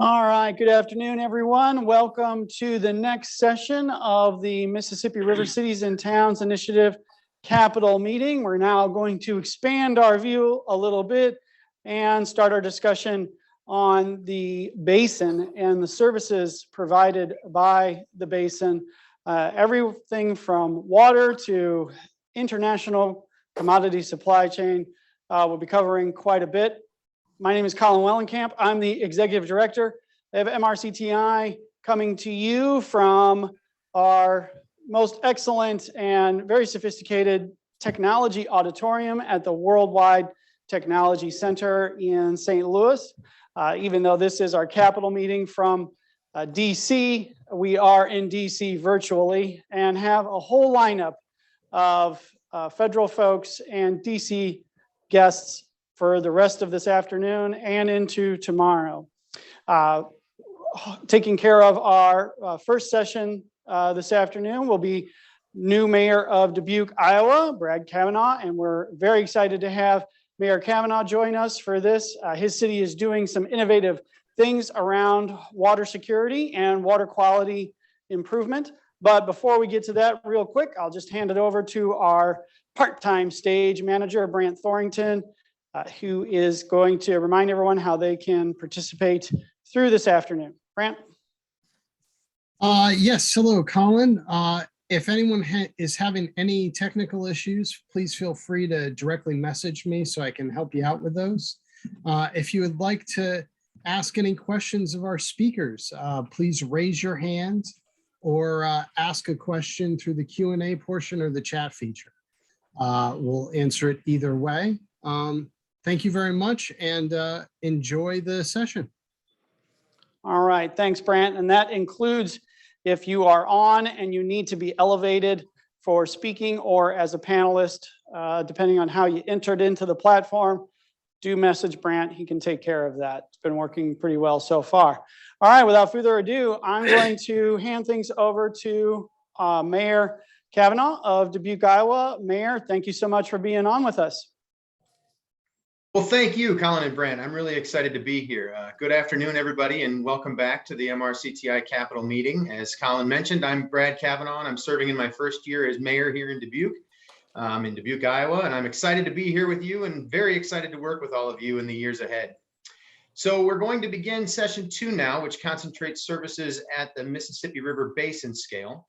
All right, good afternoon, everyone. Welcome to the next session of the Mississippi River Cities and Towns Initiative Capital Meeting. We're now going to expand our view a little bit and start our discussion on the basin and the services provided by the basin. Everything from water to international commodity supply chain. We'll be covering quite a bit. My name is COLIN WELLENKAMP. I'm the Executive Director of MRCTI, coming to you from our most excellent and very sophisticated technology auditorium at the Worldwide Technology Center in St. Louis. Even though this is our capital meeting from DC, we are in DC virtually and have a whole lineup of federal folks and DC guests for the rest of this afternoon and into tomorrow. Taking care of our first session this afternoon will be new mayor of Dubuque, Iowa, Brad Cavanagh, and we're very excited to have Mayor Cavanagh join us for this. His city is doing some innovative things around water security and water quality improvement. But before we get to that real quick, I'll just hand it over to our part-time stage manager, Brant Thorington, who is going to remind everyone how they can participate through this afternoon. Brant? Yes, hello, Colin. If anyone is having any technical issues, please feel free to directly message me so I can help you out with those. If you would like to ask any questions of our speakers, please raise your hand or ask a question through the Q&A portion or the chat feature. We'll answer it either way. Thank you very much and enjoy the session. All right, thanks, Brant. And that includes if you are on and you need to be elevated for speaking or as a panelist, depending on how you entered into the platform, do message Brant. He can take care of that. It's been working pretty well so far. All right, without further ado, I'm going to hand things over to Mayor Cavanagh of Dubuque, Iowa. Mayor, thank you so much for being on with us. Well, thank you, Colin and Brant. I'm really excited to be here. Good afternoon, everybody, and welcome back to the MRCTI Capital Meeting. As Colin mentioned, I'm Brad Cavanagh, and I'm serving in my first year as mayor here in Dubuque, Iowa, and I'm excited to be here with you and very excited to work with all of you in the years ahead. So we're going to begin session 2 now, which concentrates services at the Mississippi River Basin scale.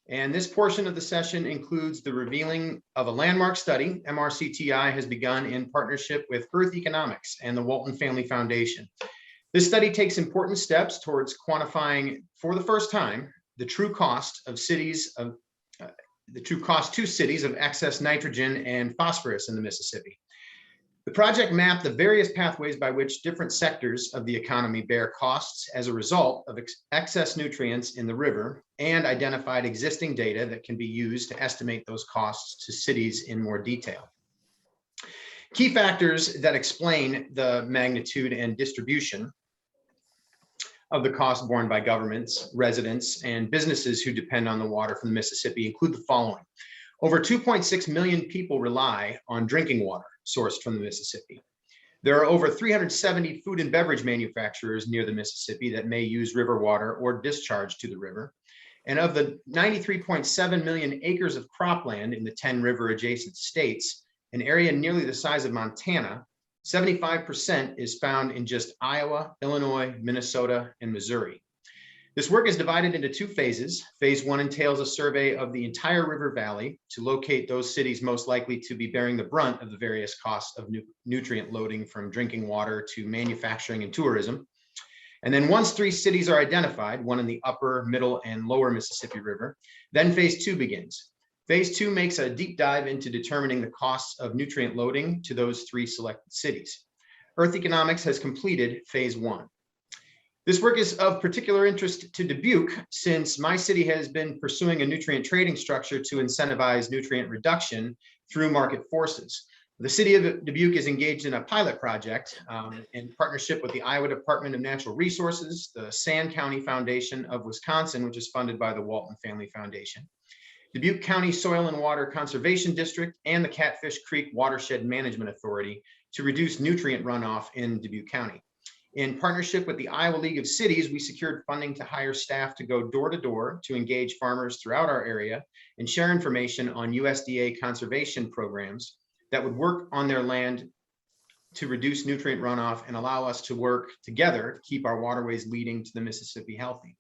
And this portion of the session includes the revealing of a landmark study MRCTI has begun in partnership with Earth Economics and the Walton Family Foundation. This study takes important steps towards quantifying, for the first time, the true cost to cities of excess nitrogen and phosphorus in the Mississippi. The project mapped the various pathways by which different sectors of the economy bear costs as a result of excess nutrients in the river and identified existing data that can be used to estimate those costs to cities in more detail. Key factors that explain the magnitude and distribution of the cost borne by governments, residents, and businesses who depend on the water from the Mississippi include the following. Over 2.6 million people rely on drinking water sourced from the Mississippi. There are over 370 food and beverage manufacturers near the Mississippi that may use river water or discharge to the river. And of the 93.7 million acres of cropland in the 10 river adjacent states, an area nearly the size of Montana, 75% is found in just Iowa, Illinois, Minnesota, and Missouri. This work is divided into 2 phases. Phase 1 entails a survey of the entire river valley to locate those cities most likely to be bearing the brunt of the various costs of nutrient loading from drinking water to manufacturing and tourism. And then once 3 cities are identified, one in the upper, middle, and lower Mississippi River, then phase 2 begins. Phase 2 makes a deep dive into determining the costs of nutrient loading to those 3 selected cities. Earth Economics has completed phase 1. This work is of particular interest to Dubuque since my city has been pursuing a nutrient trading structure to incentivize nutrient reduction through market forces. The city of Dubuque is engaged in a pilot project in partnership with the Iowa Department of Natural Resources, the Sand County Foundation of Wisconsin, which is funded by the Walton Family Foundation, Dubuque County Soil and Water Conservation District, and the Catfish Creek Watershed Management Authority to reduce nutrient runoff in Dubuque County. In partnership with the Iowa League of Cities, we secured funding to hire staff to go door to door to engage farmers throughout our area and share information on USDA conservation programs that would work on their land to reduce nutrient runoff and allow us to work together to keep our waterways leading to the Mississippi healthy.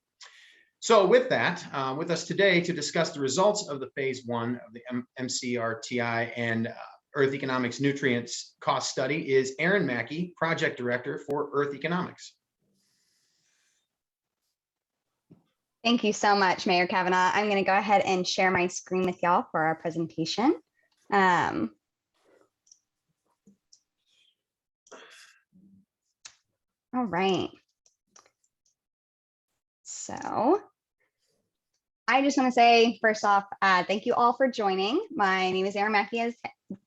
So with that, with us today to discuss the results of the phase 1 of the MCRTI and Earth Economics Nutrients Cost Study is ERIN MACKEY, Project Director for Earth Economics. Thank you so much, Mayor Cavanagh. I'm going to go ahead and share my screen with y'all for our presentation. All right. So I just want to say, first off, thank you all for joining. My name is ERIN MACKEY, as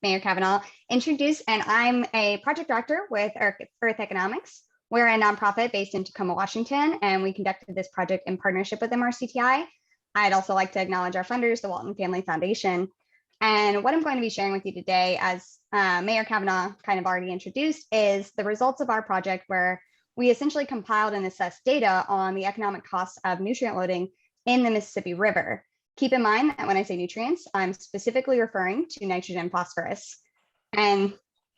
Mayor Cavanagh introduced, and I'm a project director with Earth Economics. We're a nonprofit based in Tacoma, Washington, and we conducted this project in partnership with MRCTI. I'd also like to acknowledge our funders, the Walton Family Foundation. And what I'm going to be sharing with you today, as Mayor Cavanagh kind of already introduced, is the results of our project where we essentially compiled and assessed data on the economic costs of nutrient loading in the Mississippi River. Keep in mind that when I say nutrients, I'm specifically referring to nitrogen and phosphorus. And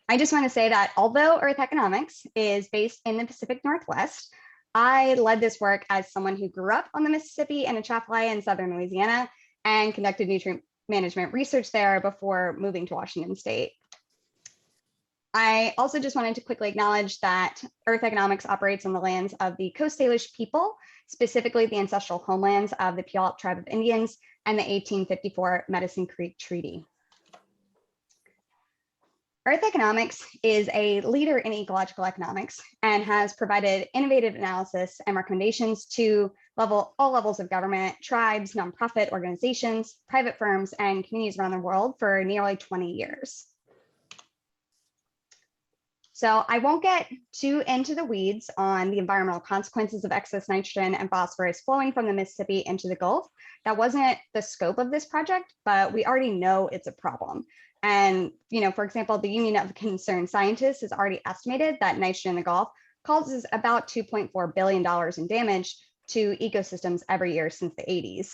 I just want to say that although Earth Economics is based in the Pacific Northwest, I led this work as someone who grew up on the Mississippi and Atchafalaya in southern Louisiana and conducted nutrient management research there before moving to Washington State. I also just wanted to quickly acknowledge that Earth Economics operates on the lands of the Coast Salish people, specifically the ancestral homelands of the Puyallup Tribe of Indians and the 1854 Medicine Creek Treaty. Earth Economics is a leader in ecological economics and has provided innovative analysis and recommendations to all levels of government, tribes, nonprofit organizations, private firms, and communities around the world for nearly 20 years. So I won't get too into the weeds on the environmental consequences of excess nitrogen and phosphorus flowing from the Mississippi into the Gulf. That wasn't the scope of this project, but we already know it's a problem. And, for example, the Union of Concerned Scientists has already estimated that nitrogen in the Gulf causes about $2.4 billion in damage to ecosystems every year since the 80s.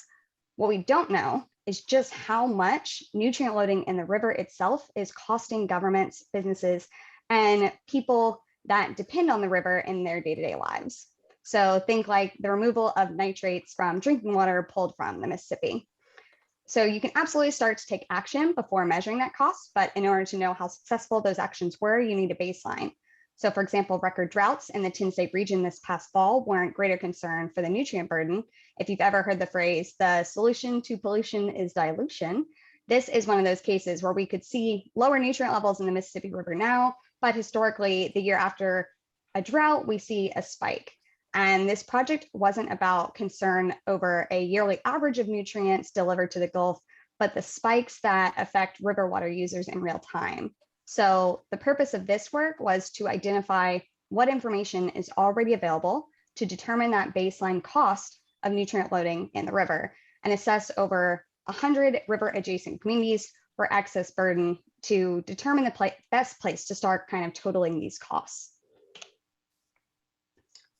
What we don't know is just how much nutrient loading in the river itself is costing governments, businesses, and people that depend on the river in their day-to-day lives. So think like the removal of nitrates from drinking water pulled from the Mississippi. So you can absolutely start to take action before measuring that cost, but in order to know how successful those actions were, you need a baseline. So for example, record droughts in the 10-state region this past fall weren't greater concern for the nutrient burden. If you've ever heard the phrase, the solution to pollution is dilution, this is one of those cases where we could see lower nutrient levels in the Mississippi River now, but historically, the year after a drought, we see a spike. And this project wasn't about concern over a yearly average of nutrients delivered to the Gulf, but the spikes that affect river water users in real time. So the purpose of this work was to identify what information is already available to determine that baseline cost of nutrient loading in the river and assess over 100 river adjacent communities for excess burden to determine the best place to start kind of totaling these costs.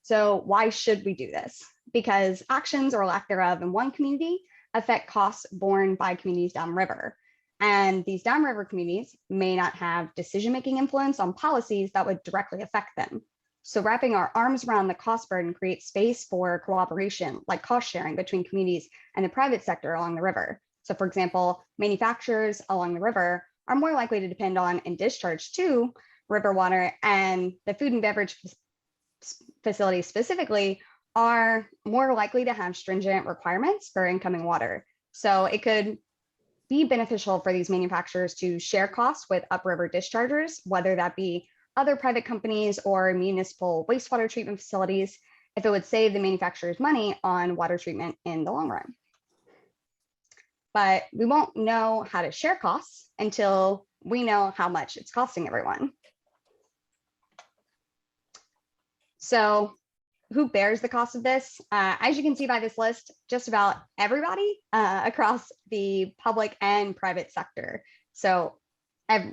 So why should we do this? Because actions or lack thereof in one community affect costs borne by communities downriver. And these downriver communities may not have decision-making influence on policies that would directly affect them. So wrapping our arms around the cost burden creates space for cooperation, like cost sharing between communities and the private sector along the river. So for example, manufacturers along the river are more likely to depend on and discharge to river water, and the food and beverage facilities specifically are more likely to have stringent requirements for incoming water. So it could be beneficial for these manufacturers to share costs with upriver dischargers, whether that be other private companies or municipal wastewater treatment facilities, if it would save the manufacturers money on water treatment in the long run. But we won't know how to share costs until we know how much it's costing everyone. So who bears the cost of this? As you can see by this list, just about everybody across the public and private sector. So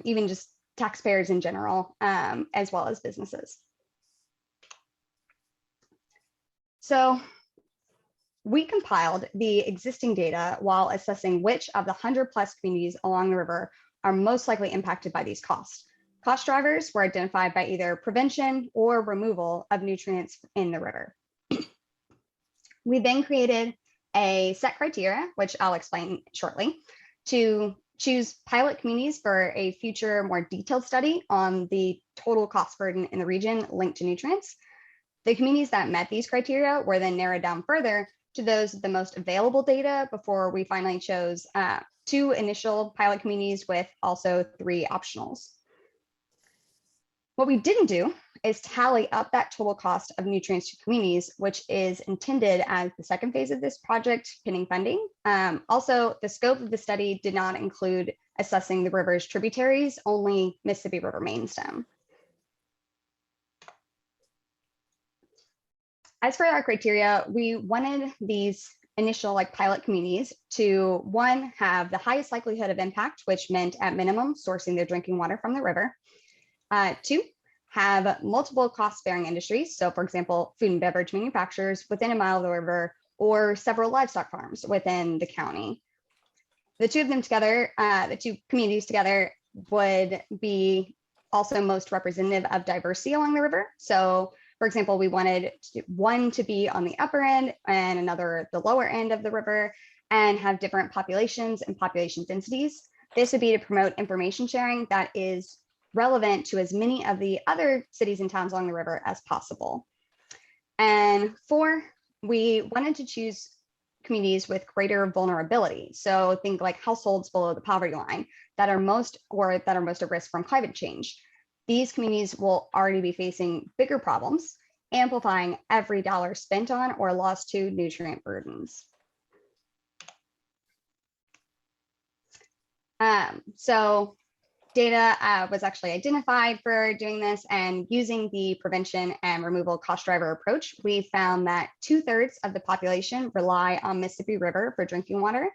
even just taxpayers in general, as well as businesses. So we compiled the existing data while assessing which of the 100+ communities along the river are most likely impacted by these costs. Cost drivers were identified by either prevention or removal of nutrients in the river. We then created a set criteria, which I'll explain shortly, to choose pilot communities for a future more detailed study on the total cost burden in the region linked to nutrients. The communities that met these criteria were then narrowed down further to those with the most available data before we finally chose 2 initial pilot communities with also 3 optionals. What we didn't do is tally up that total cost of nutrients to communities, which is intended as the second phase of this project pending funding. Also, the scope of the study did not include assessing the river's tributaries, only Mississippi River main stem. As for our criteria, we wanted these initial pilot communities to, 1, have the highest likelihood of impact, which meant at minimum sourcing their drinking water from the river. 2, have multiple cost-bearing industries. So for example, food and beverage manufacturers within a mile of the river or several livestock farms within the county. The 2 of them together, the 2 communities together would be also most representative of diversity along the river. So for example, we wanted 1 to be on the upper end and another the lower end of the river and have different populations and population densities. This would be to promote information sharing that is relevant to as many of the other cities and towns along the river as possible. And 4, we wanted to choose communities with greater vulnerability. So think like households below the poverty line that are most at risk from climate change. These communities will already be facing bigger problems, amplifying every dollar spent on or lost to nutrient burdens. So data was actually identified for doing this, and using the prevention and removal cost driver approach, we found that 2/3 of the population rely on Mississippi River for drinking water.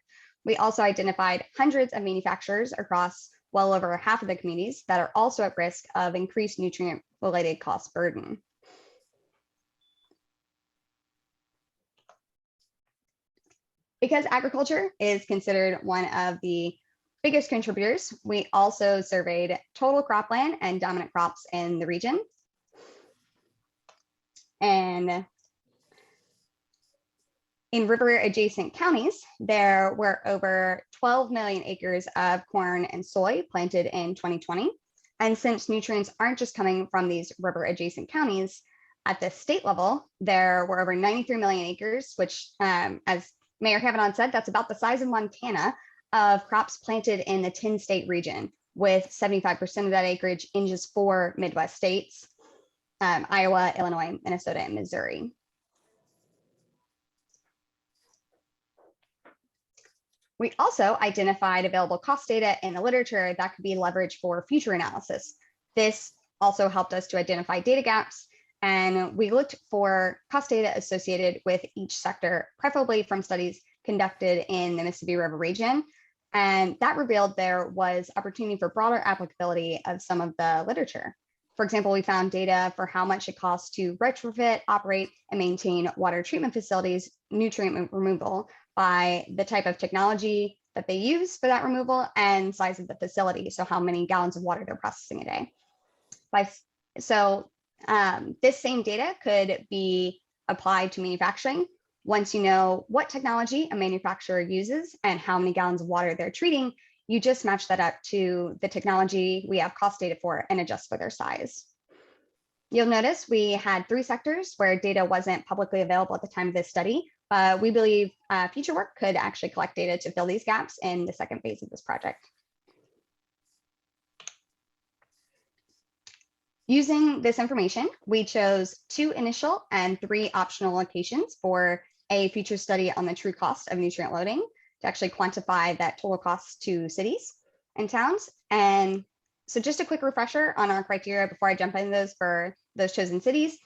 We also identified hundreds of manufacturers across well over half of the communities that are also at risk of increased nutrient-related cost burden. Because agriculture is considered one of the biggest contributors, we also surveyed total cropland and dominant crops in the region. And in river adjacent counties, there were over 12 million acres of corn and soy planted in 2020. And since nutrients aren't just coming from these river adjacent counties, at the state level, there were over 93 million acres, which as Mayor Cavanagh said, that's about the size of Montana, of crops planted in the 10-state region, with 75% of that acreage in just 4 Midwest states, Iowa, Illinois, Minnesota, and Missouri. We also identified available cost data in the literature that could be leveraged for future analysis. This also helped us to identify data gaps, and we looked for cost data associated with each sector, preferably from studies conducted in the Mississippi River region. And that revealed there was opportunity for broader applicability of some of the literature. For example, we found data for how much it costs to retrofit, operate, and maintain water treatment facilities, nutrient removal, by the type of technology that they use for that removal and size of the facility. So how many gallons of water they're processing a day. This same data could be applied to manufacturing. Once you know what technology a manufacturer uses and how many gallons of water they're treating, you just match that up to the technology we have cost data for and adjust for their size. You'll notice we had 3 sectors where data wasn't publicly available at the time of this study, but we believe future work could actually collect data to fill these gaps in the second phase of this project. Using this information, we chose 2 initial and 3 optional locations for a future study on the true cost of nutrient loading to actually quantify that total cost to cities and towns. And so just a quick refresher on our criteria before I jump into those for those chosen cities.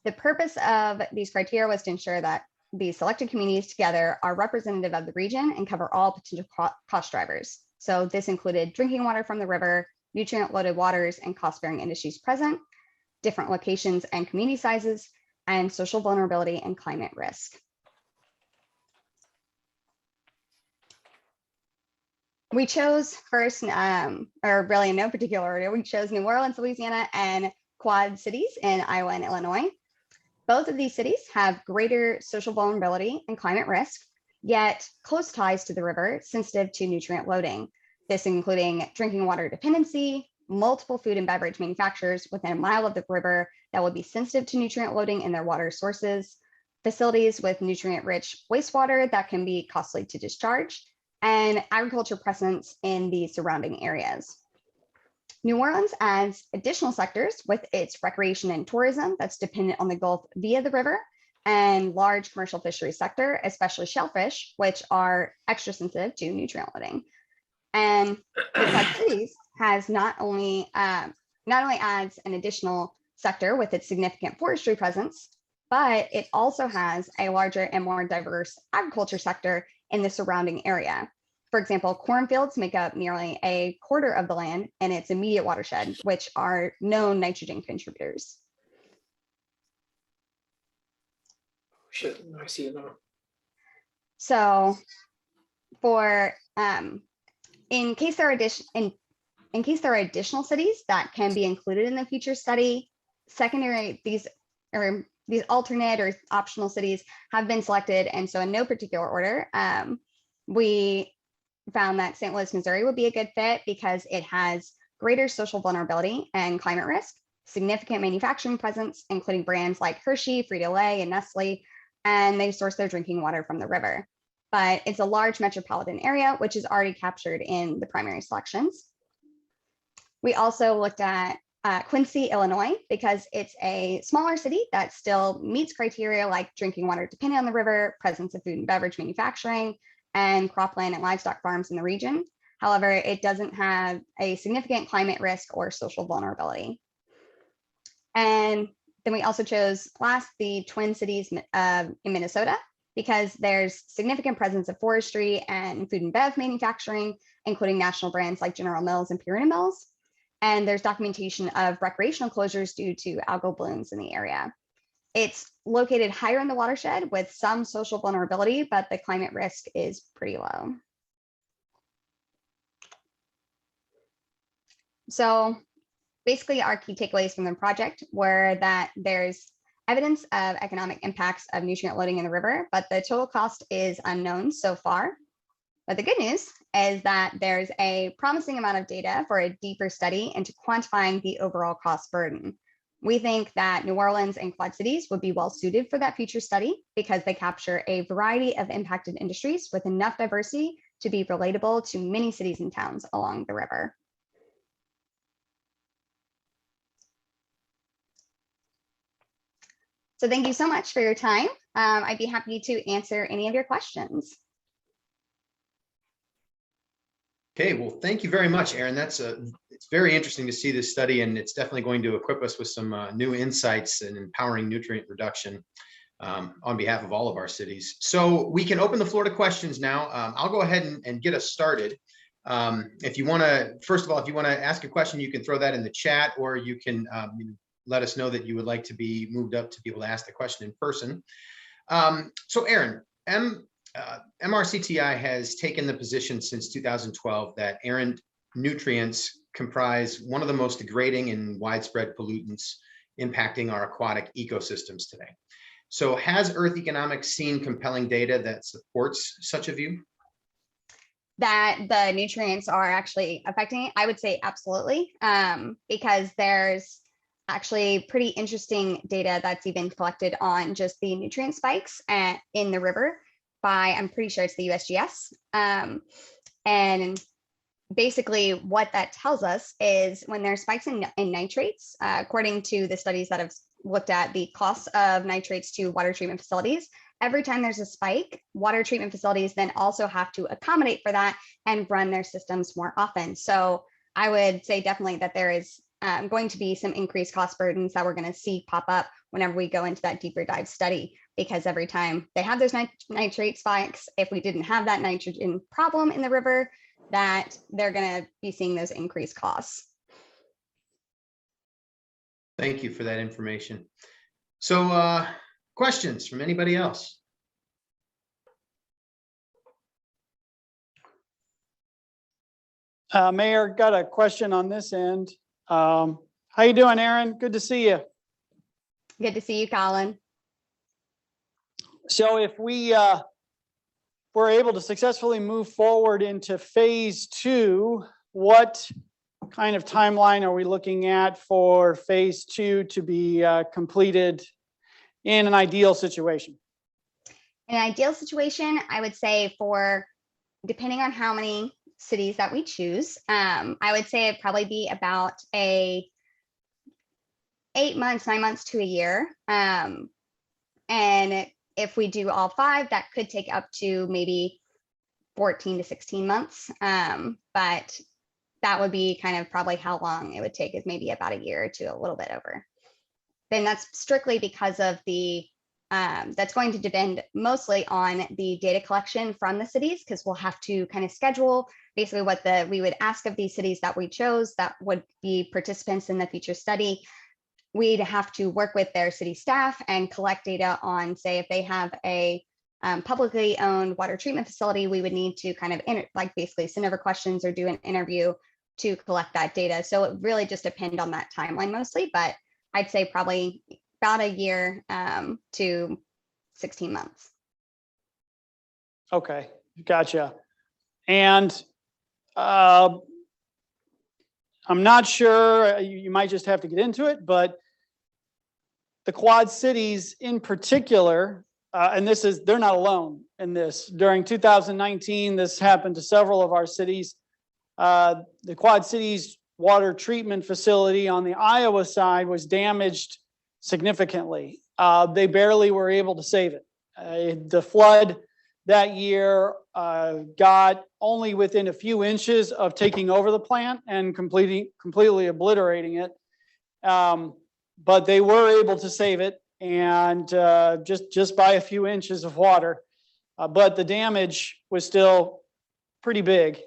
The purpose of these criteria was to ensure that these selected communities together are representative of the region and cover all potential cost drivers. So this included drinking water from the river, nutrient loaded waters and cost bearing industries present, different locations and community sizes, and social vulnerability and climate risk. We chose first, or really in no particular order, we chose New Orleans, Louisiana, and Quad Cities in Iowa and Illinois. Both of these cities have greater social vulnerability and climate risk, yet close ties to the river, sensitive to nutrient loading. This including drinking water dependency, multiple food and beverage manufacturers within a mile of the river that would be sensitive to nutrient loading in their water sources, facilities with nutrient-rich wastewater that can be costly to discharge, and agriculture presence in the surrounding areas. New Orleans adds additional sectors with its recreation and tourism that's dependent on the Gulf via the river, and large commercial fisheries sector, especially shellfish, which are extra sensitive to nutrient loading. And the Quad Cities has not only adds an additional sector with its significant forestry presence, but it also has a larger and more diverse agriculture sector in the surrounding area. For example, cornfields make up nearly a quarter of the land in its immediate watershed, which are known nitrogen contributors. Shit, I see it now. So for in case there are additional cities that can be included in the future study, these alternate or optional cities have been selected. And so in no particular order, we found that St. Louis, Missouri would be a good fit because it has greater social vulnerability and climate risk, significant manufacturing presence, including brands like Hershey, Frito-Lay, and Nestle, and they source their drinking water from the river. But it's a large metropolitan area, which is already captured in the primary selections. We also looked at Quincy, Illinois, because it's a smaller city that still meets criteria like drinking water dependent on the river, presence of food and beverage manufacturing, and cropland and livestock farms in the region. However, it doesn't have a significant climate risk or social vulnerability. And then we also chose last the Twin Cities in Minnesota, because there's significant presence of forestry and food and bev manufacturing, including national brands like General Mills and Purina Mills. And there's documentation of recreational closures due to algal blooms in the area. It's located higher in the watershed with some social vulnerability, but the climate risk is pretty low. So basically our key takeaways from the project were that there's evidence of economic impacts of nutrient loading in the river, but the total cost is unknown so far. But the good news is that there's a promising amount of data for a deeper study into quantifying the overall cost burden. We think that New Orleans and Quad Cities would be well suited for that future study because they capture a variety of impacted industries with enough diversity to be relatable to many cities and towns along the river. So thank you so much for your time. I'd be happy to answer any of your questions. Okay, well, thank you very much, Erin. It's very interesting to see this study, and it's definitely going to equip us with some new insights and empowering nutrient reduction on behalf of all of our cities. So we can open the floor to questions now. I'll go ahead and get us started. If you want to, first of all, if you want to ask a question, you can throw that in the chat, or you can let us know that you would like to be moved up to be able to ask the question in person. So Erin, MRCTI has taken the position since 2012 that errant nutrients comprise one of the most degrading and widespread pollutants impacting our aquatic ecosystems today. So has Earth Economics seen compelling data that supports such a view? That the nutrients are actually affecting it? I would say absolutely, because there's actually pretty interesting data that's even collected on just the nutrient spikes in the river by, I'm pretty sure it's the USGS. And basically what that tells us is when there's spikes in nitrates, according to the studies that have looked at the cost of nitrates to water treatment facilities, every time there's a spike, water treatment facilities then also have to accommodate for that and run their systems more often. So I would say definitely that there is going to be some increased cost burdens that we're going to see pop up whenever we go into that deeper dive study, because every time they have those nitrate spikes, if we didn't have that nitrogen problem in the river, that they're going to be seeing those increased costs. Thank you for that information. So questions from anybody else? Mayor, got a question on this end. How you doing, Aaron? Good to see you. Good to see you, Colin. So if we were able to successfully move forward into phase 2, what kind of timeline are we looking at for phase 2 to be completed in an ideal situation? In an ideal situation, I would say depending on how many cities that we choose, I would say it'd probably be about 8 months, 9 months to a year. And if we do all 5, that could take up to maybe 14 to 16 months. But that would be kind of probably how long it would take, is maybe about a year to a little bit over. Then that's strictly because of that's going to depend mostly on the data collection from the cities, because we'll have to kind of schedule basically what we would ask of these cities that we chose that would be participants in the future study. We'd have to work with their city staff and collect data on, say, if they have a publicly owned water treatment facility, we would need to kind of basically send over questions or do an interview to collect that data. So it really just depends on that timeline mostly, but I'd say probably about a year to 16 months. Okay, gotcha. And I'm not sure, you might just have to get into it, but the Quad Cities in particular, and they're not alone in this. During 2019, this happened to several of our cities. The Quad Cities water treatment facility on the Iowa side was damaged significantly. They barely were able to save it. The flood that year got only within a few inches of taking over the plant and completely obliterating it. But they were able to save it, and just by a few inches of water. But the damage was still pretty big.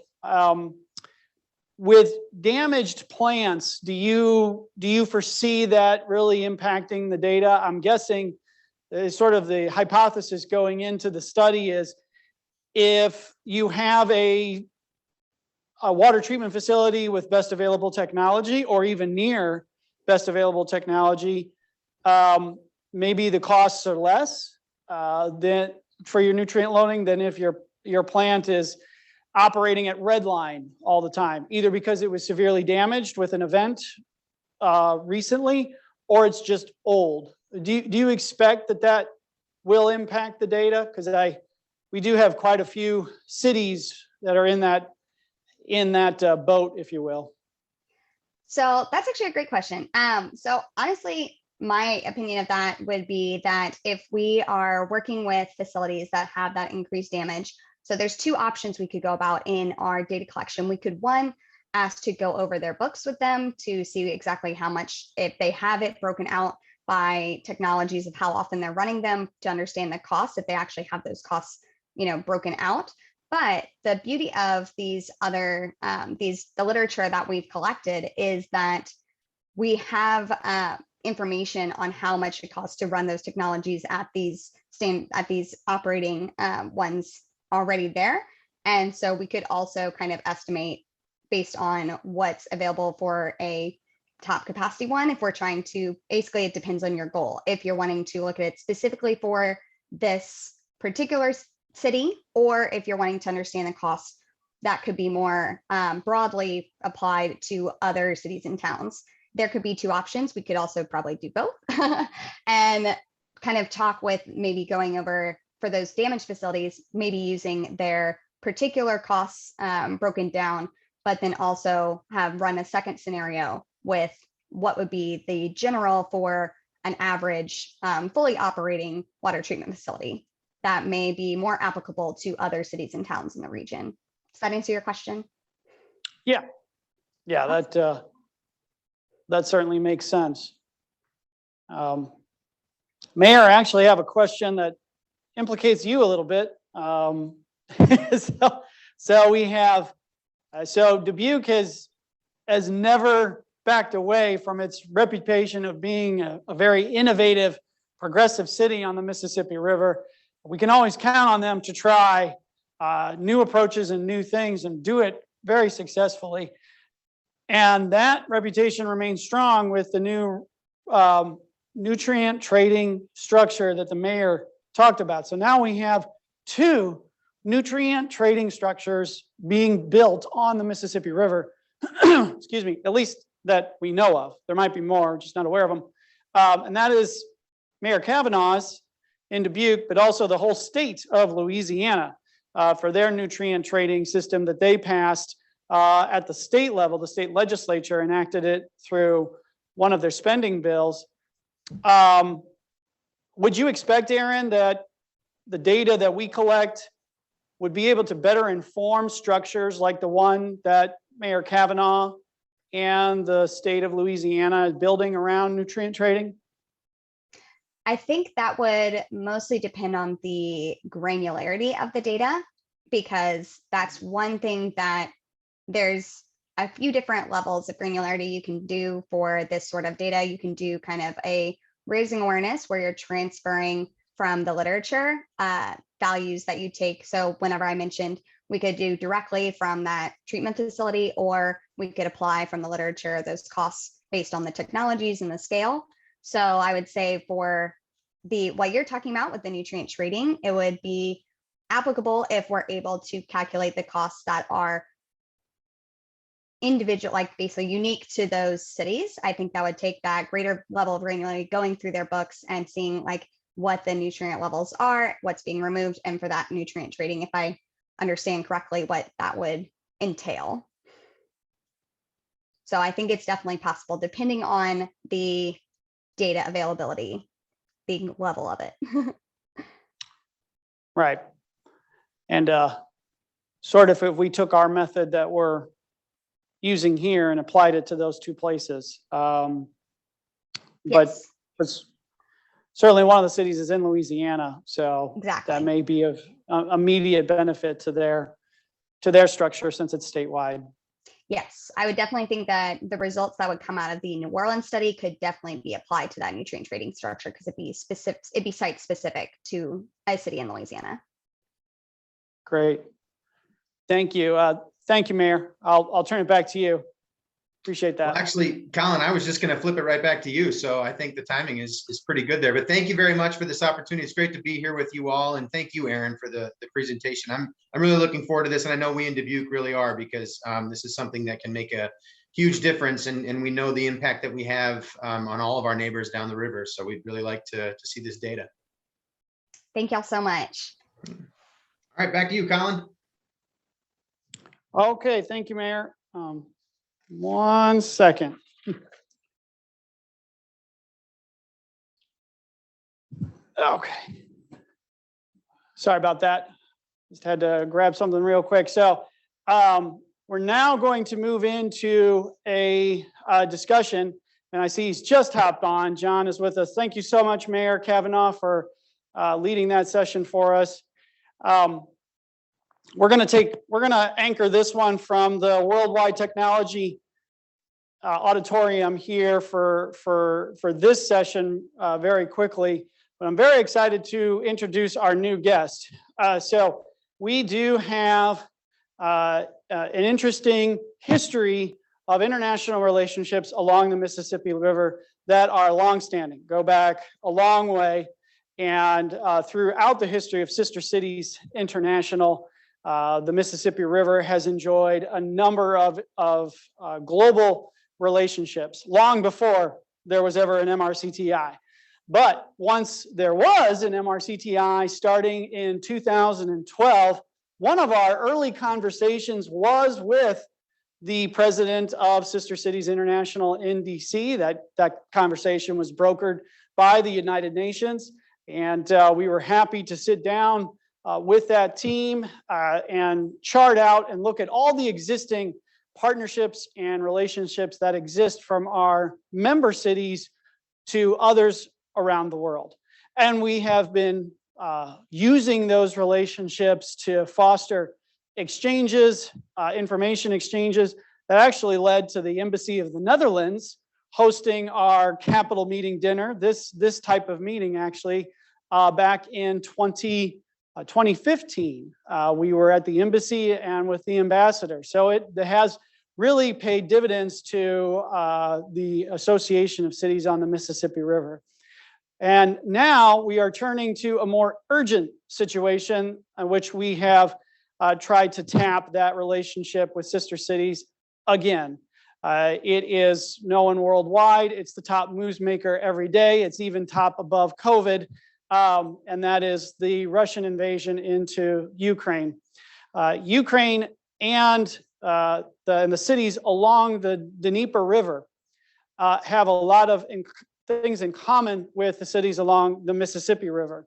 With damaged plants, do you foresee that really impacting the data? I'm guessing sort of the hypothesis going into the study is if you have a water treatment facility with best available technology, or even near best available technology, maybe the costs are less than for your nutrient loading than if your plant is operating at red line all the time, either because it was severely damaged with an event recently, or it's just old. Do you expect that will impact the data? Because we do have quite a few cities that are in that boat, if you will. So that's actually a great question. So honestly, my opinion of that would be that if we are working with facilities that have that increased damage, so there's 2 options we could go about in our data collection. We could, one, ask to go over their books with them to see exactly how much, if they have it broken out by technologies of how often they're running them, to understand the costs, if they actually have those costs, broken out. But the beauty of these other, the literature that we've collected is that we have information on how much it costs to run those technologies at these operating ones already there. And so we could also kind of estimate based on what's available for a top capacity one. If we're trying to, basically it depends on your goal. If you're wanting to look at it specifically for this particular city, or if you're wanting to understand the costs, that could be more broadly applied to other cities and towns. There could be 2 options. We could also probably do both and kind of talk with maybe going over for those damaged facilities, maybe using their particular costs broken down, but then also have run a second scenario with what would be the general for an average fully operating water treatment facility that may be more applicable to other cities and towns in the region. Does that answer your question? Yeah, that certainly makes sense. Mayor, I actually have a question that implicates you a little bit. So we have, Dubuque has never backed away from its reputation of being a very innovative progressive city on the Mississippi River. We can always count on them to try new approaches and new things and do it very successfully. And that reputation remains strong with the new nutrient trading structure that the mayor talked about. So now we have 2 nutrient trading structures being built on the Mississippi River, excuse me, at least that we know of. There might be more, just not aware of them. And that is Mayor Cavanagh's in Dubuque, but also the whole state of Louisiana for their nutrient trading system that they passed at the state level. The state legislature enacted it through one of their spending bills. Would you expect, Erin, that the data that we collect would be able to better inform structures like the one that Mayor Cavanagh and the state of Louisiana is building around nutrient trading? I think that would mostly depend on the granularity of the data, because that's one thing that there's a few different levels of granularity you can do for this sort of data. You can do kind of a raising awareness where you're transferring from the literature values that you take. So whenever I mentioned we could do directly from that treatment facility, or we could apply from the literature those costs based on the technologies and the scale. So I would say for what you're talking about with the nutrient trading, it would be applicable if we're able to calculate the costs that are individual, like basically unique to those cities. I think that would take that greater level of granularity, going through their books and seeing like what the nutrient levels are, what's being removed, and for that nutrient trading, if I understand correctly, what that would entail. So I think it's definitely possible depending on the data availability, the level of it. Right. And sort of if we took our method that we're using here and applied it to those 2 places. But certainly one of the cities is in Louisiana, so Exactly. that may be of immediate benefit to their structure since it's statewide. Yes, I would definitely think that the results that would come out of the New Orleans study could definitely be applied to that nutrient trading structure, because it'd be site specific to a city in Louisiana. Great. Thank you. Thank you, Mayor. I'll turn it back to you. Appreciate that. Well, actually, Colin, I was just going to flip it right back to you. So I think the timing is pretty good there. But thank you very much for this opportunity. It's great to be here with you all. And thank you, Erin, for the presentation. I'm really looking forward to this. And I know we in Dubuque really are, because this is something that can make a huge difference. And we know the impact that we have on all of our neighbors down the river. So we'd really like to see this data. Thank y'all so much. All right, back to you, Colin. Okay, thank you, Mayor. 1 second. Okay. Sorry about that. Just had to grab something real quick. So we're now going to move into a discussion, and I see he's just hopped on. John is with us. Thank you so much, Mayor Cavanagh, for leading that session for us. We're going to anchor this one from the Worldwide Technology auditorium here for this session very quickly. But I'm very excited to introduce our new guest. So we do have an interesting history of international relationships along the Mississippi River that are longstanding, go back a long way. And throughout the history of Sister Cities International, the Mississippi River has enjoyed a number of global relationships long before there was ever an MRCTI. But once there was an MRCTI starting in 2012, one of our early conversations was with the president of Sister Cities International in DC. That conversation was brokered by the United Nations. And we were happy to sit down with that team and chart out and look at all the existing partnerships and relationships that exist from our member cities to others around the world. And we have been using those relationships to foster exchanges, information exchanges that actually led to the Embassy of the Netherlands hosting our Capitol meeting dinner, this type of meeting actually, back in 2015. We were at the embassy and with the ambassador. So it has really paid dividends to the Association of Cities on the Mississippi River. And now we are turning to a more urgent situation in which we have tried to tap that relationship with sister cities again. It is known worldwide. It's the top news maker every day. It's even top above COVID, and that is the Russian invasion into Ukraine. Ukraine and the cities along the Dnieper River have a lot of things in common with the cities along the Mississippi River.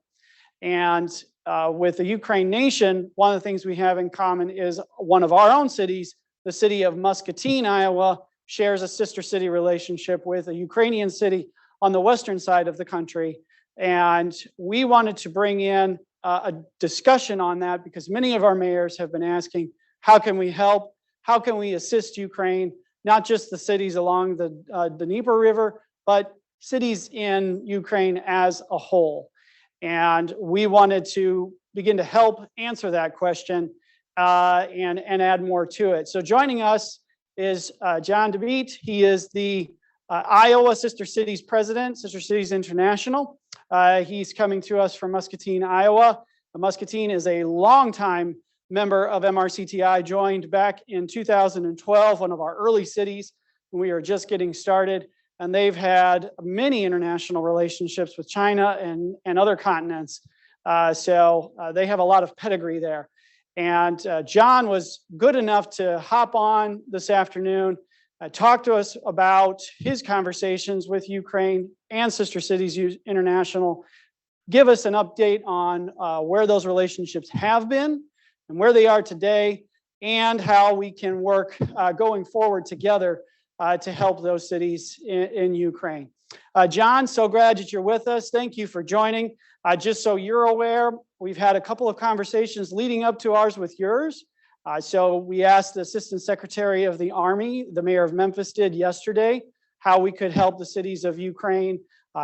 And with the Ukraine nation, one of the things we have in common is one of our own cities, the city of Muscatine, Iowa, shares a sister city relationship with a Ukrainian city on the western side of the country. And we wanted to bring in a discussion on that because many of our mayors have been asking, how can we help? How can we assist Ukraine? Not just the cities along the Dnieper River, but cities in Ukraine as a whole. And we wanted to begin to help answer that question and add more to it. So joining us is John DABEET. He is the Iowa Sister Cities President, Sister Cities International. He's coming to us from Muscatine, Iowa. Muscatine is a longtime member of MRCTI, joined back in 2012, one of our early cities when we were just getting started. And they've had many international relationships with China and other continents. So they have a lot of pedigree there. And John was good enough to hop on this afternoon, talk to us about his conversations with Ukraine and Sister Cities International, give us an update on where those relationships have been and where they are today, and how we can work going forward together to help those cities in Ukraine. John, so glad that you're with us. Thank you for joining. Just so you're aware, we've had a couple of conversations leading up to ours with yours. So we asked the Assistant Secretary of the Army, the Mayor of Memphis did yesterday, how we could help the cities of Ukraine.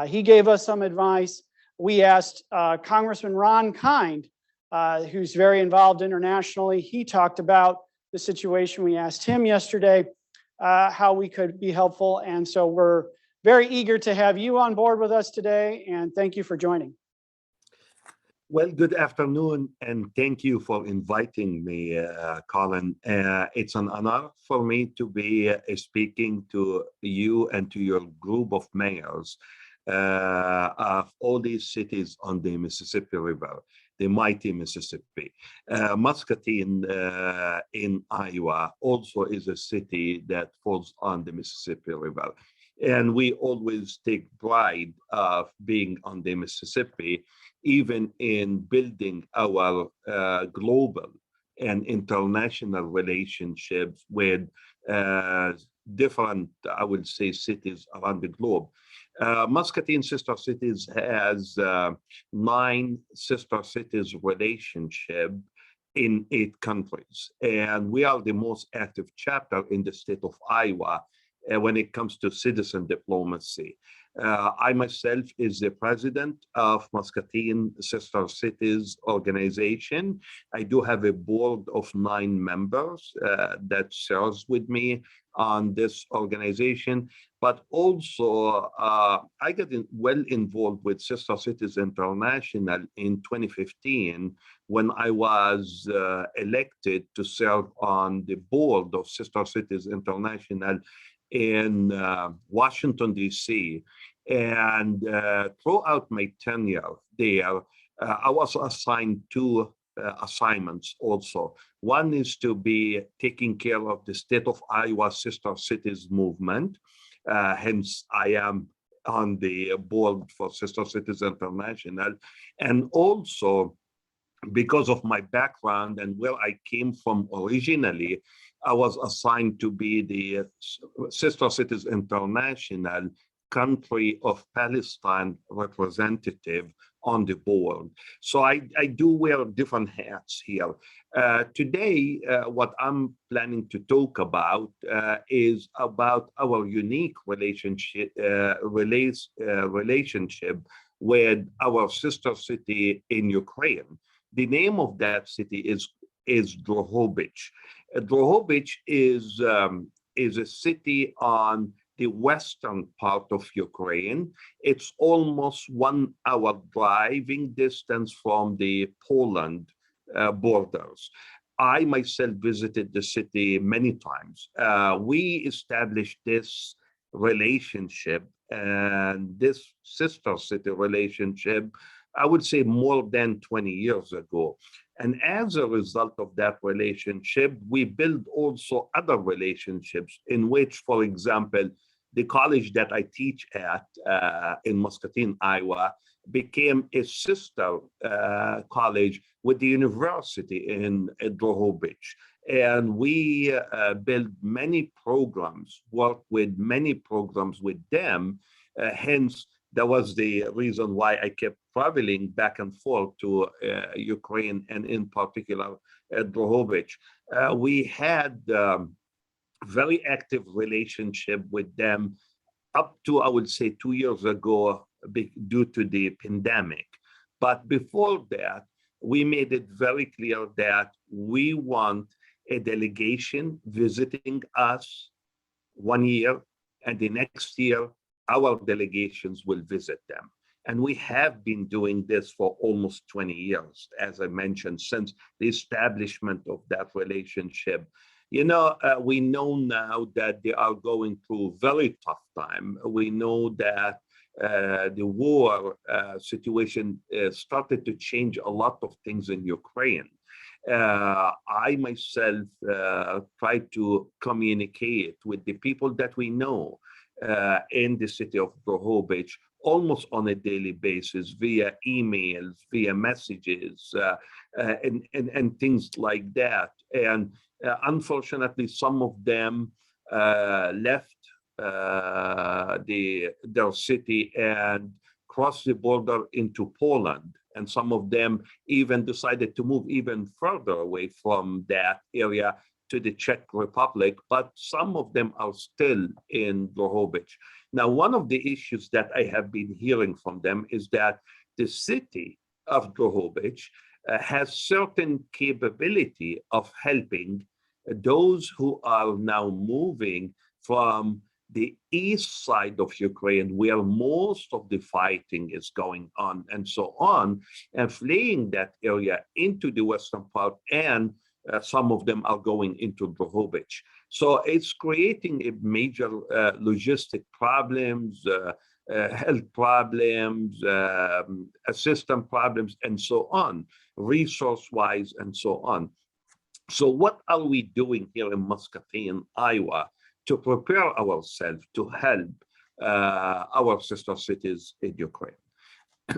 He gave us some advice. We asked Congressman Ron Kind, who's very involved internationally. He talked about the situation. We asked him yesterday how we could be helpful. And so we're very eager to have you on board with us today. And thank you for joining. Well, good afternoon, and thank you for inviting me, Colin. It's an honor for me to be speaking to you and to your group of mayors of all these cities on the Mississippi River, the mighty Mississippi. Muscatine in Iowa also is a city that falls on the Mississippi River. And we always take pride of being on the Mississippi, even in building our global and international relationships with different, I would say, cities around the globe. Muscatine Sister Cities has 9 sister cities relationship in 8 countries. And we are the most active chapter in the state of Iowa when it comes to citizen diplomacy. I myself is the president of Muscatine Sister Cities organization. I do have a board of 9 members that serves with me on this organization, but also I got well involved with Sister Cities International in 2015 when I was elected to serve on the board of Sister Cities International in Washington, D.C. And throughout my tenure there, I was assigned 2 assignments also. One is to be taking care of the state of Iowa Sister Cities movement. Hence, I am on the board for Sister Cities International. And also, because of my background and where I came from originally, I was assigned to be the Sister Cities International country of Palestine representative on the board. So I do wear different hats here. Today, what I'm planning to talk about is about our unique relationship with our sister city in Ukraine. The name of that city is Drohobych. Drohobych is a city on the western part of Ukraine. It's almost 1 hour driving distance from the Poland borders. I myself visited the city many times. We established this relationship and this sister city relationship, I would say more than 20 years ago. And as a result of that relationship, we built also other relationships in which, for example, the college that I teach at in Muscatine, Iowa, became a sister college with the university in Drohobych. And we built many programs, worked with many programs with them. Hence, that was the reason why I kept traveling back and forth to Ukraine and in particular Drohobych. We had very active relationship with them up to, I would say, 2 years ago due to the pandemic. But before that, we made it very clear that we want a delegation visiting us 1 year, and the next year, our delegations will visit them. And we have been doing this for almost 20 years, as I mentioned, since the establishment of that relationship. You know, we know now that they are going through very tough time. We know that the war situation started to change a lot of things in Ukraine. I myself try to communicate with the people that we know in the city of Drohobych almost on a daily basis via emails, via messages, and things like that. And unfortunately, some of them left their city and crossed the border into Poland. And some of them even decided to move even further away from that area to the Czech Republic, but some of them are still in Drohobych. Now, one of the issues that I have been hearing from them is that the city of Drohobych has certain capability of helping those who are now moving from the east side of Ukraine, where most of the fighting is going on and so on, and fleeing that area into the western part, and some of them are going into Drohobych. So it's creating a major logistic problems, health problems, assistance problems, and so on, resource-wise and so on. So what are we doing here in Muscatine, Iowa, to prepare ourselves to help our sister cities in Ukraine?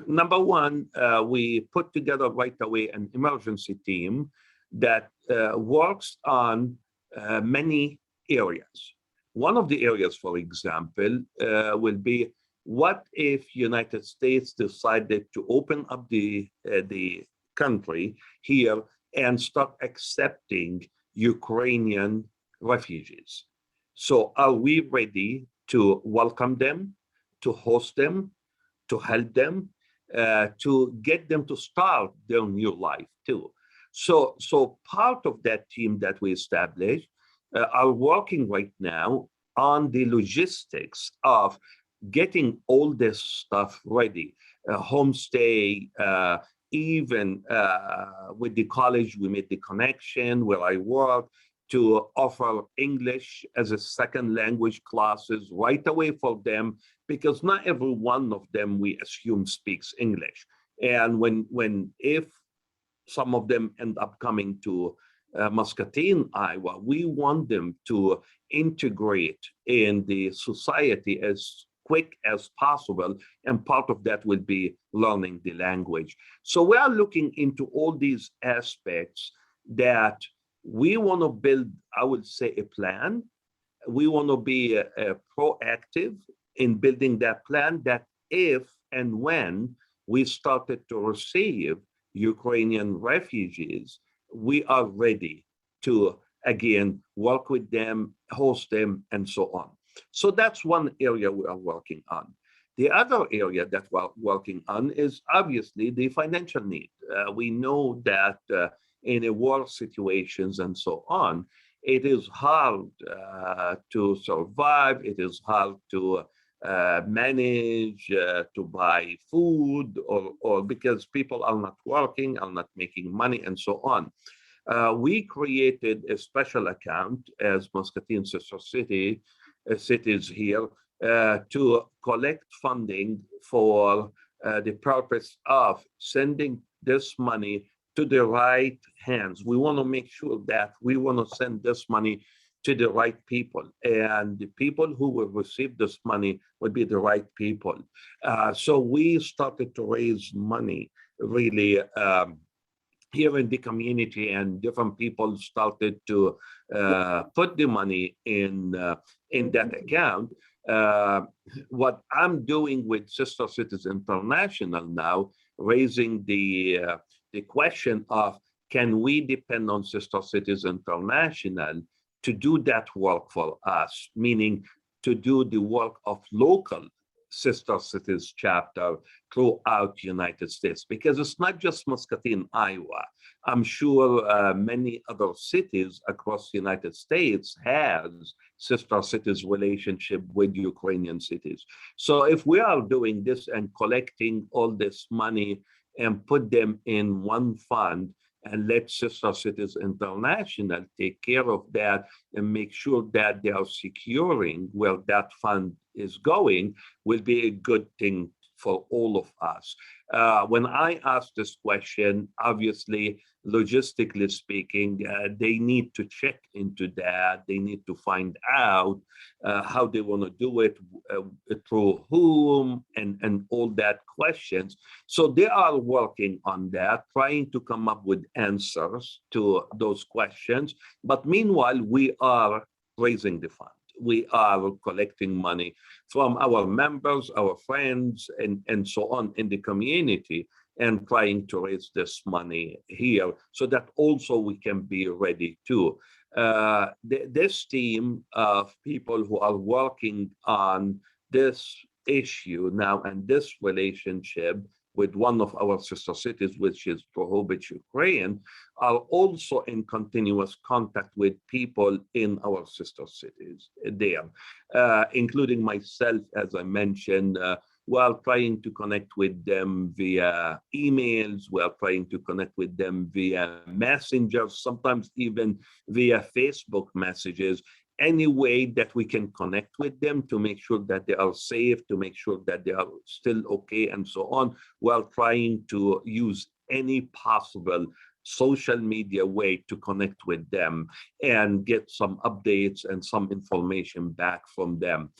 Number one, we put together right away an emergency team that works on many areas. One of the areas, for example, will be, what if United States decided to open up the country here and start accepting Ukrainian refugees? So are we ready to welcome them, to host them, to help them, to get them to start their new life too? So part of that team that we established are working right now on the logistics of getting all this stuff ready, homestay, even with the college, we made the connection where I work to offer English as a second language classes right away for them, because not every one of them we assume speaks English. And if some of them end up coming to Muscatine, Iowa, we want them to integrate in the society as quick as possible, and part of that will be learning the language. So we are looking into all these aspects that we want to build, I would say, a plan. We want to be proactive in building that plan that if and when we started to receive Ukrainian refugees, we are ready to again work with them, host them, and so on. So that's one area we are working on. The other area that we're working on is obviously the financial need. We know that in a war situations and so on, it is hard to survive. It is hard to manage, to buy food, or because people are not working, are not making money, and so on. We created a special account as Muscatine sister cities here to collect funding for the purpose of sending this money to the right hands. We want to make sure that we want to send this money to the right people, and the people who will receive this money would be the right people. So we started to raise money really here in the community, and different people started to put the money in that account. What I'm doing with Sister Cities International now, raising the question of, can we depend on Sister Cities International to do that work for us, meaning to do the work of local Sister Cities chapter throughout the United States, because it's not just Muscatine, Iowa. I'm sure many other cities across the United States has Sister Cities relationship with Ukrainian cities. So if we are doing this and collecting all this money and put them in one fund, and let Sister Cities International take care of that and make sure that they are securing where that fund is going, will be a good thing for all of us. When I asked this question, obviously, logistically speaking, they need to check into that. They need to find out how they want to do it, through whom, and all that questions. So they are working on that, trying to come up with answers to those questions. But meanwhile, we are raising the fund. We are collecting money from our members, our friends, and so on in the community, and trying to raise this money here so that also we can be ready too. This team of people who are working on this issue now and this relationship with one of our sister cities, which is Rouge, Ukraine, are also in continuous contact with people in our sister cities there, including myself, as I mentioned, while trying to connect with them via emails, while trying to connect with them via messengers, sometimes even via Facebook messages, any way that we can connect with them to make sure that they are safe, to make sure that they are still okay, and so on, while trying to use any possible social media way to connect with them and get some updates and some information back from them.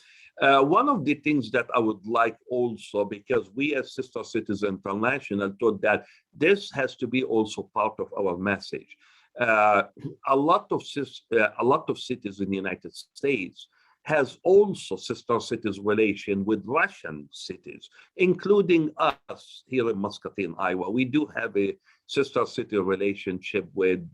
One of the things that I would like also, because we as Sister Cities International thought that this has to be also part of our message. A lot of cities in the United States has also sister cities relation with Russian cities, including us here in Muscatine, Iowa. We do have a sister city relationship with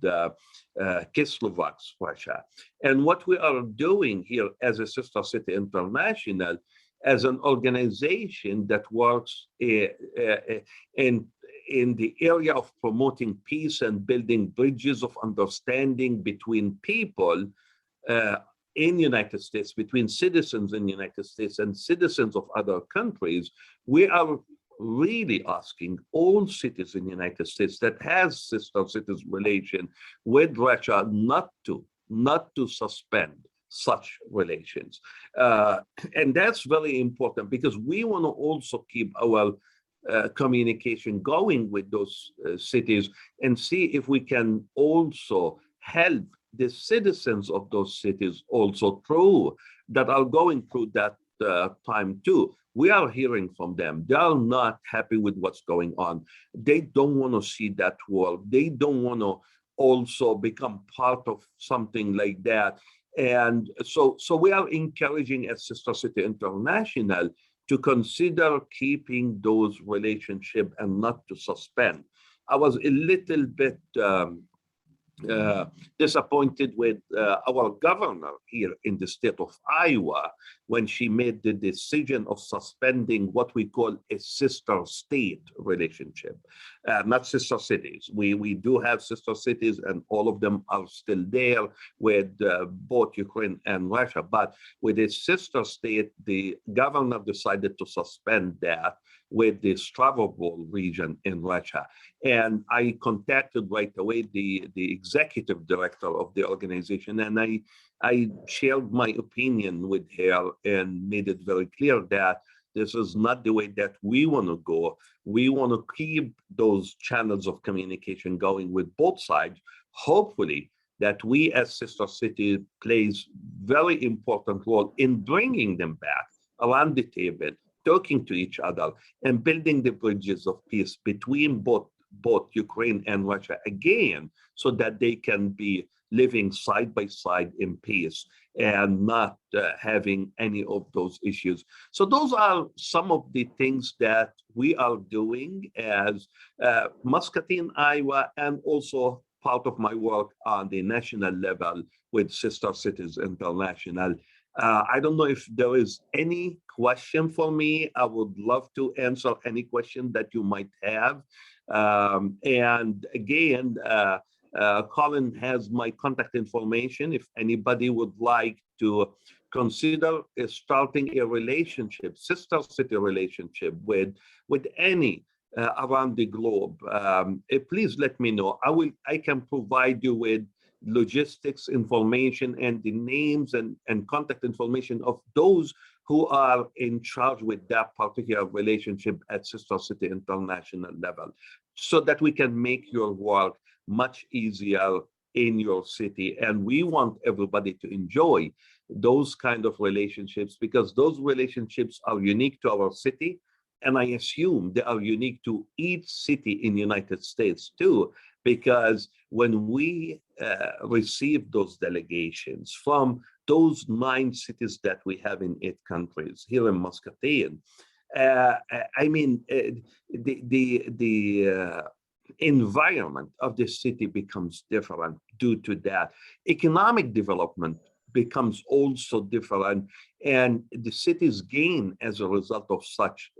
Kislovac, Russia. And what we are doing here as a Sister City International, as an organization that works in the area of promoting peace and building bridges of understanding between people in the United States, between citizens in the United States and citizens of other countries, we are really asking all cities in the United States that has sister cities relation with Russia not to suspend such relations. And that's very important, because we want to also keep our communication going with those cities and see if we can also help the citizens of those cities also through that are going through that time too. We are hearing from them. They are not happy with what's going on. They don't want to see that world. They don't want to also become part of something like that. And so we are encouraging at Sister City International to consider keeping those relationships and not to suspend. I was a little bit disappointed with our governor here in the state of Iowa when she made the decision of suspending what we call a sister state relationship, not sister cities. We do have sister cities and all of them are still there with both Ukraine and Russia, but with a sister state, the governor decided to suspend that with the Stavropol region in Russia. And I contacted right away the executive director of the organization, and I shared my opinion with her and made it very clear that this is not the way that we want to go. We want to keep those channels of communication going with both sides. Hopefully that we as Sister City plays very important role in bringing them back around the table, talking to each other and building the bridges of peace between both Ukraine and Russia again, so that they can be living side by side in peace and not having any of those issues. So those are some of the things that we are doing as Muscatine, Iowa, and also part of my work on the national level with Sister Cities International. I don't know if there is any question for me. I would love to answer any question that you might have. And again, Colin has my contact information. If anybody would like to consider starting a relationship, sister city relationship with any around the globe, please let me know. I can provide you with logistics information and the names and contact information of those who are in charge with that particular relationship at Sister City International level, so that we can make your work much easier in your city. And we want everybody to enjoy those kind of relationships, because those relationships are unique to our city. And I assume they are unique to each city in the United States too, because when we receive those delegations from those 9 cities that we have in 8 countries here in Muscatine, I mean, the environment of the city becomes different due to that. Economic development becomes also different, and the cities gain as a result of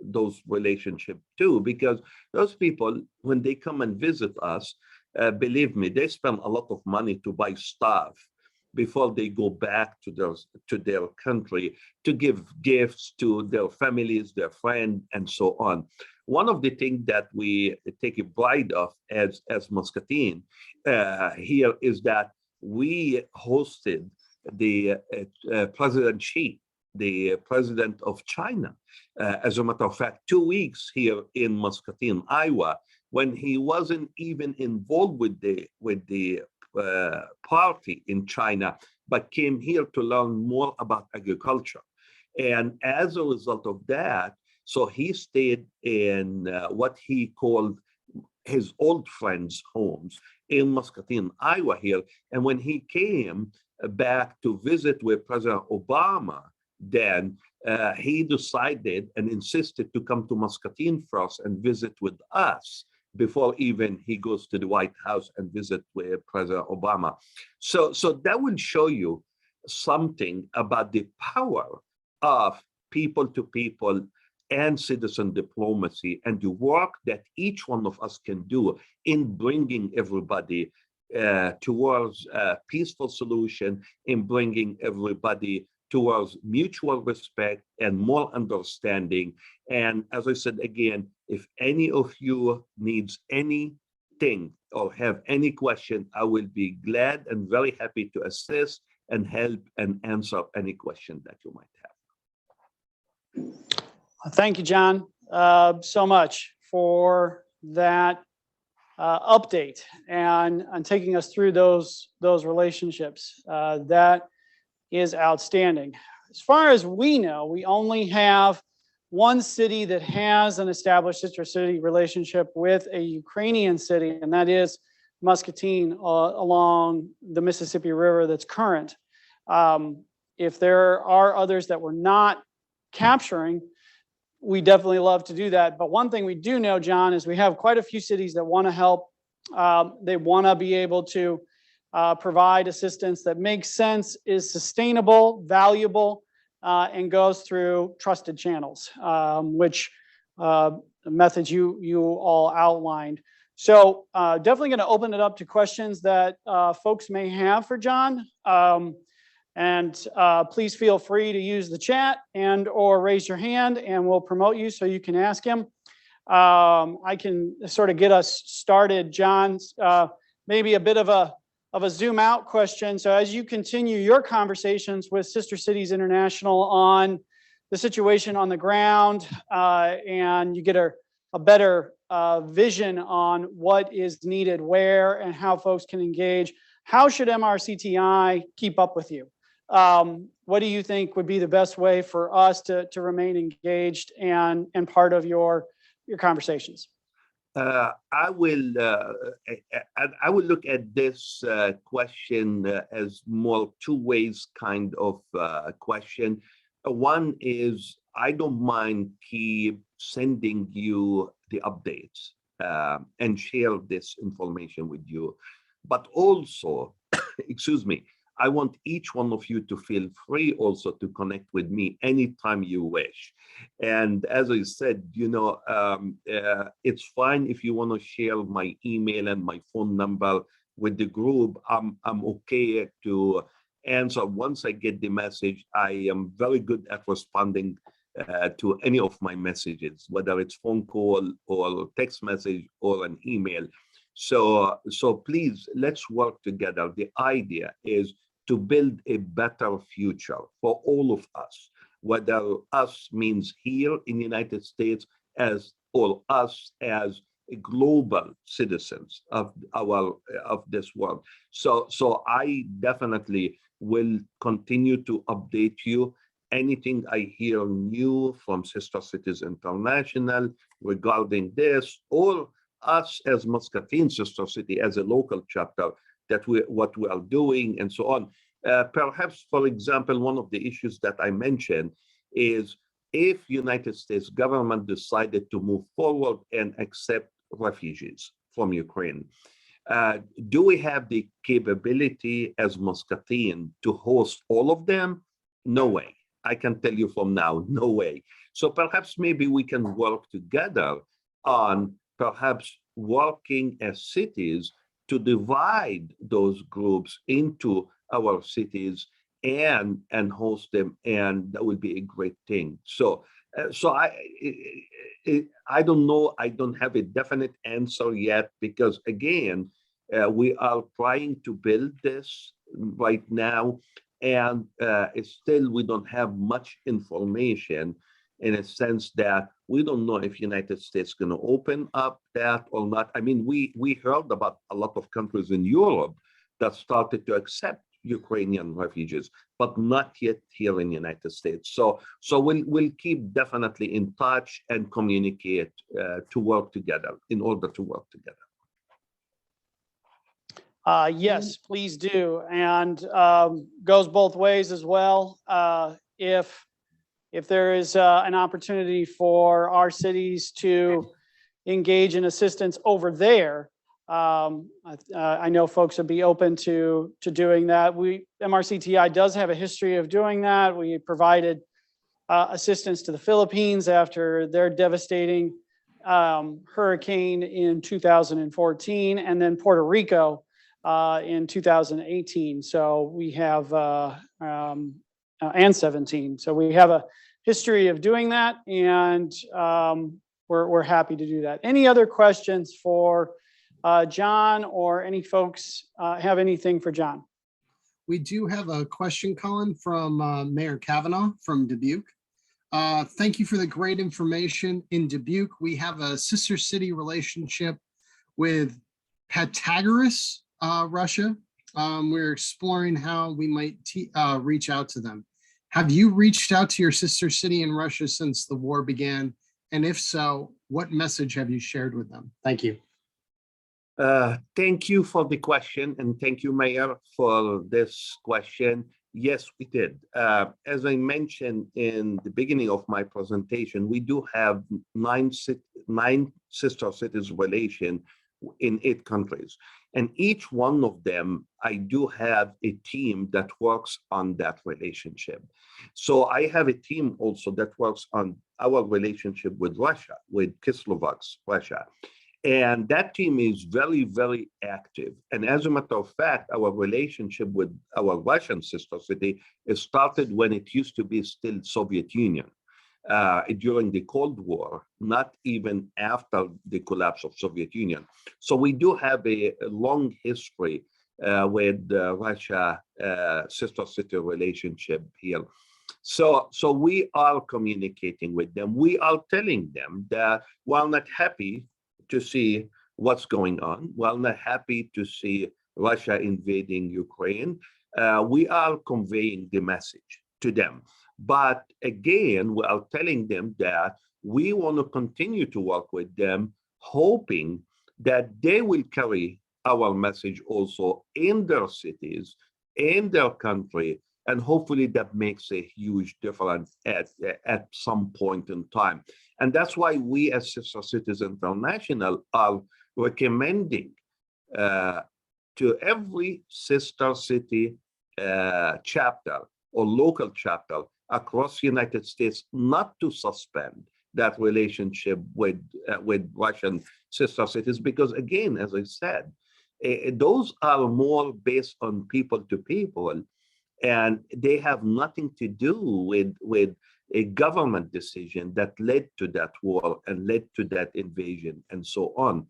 those relationships too, because those people, when they come and visit us, believe me, they spend a lot of money to buy stuff before they go back to their country to give gifts to their families, their friends, and so on. One of the things that we take a pride of as Muscatine here is that we hosted the President Xi, the president of China, as a matter of fact, 2 weeks here in Muscatine, Iowa, when he wasn't even involved with the party in China, but came here to learn more about agriculture. And as a result of that, so he stayed in what he called his old friends' homes in Muscatine, Iowa here. And when he came back to visit with President Obama, then he decided and insisted to come to Muscatine first and visit with us before even he goes to the White House and visit with President Obama. So that will show you something about the power of people to people and citizen diplomacy, and the work that each one of us can do in bringing everybody towards a peaceful solution, in bringing everybody towards mutual respect and more understanding. And as I said again, if any of you needs anything or have any question, I will be glad and very happy to assist and help and answer any question that you might have. Thank you, John, so much for that update and taking us through those relationships. That is outstanding. As far as we know, we only have one city that has an established sister city relationship with a Ukrainian city, and that is Muscatine along the Mississippi River that's current. If there are others that we're not capturing, we definitely love to do that. But one thing we do know, John, is we have quite a few cities that want to help. They want to be able to provide assistance that makes sense, is sustainable, valuable, and goes through trusted channels, which methods you all outlined. So definitely going to open it up to questions that folks may have for John. And please feel free to use the chat and or raise your hand, and we'll promote you so you can ask him. I can sort of get us started, John. Maybe a bit of a zoom out question. So as you continue your conversations with Sister Cities International on the situation on the ground, and you get a better vision on what is needed where and how folks can engage, how should MRCTI keep up with you? What do you think would be the best way for us to remain engaged and part of your conversations? I will look at this question as more two ways kind of question. One is I don't mind keep sending you the updates and share this information with you, but also, excuse me, I want each one of you to feel free also to connect with me anytime you wish. And as I said, it's fine if you want to share my email and my phone number with the group. I'm okay to answer once I get the message. I am very good at responding to any of my messages, whether it's phone call or text message or an email. So please, let's work together. The idea is to build a better future for all of us, whether us means here in the United States or us as global citizens of this world. So I definitely will continue to update you. Anything I hear new from Sister Cities International regarding this, or us as Muscatine Sister City as a local chapter, what we are doing and so on. Perhaps, for example, one of the issues that I mentioned is if United States government decided to move forward and accept refugees from Ukraine, do we have the capability as Muscatine to host all of them? No way. I can tell you from now, no way. So perhaps maybe we can work together on perhaps working as cities to divide those groups into our cities and host them, and that would be a great thing. So I don't know. I don't have a definite answer yet, because again, we are trying to build this right now, and still we don't have much information, in a sense that we don't know if United States is going to open up that or not. I mean, we heard about a lot of countries in Europe that started to accept Ukrainian refugees, but not yet here in the United States. So we'll keep definitely in touch and communicate to work together, in order to work together. Yes, please do. And goes both ways as well. If there is an opportunity for our cities to engage in assistance over there, I know folks would be open to doing that. MRCTI does have a history of doing that. We provided assistance to the Philippines after their devastating hurricane in 2014, and then Puerto Rico in 2018. So we have and 17. So we have a history of doing that, and we're happy to do that. Any other questions for John, or any folks have anything for John? We do have a question, Colin, from Mayor Cavanagh from Dubuque. Thank you for the great information. In Dubuque, we have a sister city relationship with Pythagoras, Russia. We're exploring how we might reach out to them. Have you reached out to your sister city in Russia since the war began? And if so, what message have you shared with them? Thank you. Thank you for the question, and thank you, Mayor, for this question. Yes, we did. As I mentioned in the beginning of my presentation, we do have nine sister cities relation in 8 countries. And each one of them, I do have a team that works on that relationship. So I have a team also that works on our relationship with Russia, with Kislovodsk, Russia. And that team is very, very active. And as a matter of fact, our relationship with our Russian sister city started when it used to be still Soviet Union. During the Cold War, not even after the collapse of Soviet Union. So we do have a long history with Russia sister city relationship here. So we are communicating with them. We are telling them that while not happy to see what's going on, while not happy to see Russia invading Ukraine, we are conveying the message to them. But again, we are telling them that we want to continue to work with them, hoping that they will carry our message also in their cities, in their country, and hopefully that makes a huge difference at some point in time. And that's why we as Sister Cities International are recommending to every sister city chapter or local chapter across the United States not to suspend that relationship with Russian sister cities, because again, as I said, those are more based on people to people, and they have nothing to do with a government decision that led to that war and led to that invasion and so on.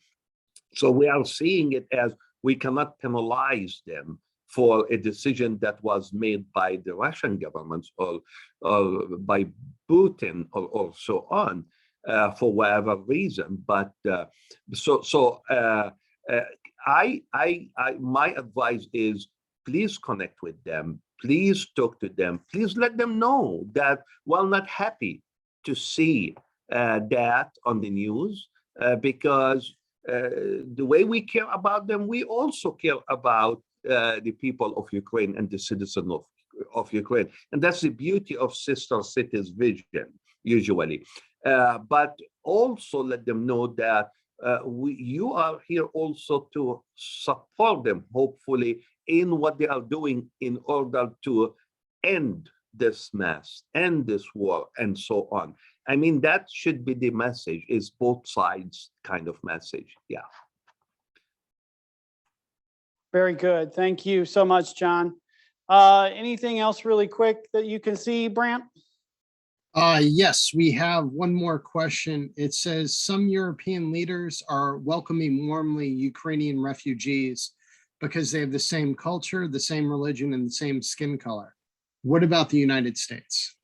So we are seeing it as we cannot penalize them for a decision that was made by the Russian government or by Putin or so on for whatever reason. But my advice is please connect with them, please talk to them, please let them know that while not happy to see that on the news, because the way we care about them, we also care about the people of Ukraine and the citizens of Ukraine. And that's the beauty of Sister Cities vision, usually. But also let them know that you are here also to support them, hopefully, in what they are doing in order to end this mess, end this war, and so on. I mean, that should be the message, is both sides kind of message. Yeah. Very good. Thank you so much, John. Anything else really quick that you can see, Brant? Yes, we have one more question. It says some European leaders are welcoming warmly Ukrainian refugees because they have the same culture, the same religion, and the same skin color. What about the United States?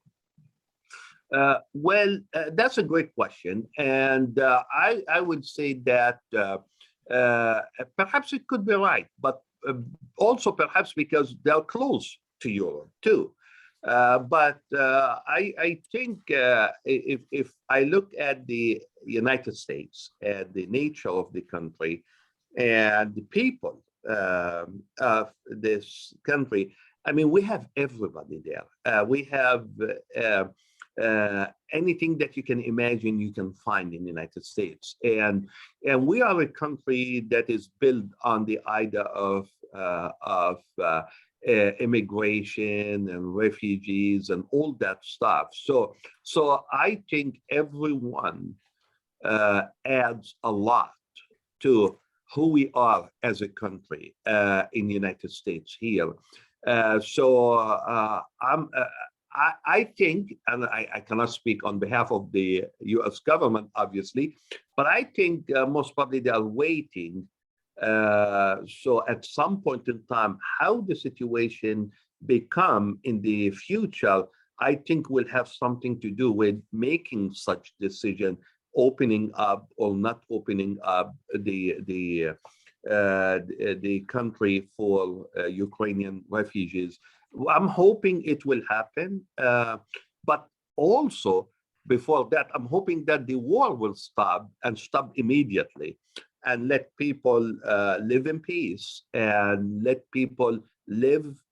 Well, that's a great question. And I would say that perhaps it could be right, but also perhaps because they're close to Europe too. But I think if I look at the United States and the nature of the country and the people of this country, I mean, we have everybody there. We have anything that you can imagine you can find in the United States. And we are a country that is built on the idea of immigration and refugees and all that stuff. So I think everyone adds a lot to who we are as a country in the United States here. I think, and I cannot speak on behalf of the US government, obviously, but I think most probably they are waiting. So at some point in time, how the situation become in the future, I think will have something to do with making such decision, opening up or not opening up the country for Ukrainian refugees. I'm hoping it will happen, but also before that, I'm hoping that the war will stop and stop immediately, and let people live in peace and let people live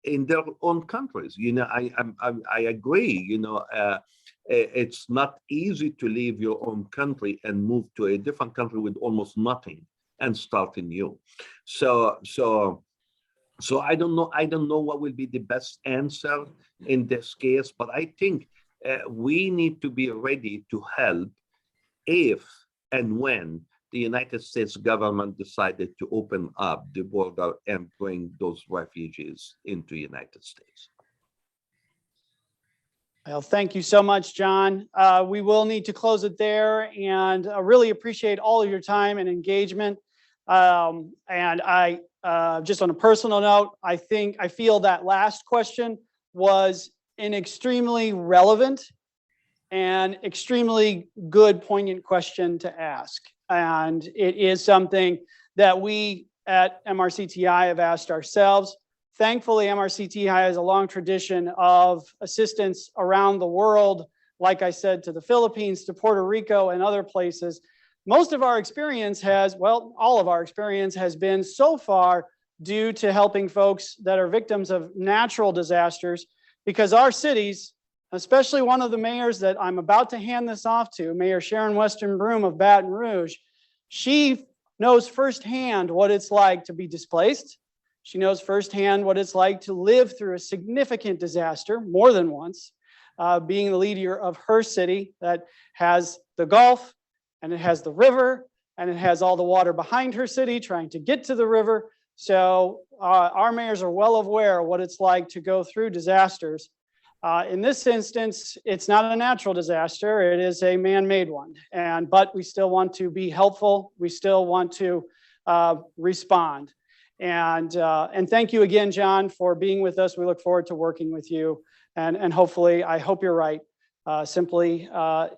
in their own countries. I agree. It's not easy to leave your own country and move to a different country with almost nothing and start anew. So I don't know what will be the best answer in this case, but I think we need to be ready to help if and when the United States government decided to open up the border and bring those refugees into the United States. Well, thank you so much, John. We will need to close it there, and I really appreciate all of your time and engagement. And I, just on a personal note, I feel that last question was an extremely relevant and extremely good, poignant question to ask. And it is something that we at MRCTI have asked ourselves. Thankfully, MRCTI has a long tradition of assistance around the world, like I said, to the Philippines, to Puerto Rico, and other places. Most of our experience has, well, all of our experience has been so far due to helping folks that are victims of natural disasters, because our cities, especially one of the mayors that I'm about to hand this off to, Mayor Sharon Weston Broome of Baton Rouge, she knows firsthand what it's like to be displaced. She knows firsthand what it's like to live through a significant disaster more than once, being the leader of her city that has the Gulf, and it has the river, and it has all the water behind her city trying to get to the river. So our mayors are well aware of what it's like to go through disasters. In this instance, it's not a natural disaster, it is a man-made one. But we still want to be helpful. We still want to respond. And thank you again, John, for being with us. We look forward to working with you. And hopefully, I hope you're right. Simply,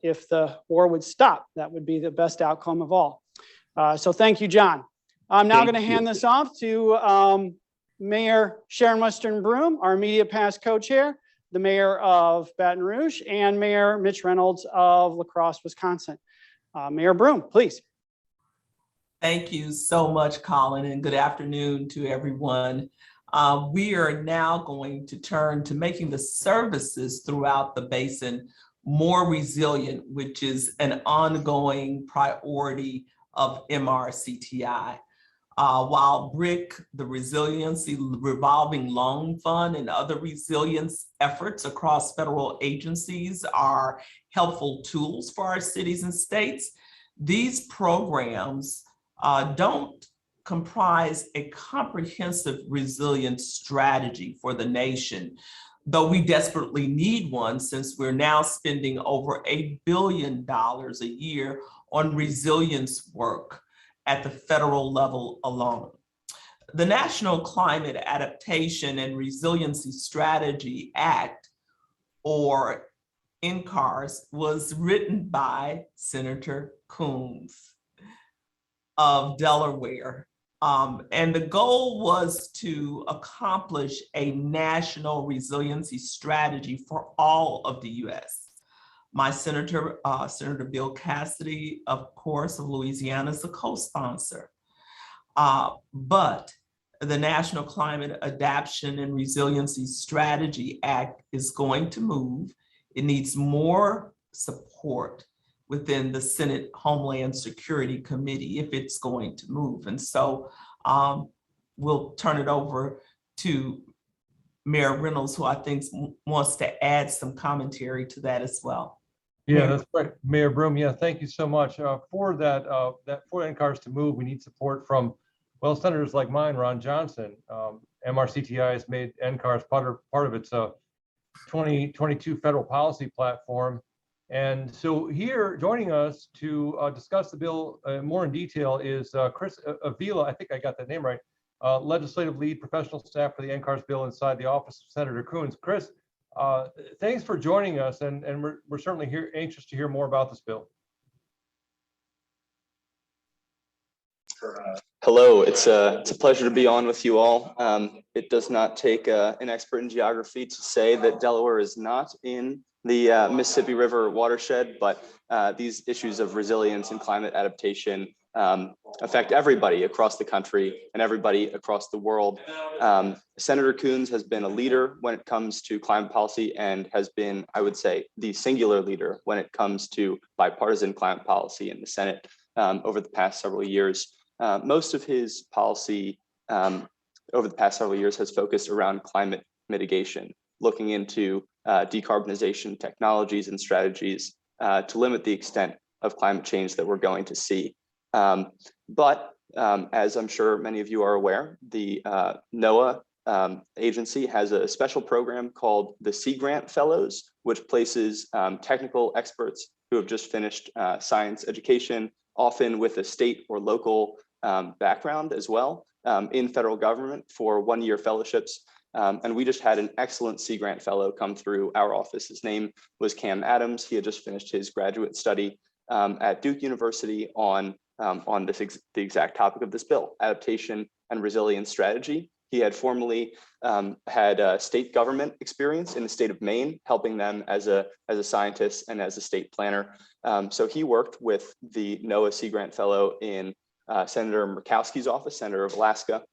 if the war would stop, that would be the best outcome of all. So thank you, John. I'm now going to hand this off to Mayor Sharon Weston Broome, our immediate past co-chair, the mayor of Baton Rouge, and Mayor Mitch Reynolds of La Crosse, Wisconsin. Mayor Broome, please. Thank you so much, Colin, and good afternoon to everyone. We are now going to turn to making the services throughout the basin more resilient, which is an ongoing priority of MRCTI. While BRIC, the Resiliency Revolving Loan Fund, and other resilience efforts across federal agencies are helpful tools for our cities and states, these programs don't comprise a comprehensive resilience strategy for the nation, though we desperately need one since we're now spending over $1 billion a year on resilience work at the federal level alone. The National Climate Adaptation and Resiliency Strategy Act, or NCARS, was written by Senator Coons of Delaware. And the goal was to accomplish a national resiliency strategy for all of the US. My senator, Senator Bill Cassidy, of course, of Louisiana, is the co-sponsor. But the National Climate Adaptation and Resiliency Strategy Act is going to move. It needs more support within the Senate Homeland Security Committee if it's going to move. And so we'll turn it over to Mayor Reynolds, who I think wants to add some commentary to that as well. Yeah, that's right, Mayor Broome. Yeah, thank you so much for that. For NCARS to move, we need support from, well, senators like mine, Ron Johnson. MRCTI has made NCARS part of its 2022 federal policy platform. And so here, joining us to discuss the bill more in detail is Chris AVILA, I think I got that name right, legislative lead professional staff for the NCARS bill inside the office of Senator Coons. Chris, thanks for joining us, and we're certainly anxious to hear more about this bill. Hello, it's a pleasure to be on with you all. It does not take an expert in geography to say that Delaware is not in the Mississippi River watershed, but these issues of resilience and climate adaptation affect everybody across the country and everybody across the world. Senator Coons has been a leader when it comes to climate policy and has been, I would say, the singular leader when it comes to bipartisan climate policy in the Senate over the past several years. Most of his policy over the past several years has focused around climate mitigation, looking into decarbonization technologies and strategies to limit the extent of climate change that we're going to see. But as I'm sure many of you are aware, the NOAA agency has a special program called the Sea Grant Fellows, which places technical experts who have just finished science education, often with a state or local background as well, in federal government for one-year fellowships. And we just had an excellent Sea Grant Fellow come through our office. His name was Cam Adams. He had just finished his graduate study at Duke University on the exact topic of this bill, adaptation and resilience strategy. He had formerly had state government experience in the state of Maine, helping them as a scientist and as a state planner. So he worked with the NOAA Sea Grant Fellow in Senator Murkowski's office, Senator of Alaska.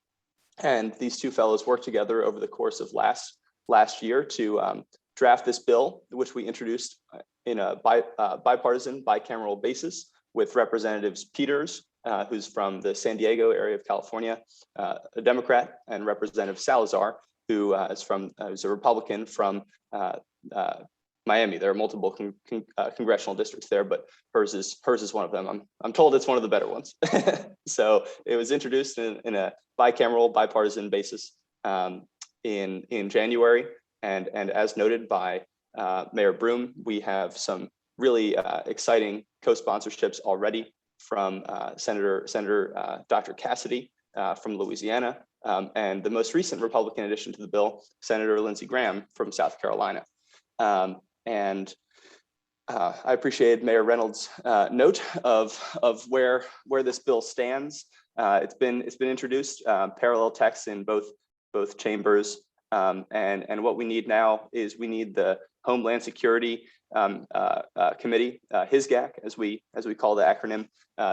And these two fellows worked together over the course of last year to draft this bill, which we introduced in a bipartisan, bicameral basis with Representatives Peters, who's from the San Diego area of California, a Democrat, and Representative Salazar, who is a Republican from Miami. There are multiple congressional districts there, but hers is one of them. I'm told it's one of the better ones. So it was introduced in a bicameral, bipartisan basis in January, and as noted by Mayor Broome, we have some really exciting co-sponsorships already from Senator Dr. Cassidy from Louisiana, and the most recent Republican addition to the bill, Senator Lindsey Graham from South Carolina. And I appreciated Mayor Reynolds' note of where this bill stands. It's been introduced, parallel text in both chambers, and what we need now is we need the Homeland Security Committee, HSGAC, as we call the acronym,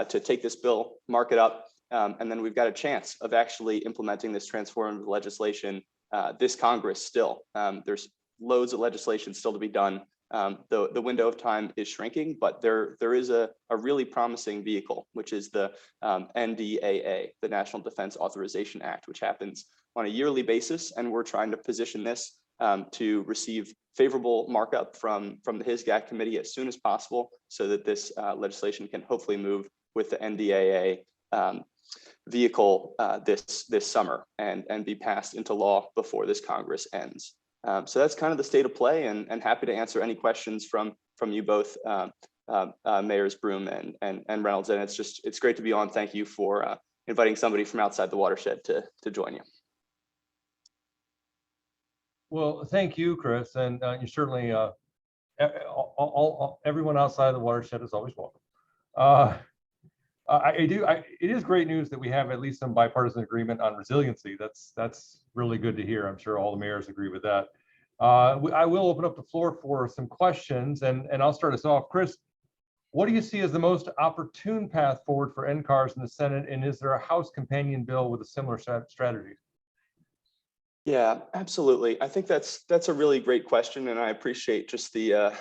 to take this bill, mark it up, and then we've got a chance of actually implementing this transformative legislation this Congress still. There's loads of legislation still to be done. The window of time is shrinking, but there is a really promising vehicle, which is the NDAA, the National Defense Authorization Act, which happens on a yearly basis, and we're trying to position this to receive favorable markup from the HSGAC committee as soon as possible, so that this legislation can hopefully move with the NDAA vehicle this summer and be passed into law before this Congress ends. So that's kind of the state of play, and happy to answer any questions from you both, Mayors Broome and Reynolds. And it's great to be on. Thank you for inviting somebody from outside the watershed to join you. Well, thank you, Chris, and you certainly everyone outside of the watershed is always welcome. It is great news that we have at least some bipartisan agreement on resiliency. That's really good to hear. I'm sure all the mayors agree with that. I will open up the floor for some questions, and I'll start us off. Chris, what do you see as the most opportune path forward for NCARS in the Senate, and is there a House companion bill with a similar strategy? Yeah, absolutely. I think that's a really great question, and I appreciate just the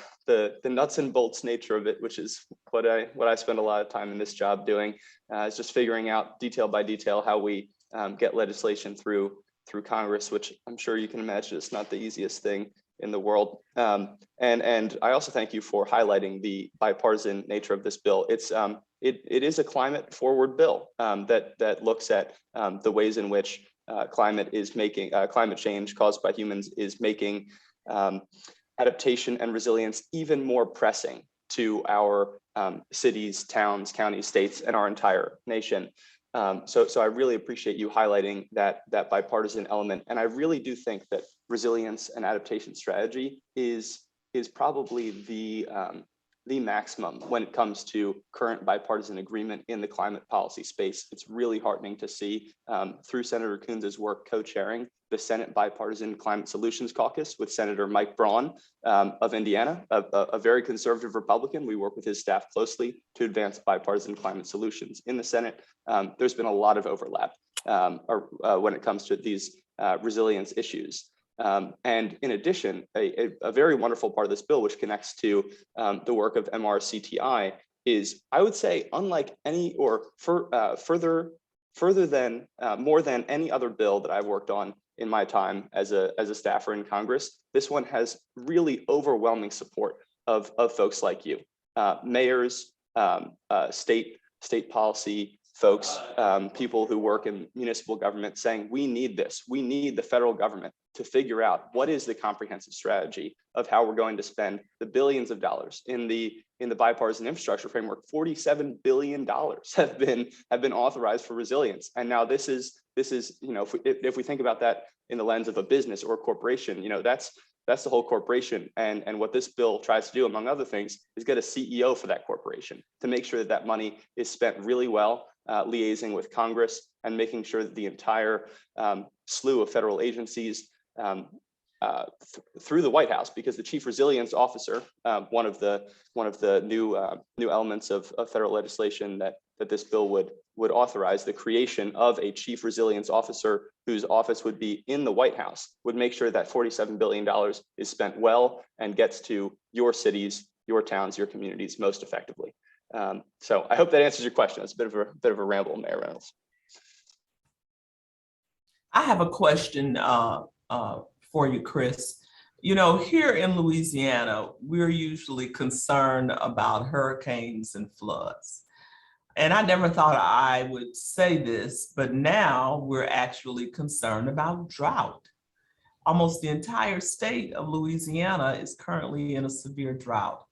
nuts and bolts nature of it, which is what I spend a lot of time in this job doing. Is just figuring out detail by detail how we get legislation through Congress, which I'm sure you can imagine is not the easiest thing in the world. And I also thank you for highlighting the bipartisan nature of this bill. It is a climate forward bill that looks at the ways in which climate change caused by humans is making adaptation and resilience even more pressing to our cities, towns, counties, states, and our entire nation. So I really appreciate you highlighting that bipartisan element. And I really do think that resilience and adaptation strategy is probably the maximum when it comes to current bipartisan agreement in the climate policy space. It's really heartening to see through Senator Coons's work co-chairing the Senate Bipartisan Climate Solutions Caucus with Senator Mike Braun of Indiana, a very conservative Republican. We work with his staff closely to advance bipartisan climate solutions in the Senate. There's been a lot of overlap when it comes to these resilience issues. And in addition, a very wonderful part of this bill, which connects to the work of MRCTI, is, I would say, unlike any or more than any other bill that I've worked on in my time as a staffer in Congress. This one has really overwhelming support of folks like you, mayors, state policy folks, people who work in municipal government, saying we need this. We need the federal government to figure out what is the comprehensive strategy of how we're going to spend the billions of dollars in the bipartisan infrastructure framework. $47 billion have been authorized for resilience, and now this is if we think about that in the lens of a business or a corporation, that's the whole corporation. And what this bill tries to do, among other things, is get a CEO for that corporation to make sure that that money is spent really well, liaising with Congress and making sure that the entire slew of federal agencies through the White House, because the Chief Resilience Officer, one of the new elements of federal legislation that this bill would authorize, the creation of a Chief Resilience Officer whose office would be in the White House, would make sure that $47 billion is spent well and gets to your cities, your towns, your communities most effectively. So I hope that answers your question. It's a bit of a ramble, Mayor Reynolds. I have a question for you, Chris. Here in Louisiana, we're usually concerned about hurricanes and floods. And I never thought I would say this, but now we're actually concerned about drought. Almost the entire state of Louisiana is currently in a severe drought.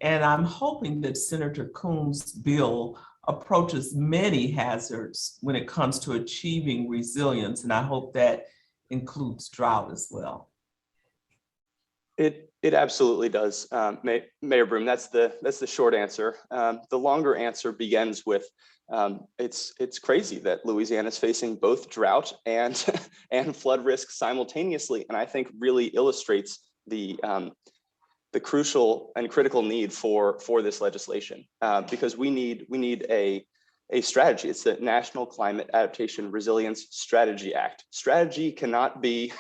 And I'm hoping that Senator Coons' bill approaches many hazards when it comes to achieving resilience. And I hope that includes drought as well. It absolutely does, Mayor Broome. That's the short answer. The longer answer begins with it's crazy that Louisiana is facing both drought and flood risk simultaneously, and I think really illustrates the crucial and critical need for this legislation, because we need a strategy. It's the National Climate Adaptation Resilience Strategy Act. Strategy cannot be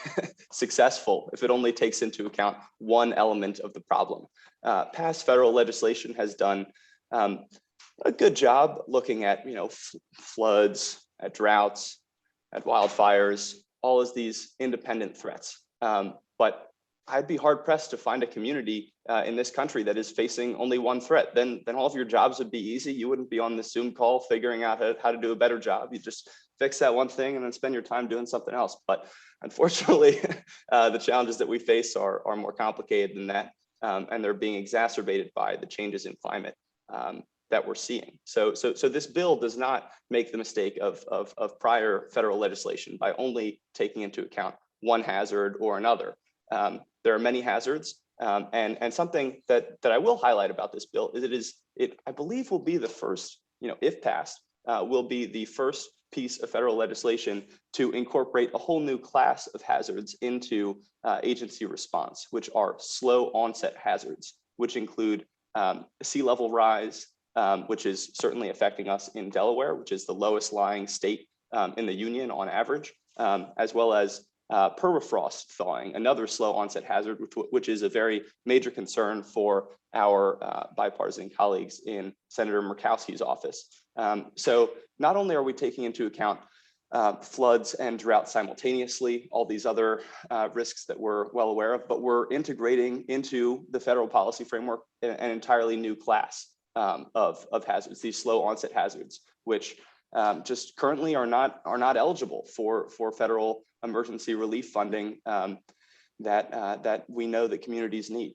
successful if it only takes into account one element of the problem. Past federal legislation has done a good job looking at floods, at droughts, at wildfires, all of these independent threats. But I'd be hard pressed to find a community in this country that is facing only one threat. Then all of your jobs would be easy. You wouldn't be on the Zoom call figuring out how to do a better job. You just fix that one thing and then spend your time doing something else. But unfortunately, the challenges that we face are more complicated than that, and they're being exacerbated by the changes in climate that we're seeing. So this bill does not make the mistake of prior federal legislation by only taking into account one hazard or another. There are many hazards, and something that I will highlight about this bill is it I believe will be the first, if passed, will be the first piece of federal legislation to incorporate a whole new class of hazards into agency response, which are slow onset hazards, which include sea level rise, which is certainly affecting us in Delaware, which is the lowest lying state in the union on average, as well as permafrost thawing, another slow onset hazard, which is a very major concern for our bipartisan colleagues in Senator Murkowski's office. So not only are we taking into account floods and drought simultaneously, all these other risks that we're well aware of, but we're integrating into the federal policy framework an entirely new class of hazards, these slow onset hazards, which just currently are not eligible for federal emergency relief funding that we know that communities need.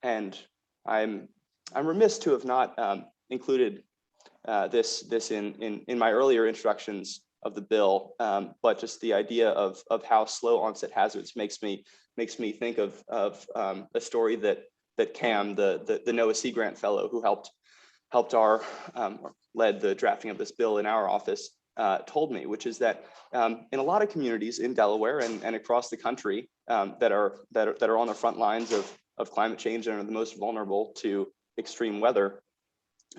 And I'm remiss to have not included this in my earlier introductions of the bill, but just the idea of how slow onset hazards makes me think of a story that Cam, the Noah Sea Grant fellow who helped our or led the drafting of this bill in our office, told me, which is that in a lot of communities in Delaware and across the country that are on the front lines of climate change and are the most vulnerable to extreme weather,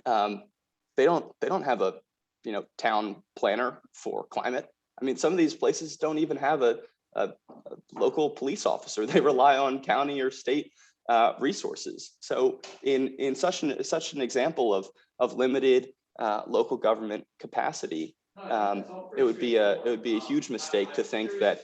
they don't have a town planner for climate. I mean, some of these places don't even have a local police officer. They rely on county or state resources. So in such an example of limited local government capacity, it would be a huge mistake to think that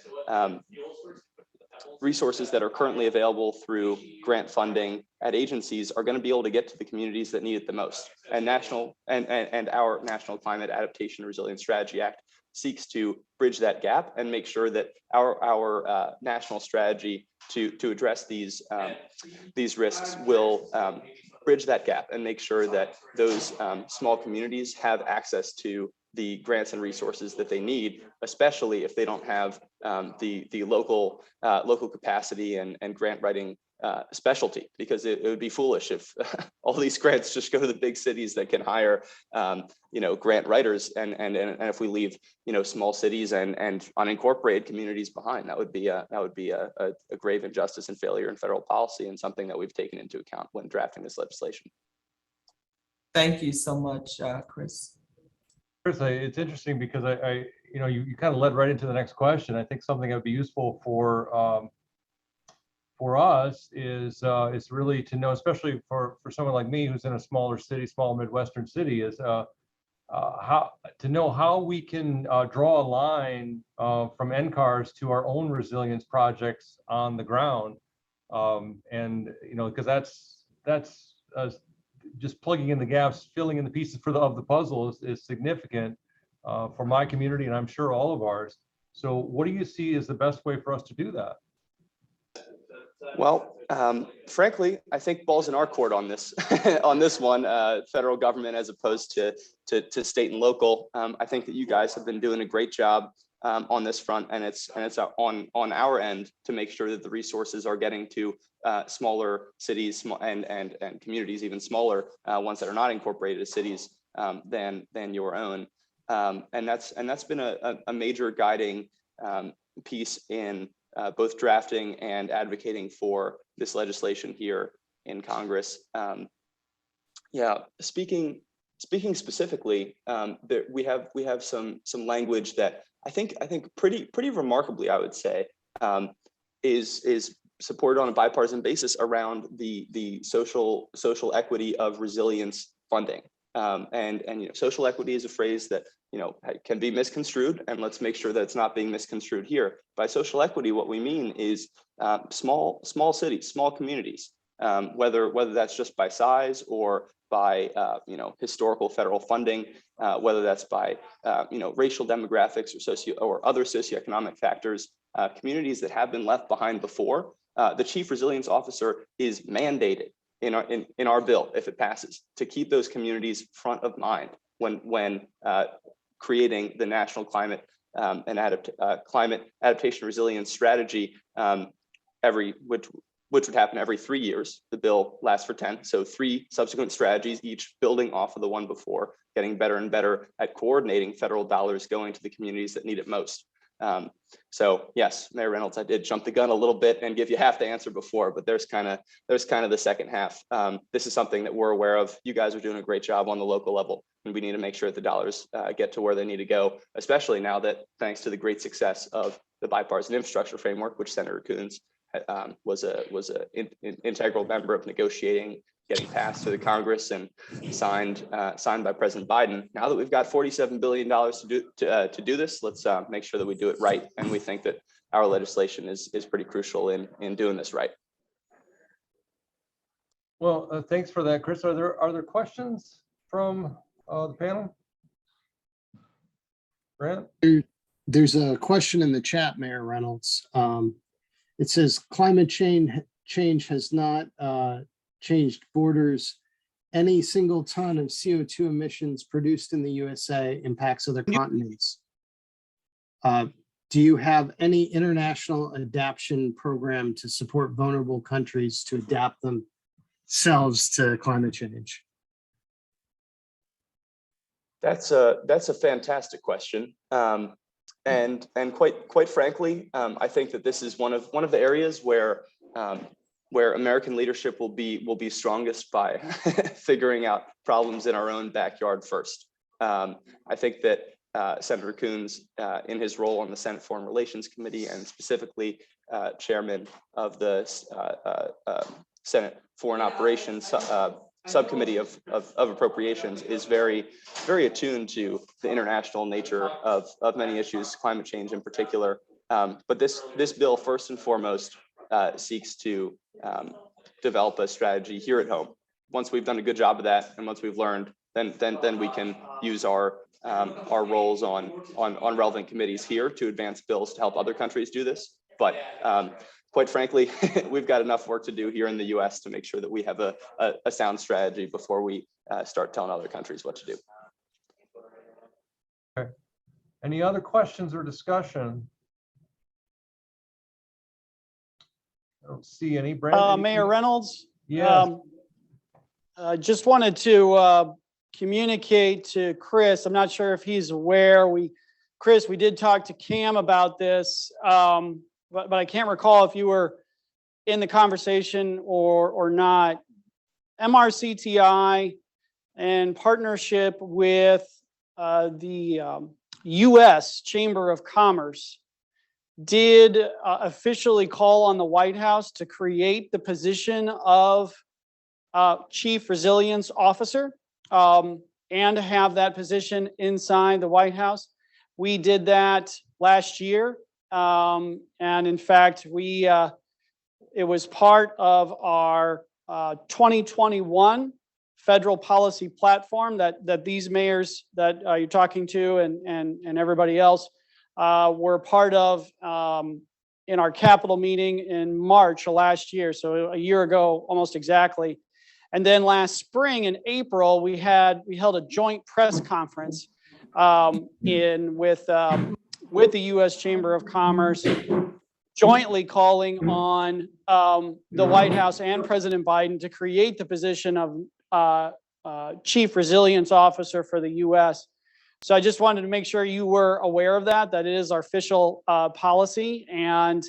resources that are currently available through grant funding at agencies are going to be able to get to the communities that need it the most. And our National Climate Adaptation and Resilience Strategy Act seeks to bridge that gap and make sure that our national strategy to address these risks will bridge that gap and make sure that those small communities have access to the grants and resources that they need, especially if they don't have the local capacity and grant writing specialty, because it would be foolish if all these grants just go to the big cities that can hire grant writers, and if we leave small cities and unincorporated communities behind, that would be a grave injustice and failure in federal policy, and something that we've taken into account when drafting this legislation. Thank you so much, Chris. Chris, it's interesting because you kind of led right into the next question. I think something that would be useful for us is really to know, especially for someone like me who's in a smaller city, small Midwestern city, is how to know how we can draw a line from NCARS to our own resilience projects on the ground, because that's just plugging in the gaps, filling in the pieces of the puzzle is significant for my community, and I'm sure all of ours. So what do you see as the best way for us to do that? Well, frankly, I think ball's in our court on this on this one, federal government as opposed to state and local. I think that you guys have been doing a great job on this front, and it's on our end to make sure that the resources are getting to smaller cities and communities, even smaller ones that are not incorporated as cities than your own. And that's been a major guiding piece in both drafting and advocating for this legislation here in Congress. Speaking specifically, we have some language that I think pretty remarkably, I would say, is supported on a bipartisan basis around the social equity of resilience funding. And social equity is a phrase that can be misconstrued, and let's make sure that it's not being misconstrued here. By social equity, what we mean is small cities, small communities, whether that's just by size or by historical federal funding, whether that's by racial demographics or other socioeconomic factors, communities that have been left behind before. The chief resilience officer is mandated in our bill, if it passes, to keep those communities front of mind when creating the national climate climate adaptation resilience strategy, which would happen every 3 years. The bill lasts for 10, so 3 subsequent strategies, each building off of the one before, getting better and better at coordinating federal dollars going to the communities that need it most. So yes, Mayor Reynolds, I did jump the gun a little bit and give you half the answer before, but there's kind of the second half. This is something that we're aware of. You guys are doing a great job on the local level, and we need to make sure that the dollars get to where they need to go, especially now that thanks to the great success of the bipartisan infrastructure framework, which Senator Coons was an integral member of negotiating, getting passed to the Congress and signed by President Biden. Now that we've got $47 billion to do this, let's make sure that we do it right. And we think that our legislation is pretty crucial in doing this right. Well, thanks for that, Chris. Are there questions from the panel? Grant? There's a question in the chat, Mayor Reynolds. It says climate change has not changed borders. Any single ton of CO2 emissions produced in the USA impacts other continents. Do you have any international adaptation program to support vulnerable countries to adapt themselves to climate change? That's a fantastic question. And quite frankly, I think that this is one of the areas where American leadership will be strongest by figuring out problems in our own backyard first. I think that Senator Coons, in his role on the Senate Foreign Relations Committee and specifically chairman of the Senate Foreign Operations Subcommittee of Appropriations, is very attuned to the international nature of many issues, climate change in particular. But this bill, first and foremost, seeks to develop a strategy here at home. Once we've done a good job of that, and once we've learned, then we can use our roles on relevant committees here to advance bills to help other countries do this. But quite frankly, we've got enough work to do here in the U.S. to make sure that we have a sound strategy before we start telling other countries what to do. Okay. Any other questions or discussion? I don't see any. Brandon, Mayor Reynolds? Yes. Just wanted to communicate to Chris. I'm not sure if he's aware. Chris, we did talk to Cam about this, but I can't recall if you were in the conversation or not. MRCTI, in partnership with the U.S. Chamber of Commerce, did officially call on the White House to create the position of Chief Resilience Officer, and to have that position inside the White House. We did that last year, and in fact, it was part of our 2021 federal policy platform that these mayors that you're talking to and everybody else were part of in our Capitol meeting in March of last year, so a year ago almost exactly. And then last spring in April, we held a joint press conference with the U.S. Chamber of Commerce, jointly calling on the White House and President Biden to create the position of Chief Resilience Officer for the U.S. So I just wanted to make sure you were aware of that it is our official policy, and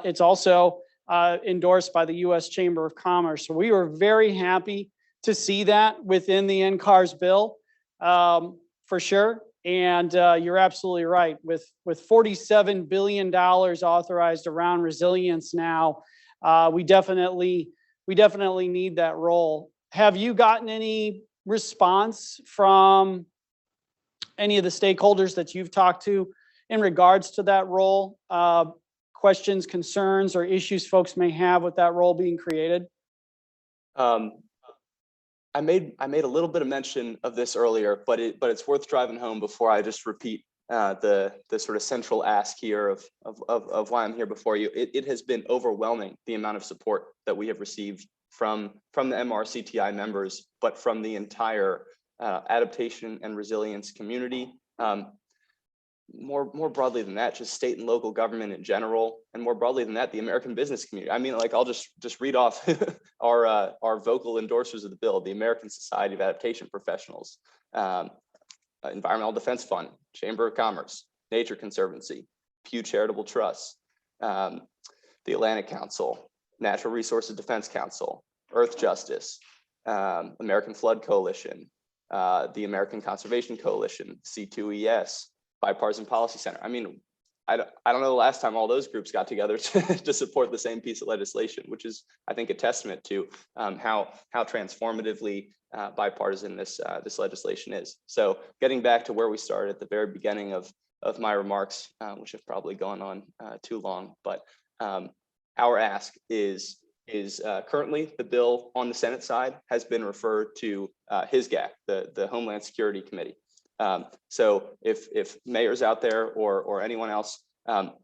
it's also endorsed by the U.S. Chamber of Commerce. So we were very happy to see that within the NCARS bill, for sure. And you're absolutely right. With $47 billion authorized around resilience now, we definitely need that role. Have you gotten any response from any of the stakeholders that you've talked to in regards to that role? Questions, concerns, or issues folks may have with that role being created? I made a little bit of mention of this earlier, but it's worth driving home before I just repeat the sort of central ask here of why I'm here before you. It has been overwhelming, the amount of support that we have received from the MRCTI members, but from the entire adaptation and resilience community. More broadly than that, just state and local government in general, and more broadly than that, the American business community. I mean, like, I'll just read off our vocal endorsers of the bill: the American Society of Adaptation Professionals, Environmental Defense Fund, Chamber of Commerce, Nature Conservancy, Pew Charitable Trust, the Atlantic Council, Natural Resources Defense Council, Earth Justice, American Flood Coalition, the American Conservation Coalition, C2ES, Bipartisan Policy Center. I mean, I don't know the last time all those groups got together to support the same piece of legislation, which is, I think, a testament to how transformatively bipartisan this legislation is. So getting back to where we started at the very beginning of my remarks, which have probably gone on too long, but our ask is currently the bill on the Senate side has been referred to HSGAC, the Homeland Security Committee. So if mayors out there or anyone else,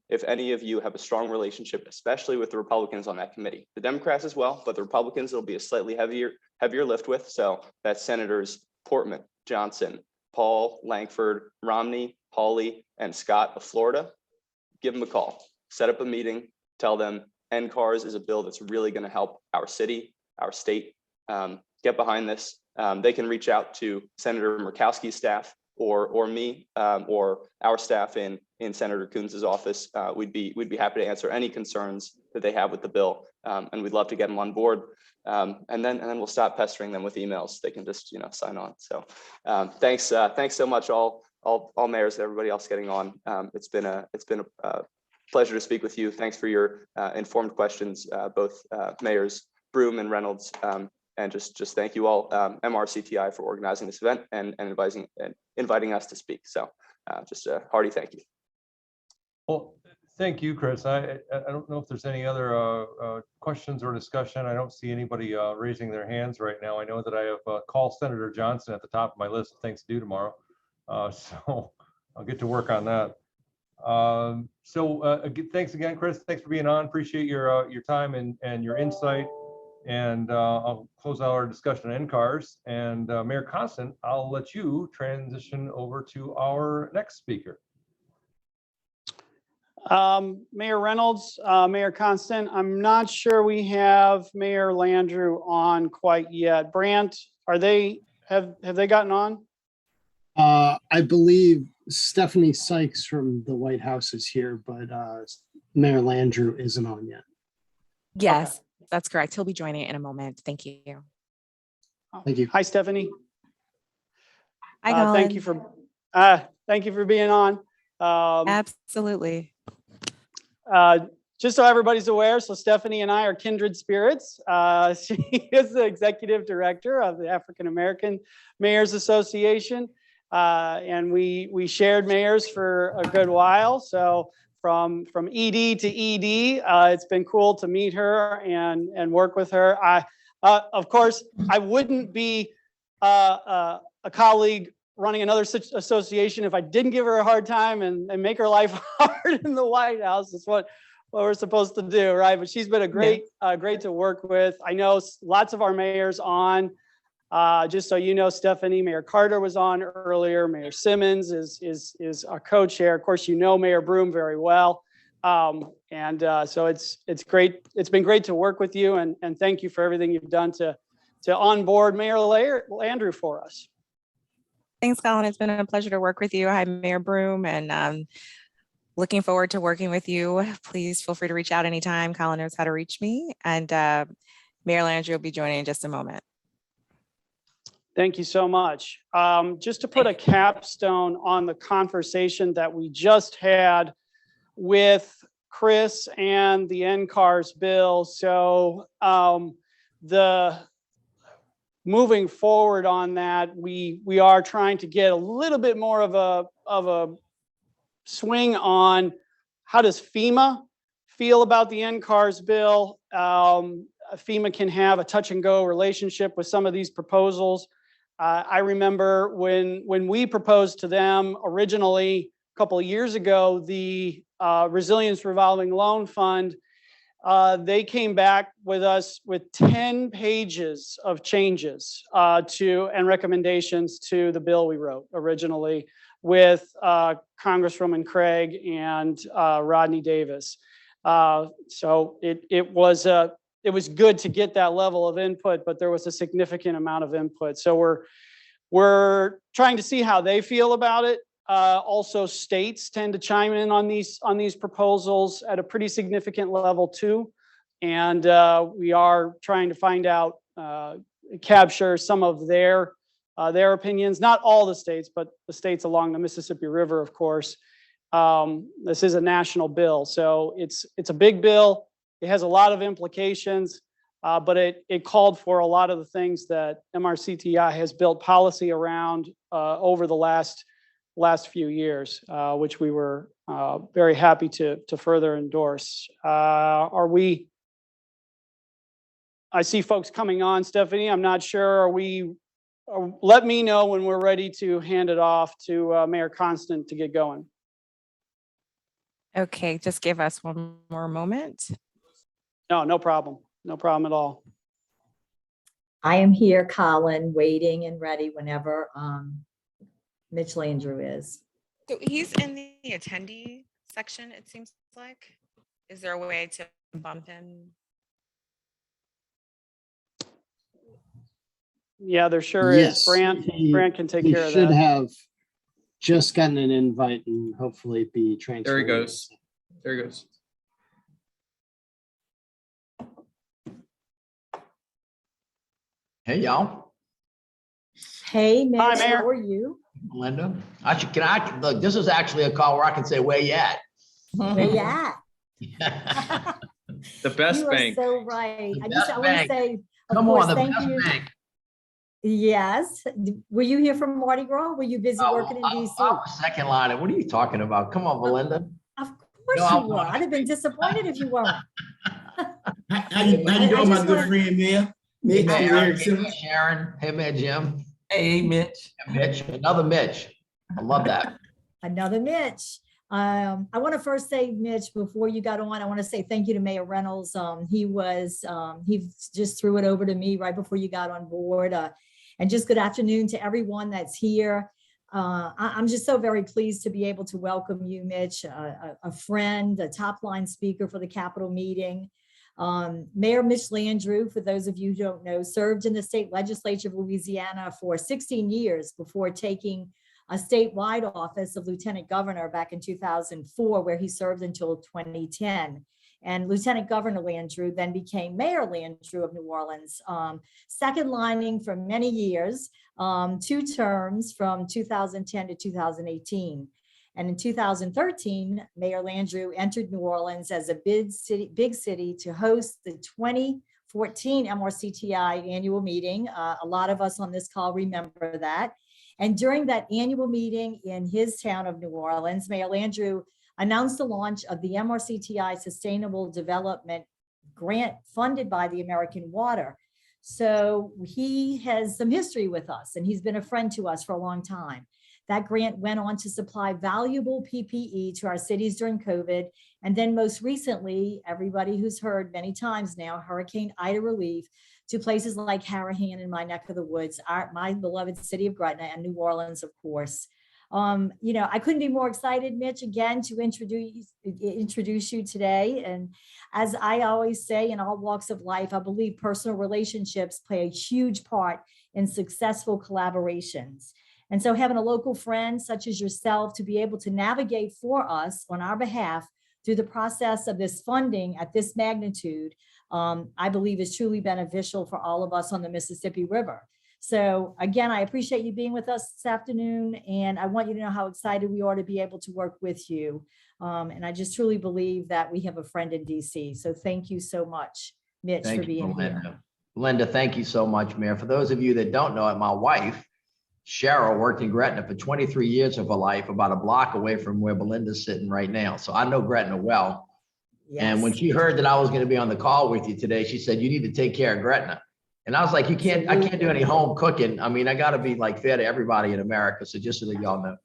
if any of you have a strong relationship, especially with the Republicans on that committee, the Democrats as well, but the Republicans, it'll be a slightly heavier lift with. So that's Senators Portman, Johnson, Paul, Lankford, Romney, Hawley, and Scott of Florida. Give them a call, set up a meeting, tell them NCARS is a bill that's really going to help our city, our state. Get behind this. they can reach out to Senator Murkowski's staff or me or our staff in Senator Coons's office. We'd be happy to answer any concerns that they have with the bill, and we'd love to get them on board. And then we'll stop pestering them with emails. They can just sign on. So thanks so much all mayors and everybody else getting on. It's been a pleasure to speak with you. Thanks for your informed questions, both mayors Broome and Reynolds. And just thank you all, MRCTI, for organizing this event and inviting us to speak. So just a hearty thank you. Well, thank you, Chris. I don't know if there's any other questions or discussion. I don't see anybody raising their hands right now. I know that I have call Senator Johnson at the top of my list of things to do tomorrow. So I'll get to work on that. Thanks again, Chris. Thanks for being on. Appreciate your time and your insight. And I'll close out our discussion on NCARS. And Mayor Constant, I'll let you transition over to our next speaker. Mayor Reynolds, Mayor Constant, I'm not sure we have Mayor Landrieu on quite yet. Brandt, have they gotten on? I believe Stephanie Sykes from the White House is here, but Mayor Landrieu isn't on yet. Yes, that's correct. He'll be joining in a moment. Thank you. Thank you. Hi, Stephanie. Hi, Colin. Thank you for being on. Absolutely. Just so everybody's aware, so Stephanie and I are kindred spirits. She is the executive director of the African American Mayors Association. And we shared mayors for a good while. So from ED to ED, it's been cool to meet her and work with her. Of course, I wouldn't be a colleague running another association if I didn't give her a hard time and make her life hard in the White House. Is what we're supposed to do, right? But she's been a great to work with. I know lots of our mayors on. Just so you know, Stephanie, Mayor Carter was on earlier. Mayor Simmons is our co-chair. Of course, you know Mayor Broome very well. So it's great. It's been great to work with you, and thank you for everything you've done to onboard Mayor Landrieu for us. Thanks, Colin. It's been a pleasure to work with you. Hi, Mayor Broome, and looking forward to working with you. Please feel free to reach out anytime. Colin knows how to reach me, and Mayor Landrieu will be joining in just a moment. Thank you so much. Just to put a capstone on the conversation that we just had with Chris and the NCARS bill. So moving forward on that, we are trying to get a little bit more of a swing on how does FEMA feel about the NCARS bill. FEMA can have a touch and go relationship with some of these proposals. I remember when we proposed to them originally a couple of years ago, the Resilience Revolving Loan Fund, they came back with us with 10 pages of changes and recommendations to the bill we wrote originally with Congresswoman Craig and Rodney Davis. So it was good to get that level of input, but there was a significant amount of input. So we're trying to see how they feel about it. Also, states tend to chime in on these proposals at a pretty significant level too. And we are trying to find out, capture some of their opinions. Not all the states, but the states along the Mississippi River, of course. This is a national bill, so it's a big bill. It has a lot of implications, but it called for a lot of the things that MRCTI has built policy around over the last few years, which we were very happy to further endorse. I see folks coming on, Stephanie. I'm not sure. Let me know when we're ready to hand it off to Mayor Constant to get going. Okay, just give us one more moment. No problem. No problem at all. I am here, Colin, waiting and ready whenever Mitch Landrieu is. So he's in the attendee section, it seems like. Is there a way to bump him? Yeah, there sure is. Yes, Brant can take he care of should that. have just gotten an invite and hopefully be transferred. There he goes. There he goes. Hey, y'all. Hey, Mitch, Hi, Mayor. how are you? Melinda. Look, this is actually a call where I can say, where you at? Where you at? The best You are bank. so right. The I best want to bank. say, of Come course, on, the thank best you. bank. Yes. Were you here from Mardi Gras? Were you busy working in I DC? was second line. What are you talking about? Come on, Melinda. Of course No, you were. I'd have been disappointed if you weren't. How you doing, my good friend, Mayor? Hey, Mitch, man, Eric hey, Simmons. man, Sharon. Hey, man, Jim. Hey, Mitch. Mitch, another Mitch. I love that. Another Mitch. I want to first say, Mitch, before you got on, I want to say thank you to Mayor Reynolds. He just threw it over to me right before you got on board. And just good afternoon to everyone that's here. I'm just so very pleased to be able to welcome you, Mitch, a friend, a top line speaker for the Capitol meeting. Mayor Mitch Landrieu, for those of you who don't know, served in the state legislature of Louisiana for 16 years before taking a statewide office of lieutenant governor back in 2004, where he served until 2010. And Lieutenant Governor Landrieu then became Mayor Landrieu of New Orleans, second lining for many years, 2 terms from 2010 to 2018. And in 2013, Mayor Landrieu entered New Orleans as a big city to host the 2014 MRCTI annual meeting. A lot of us on this call remember that. And during that annual meeting in his town of New Orleans, Mayor Landrieu announced the launch of the MRCTI Sustainable Development Grant funded by the American Water. So he has some history with us, and he's been a friend to us for a long time. That grant went on to supply valuable PPE to our cities during COVID. And then most recently, everybody who's heard many times now, Hurricane Ida relief to places like Harahan in my neck of the woods, my beloved city of Gretna, and New Orleans, of course. I couldn't be more excited, Mitch, again, to introduce you today. And as I always say, in all walks of life, I believe personal relationships play a huge part in successful collaborations. And so having a local friend such as yourself to be able to navigate for us on our behalf through the process of this funding at this magnitude, I believe is truly beneficial for all of us on the Mississippi River. So again, I appreciate you being with us this afternoon, and I want you to know how excited we are to be able to work with you. And I just truly believe that we have a friend in DC. So thank you so much, Mitch, for being here. Linda, thank you so much, Mayor. For those of you that don't know it, my wife, Sharon, worked in Gretna for 23 years of her life, about a block away from where Belinda's sitting right now. So I know Gretna well. Yes. And when she heard that I was going to be on the call with you today, she said, you need to take care of Gretna. And I was like, I can't do any home cooking. I mean, I got to be like fair to everybody in America. So just so that y'all know.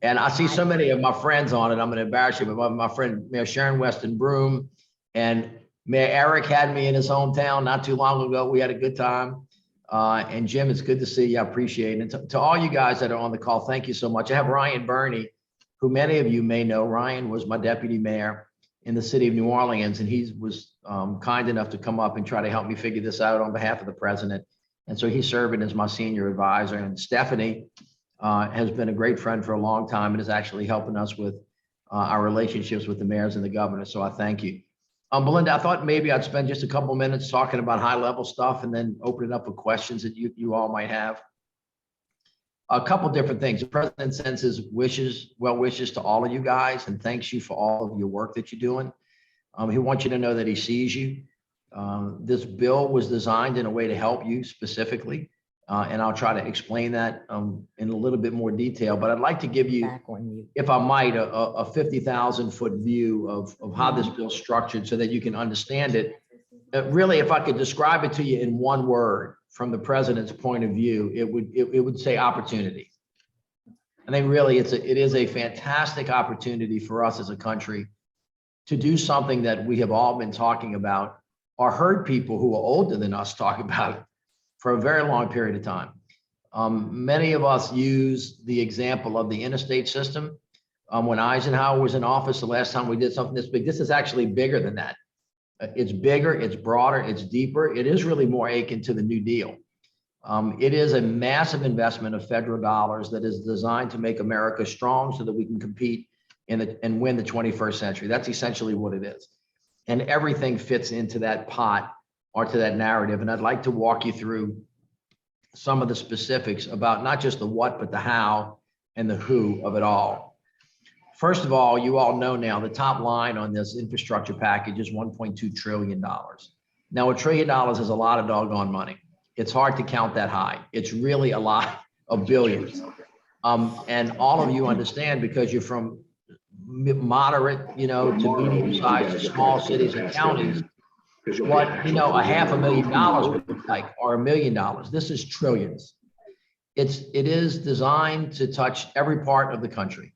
And I see so many of my friends on it. I'm going to embarrass you, but my friend, Mayor Sharon, Weston, Broome, and Mayor Eric had me in his hometown not too long ago. We had a good time. And Jim, it's good to see you. I appreciate it. And to all you guys that are on the call, thank you so much. I have Ryan Burney, who many of you may know. Ryan was my deputy mayor in the city of New Orleans, and he was kind enough to come up and try to help me figure this out on behalf of the president. And so he's serving as my senior advisor. And Stephanie has been a great friend for a long time and is actually helping us with our relationships with the mayors and the governor. So I thank you. Belinda, I thought maybe I'd spend just a couple minutes talking about high level stuff and then open it up for questions that you all might have. A couple different things. The president sends his well wishes to all of you guys and thanks you for all of your work that you're doing. He wants you to know that he sees you. This bill was designed in a way to help you specifically. And I'll try to explain that in a little bit more detail, but I'd like to give you, if I might, a 50,000 foot view of how this bill's structured so that you can understand it. Really, if I could describe it to you in one word from the president's point of view, it would say opportunity. I think really it is a fantastic opportunity for us as a country to do something that we have all been talking about or heard people who are older than us talk about for a very long period of time. Many of us use the example of the interstate system. When Eisenhower was in office, the last time we did something this big, this is actually bigger than that. It's bigger, it's broader, it's deeper. It is really more akin to the New Deal. It is a massive investment of federal dollars that is designed to make America strong so that we can compete and win the 21st century. That's essentially what it is. And everything fits into that pot or to that narrative. And I'd like to walk you through some of the specifics about not just the what, but the how and the who of it all. First of all, you all know now the top line on this infrastructure package is $1.2 trillion. Now, $1 trillion is a lot of doggone money. It's hard to count that high. It's really a lot of billions. And all of you understand, because you're from moderate, to medium-sized, small cities and counties, what, $500,000 would look like, or $1 million. This is trillions. It is designed to touch every part of the country.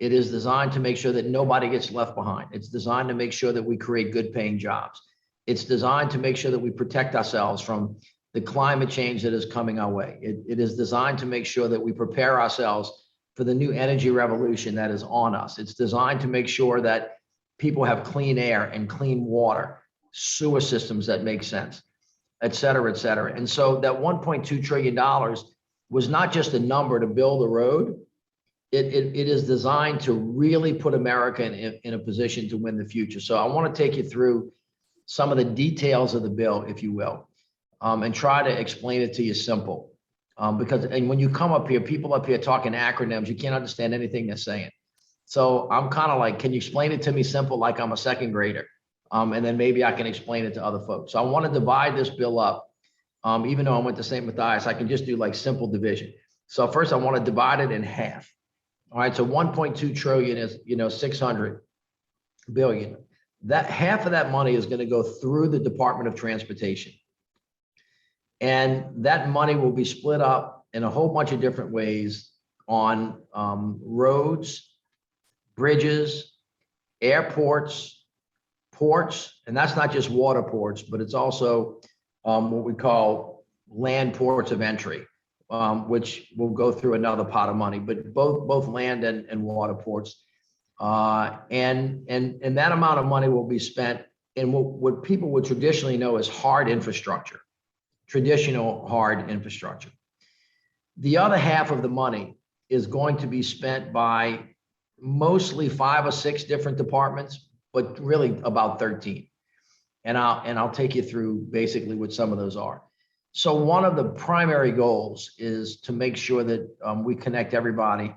It is designed to make sure that nobody gets left behind. It's designed to make sure that we create good paying jobs. It's designed to make sure that we protect ourselves from the climate change that is coming our way. It is designed to make sure that we prepare ourselves for the new energy revolution that is on us. It's designed to make sure that people have clean air and clean water, sewer systems that make sense, et cetera, et cetera. And so that $1.2 trillion was not just a number to build a road. It is designed to really put America in a position to win the future. So I want to take you through some of the details of the bill, if you will, and try to explain it to you simple. Because when you come up here, people up here talking acronyms, you can't understand anything they're saying. So I'm kind of like, can you explain it to me simple, like I'm a second grader? And then maybe I can explain it to other folks. So I want to divide this bill up. Even though I went to St. Matthias, I can just do like simple division. So first I want to divide it in half. All right, so 1.2 trillion is, 600 billion. That half of that money is going to go through the Department of Transportation. And that money will be split up in a whole bunch of different ways on roads, bridges, airports, ports, and that's not just water ports, but it's also what we call land ports of entry, which will go through another pot of money, but both land and water ports. And that amount of money will be spent in what people would traditionally know as hard infrastructure, traditional hard infrastructure. The other half of the money is going to be spent by mostly 5 or 6 different departments, but really about 13. And I'll take you through basically what some of those are. So one of the primary goals is to make sure that we connect everybody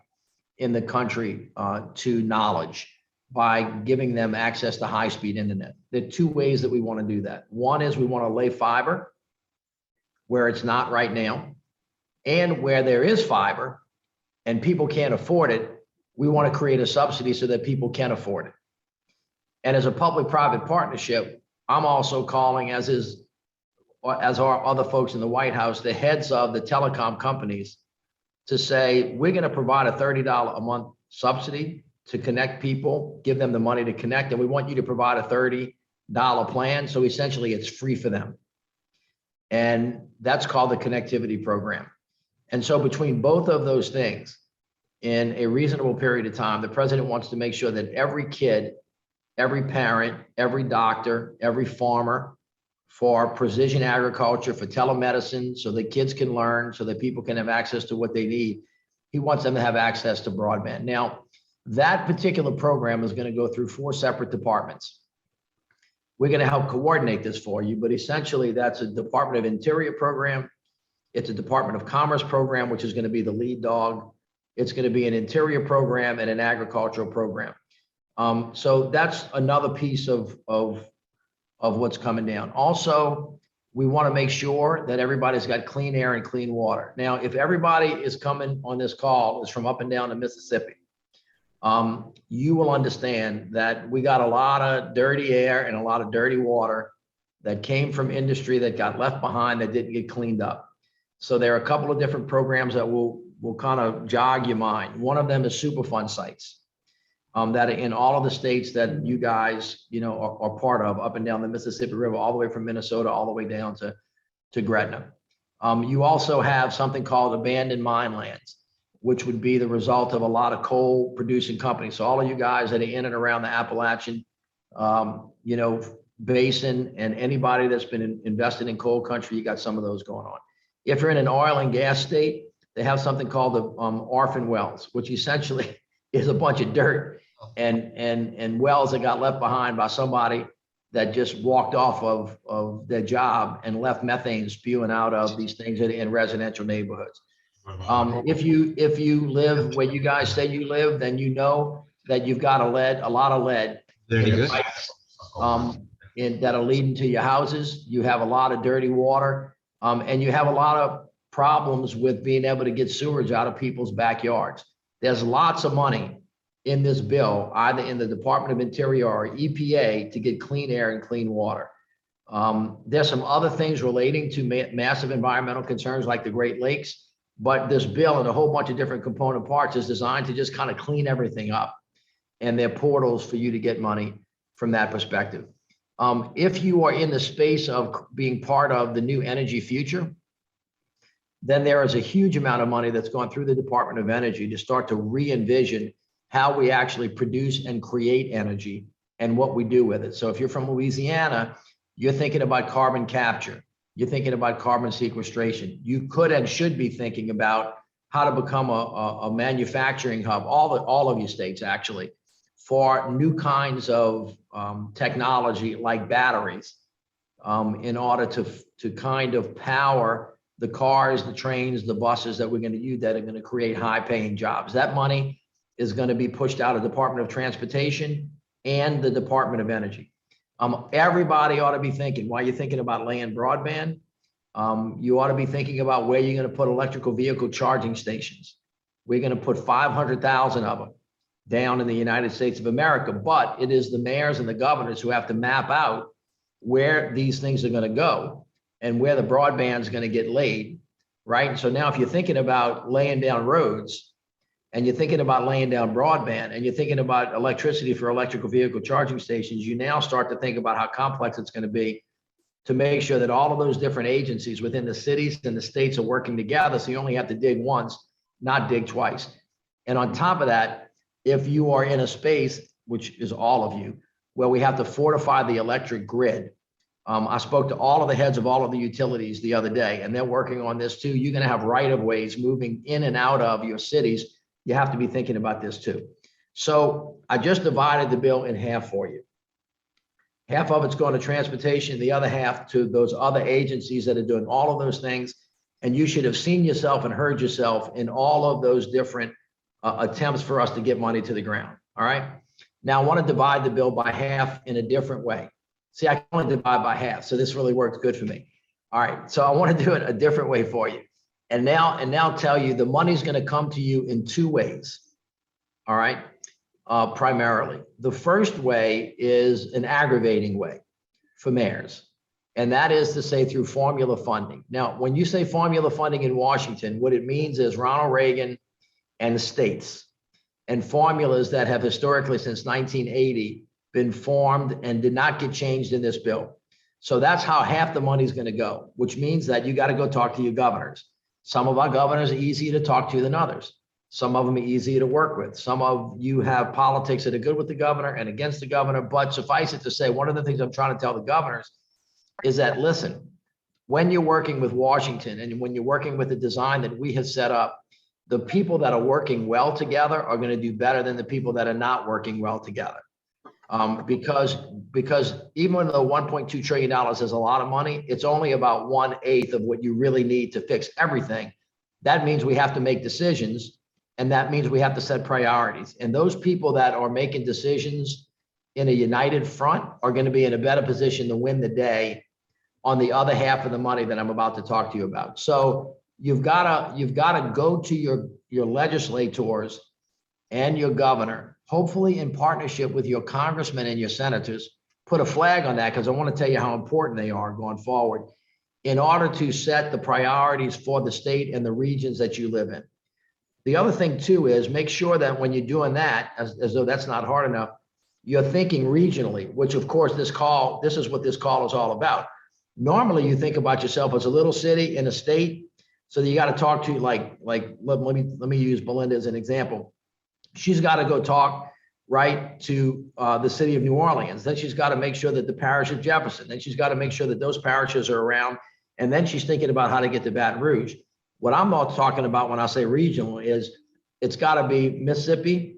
in the country to knowledge by giving them access to high-speed internet. There are 2 ways that we want to do that. One is we want to lay fiber where it's not right now, and where there is fiber and people can't afford it, we want to create a subsidy so that people can afford it. And as a public-private partnership, I'm also calling, as are other folks in the White House, the heads of the telecom companies, to say, we're going to provide a $30 a month subsidy to connect people, give them the money to connect, and we want you to provide a $30 plan. So essentially it's free for them. And that's called the connectivity program. And so between both of those things, in a reasonable period of time, the president wants to make sure that every kid, every parent, every doctor, every farmer, for precision agriculture, for telemedicine, so that kids can learn, so that people can have access to what they need. He wants them to have access to broadband. Now, that particular program is going to go through 4 separate departments. We're going to help coordinate this for you, but essentially that's a Department of Interior program. It's a Department of Commerce program, which is going to be the lead dog. It's going to be an interior program and an agricultural program. So that's another piece of what's coming down. Also, we want to make sure that everybody's got clean air and clean water. Now, if everybody is coming on this call is from up and down the Mississippi, you will understand that we got a lot of dirty air and a lot of dirty water that came from industry that got left behind, that didn't get cleaned up. So there are a couple of different programs that will kind of jog your mind. One of them is Superfund sites that are in all of the states that you guys, are part of, up and down the Mississippi River, all the way from Minnesota, all the way down to Gretna. You also have something called abandoned mine lands, which would be the result of a lot of coal producing companies. So all of you guys that are in and around the Appalachian, Basin, and anybody that's been invested in coal country, you got some of those going on. If you're in an oil and gas state, they have something called the orphan wells, which essentially is a bunch of dirt and wells that got left behind by somebody that just walked off of their job and left methane spewing out of these things in residential neighborhoods. If you live where you guys say you live, then you know that you've got a lot of lead in the pipes, that are leading to your houses. You have a lot of dirty water, and you have a lot of problems with being able to get sewage out of people's backyards. There's lots of money in this bill, either in the Department of Interior or EPA, to get clean air and clean water. There's some other things relating to massive environmental concerns like the Great Lakes, but this bill and a whole bunch of different component parts is designed to just kind of clean everything up. And they're portals for you to get money from that perspective. If you are in the space of being part of the new energy future, then there is a huge amount of money that's gone through the Department of Energy to start to re-envision how we actually produce and create energy and what we do with it. So if you're from Louisiana, you're thinking about carbon capture, you're thinking about carbon sequestration. You could and should be thinking about how to become a manufacturing hub, all of you states actually, for new kinds of technology like batteries, in order to kind of power the cars, the trains, the buses that we're going to use that are going to create high-paying jobs. That money is going to be pushed out of the Department of Transportation and the Department of Energy. Everybody ought to be thinking, while you're thinking about laying broadband, you ought to be thinking about where you're going to put electrical vehicle charging stations. We're going to put 500,000 of them down in the United States of America, but it is the mayors and the governors who have to map out where these things are going to go and where the broadband is going to get laid, right? So now if you're thinking about laying down roads and you're thinking about laying down broadband and you're thinking about electricity for electrical vehicle charging stations, you now start to think about how complex it's going to be to make sure that all of those different agencies within the cities and the states are working together. So you only have to dig once, not dig twice. And on top of that, if you are in a space, which is all of you, where we have to fortify the electric grid. I spoke to all of the heads of all of the utilities the other day, and they're working on this too. You're going to have right of ways moving in and out of your cities. You have to be thinking about this too. So I just divided the bill in half for you. Half of it's going to transportation, the other half to those other agencies that are doing all of those things. And you should have seen yourself and heard yourself in all of those different attempts for us to get money to the ground. All right. Now I want to divide the bill by half in a different way. See, I can only divide by half. So this really works good for me. All right. So I want to do it a different way for you. And now tell you the money's going to come to you in two ways. All right. Primarily. The first way is an aggravating way for mayors. And that is to say through formula funding. Now, when you say formula funding in Washington, what it means is Ronald Reagan and states and formulas that have historically since 1980 been formed and did not get changed in this bill. So that's how half the money is going to go, which means that you got to go talk to your governors. Some of our governors are easier to talk to than others. Some of them are easier to work with. Some of you have politics that are good with the governor and against the governor. But suffice it to say, one of the things I'm trying to tell the governors is that, listen, when you're working with Washington and when you're working with the design that we have set up, the people that are working well together are going to do better than the people that are not working well together. Because even though $1.2 trillion is a lot of money, it's only about 1/8 of what you really need to fix everything. That means we have to make decisions, and that means we have to set priorities. And those people that are making decisions in a united front are going to be in a better position to win the day on the other half of the money that I'm about to talk to you about. So you've got to go to your legislators and your governor, hopefully in partnership with your congressmen and your senators, put a flag on that because I want to tell you how important they are going forward in order to set the priorities for the state and the regions that you live in. The other thing too is make sure that when you're doing that, as though that's not hard enough, you're thinking regionally, which of course this is what this call is all about. Normally you think about yourself as a little city in a state. So you got to talk to let me use Belinda as an example. She's got to go talk right to the city of New Orleans. Then she's got to make sure that the parish of Jefferson, then she's got to make sure that those parishes are around And then she's thinking about how to get to Baton Rouge. What I'm not talking about when I say regional is it's got to be Mississippi,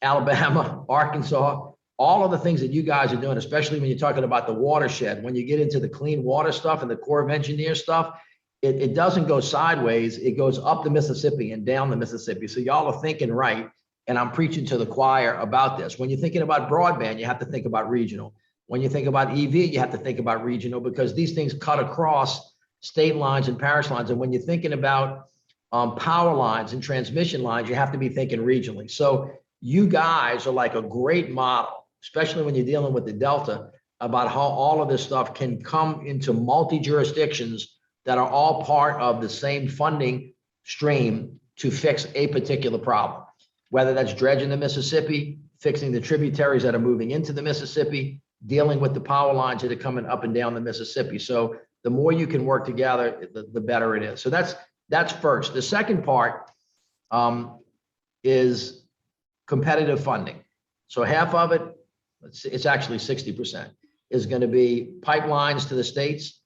Alabama, Arkansas, all of the things that you guys are doing, especially when you're talking about the watershed. When you get into the clean water stuff and the Corps of Engineers stuff, it doesn't go sideways. It goes up the Mississippi and down the Mississippi. So y'all are thinking right. And I'm preaching to the choir about this. When you're thinking about broadband, you have to think about regional. When you think about EV, you have to think about regional, because these things cut across state lines and parish lines. And when you're thinking about power lines and transmission lines, you have to be thinking regionally. So you guys are like a great model, especially when you're dealing with the Delta, about how all of this stuff can come into multi-jurisdictions that are all part of the same funding stream to fix a particular problem. Whether that's dredging the Mississippi, fixing the tributaries that are moving into the Mississippi, dealing with the power lines that are coming up and down the Mississippi. So the more you can work together, the better it is. So that's first. The second part is competitive funding. So half of it, it's actually 60%, is going to be pipelines to the states.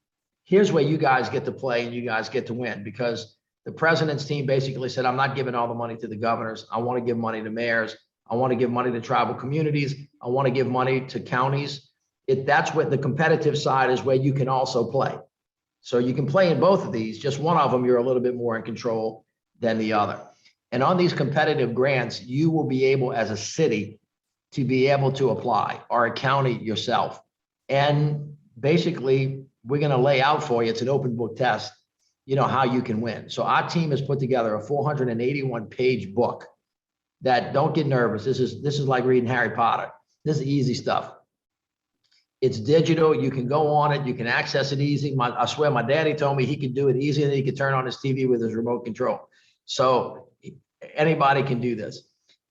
Here's where you guys get to play and you guys get to win, because the president's team basically said, I'm not giving all the money to the governors. I want to give money to mayors. I want to give money to tribal communities. I want to give money to counties. That's what the competitive side is, where you can also play. So you can play in both of these. Just one of them, you're a little bit more in control than the other. And on these competitive grants, you will be able as a city to be able to apply, or a county yourself. And basically, we're going to lay out for you, it's an open book test, you know, how you can win. So our team has put together a 481-page book that, don't get nervous. This is like reading Harry Potter. This is easy stuff. It's digital. You can go on it. You can access it easy. I swear my daddy told me he could do it easy, and he could turn on his TV with his remote control. So anybody can do this.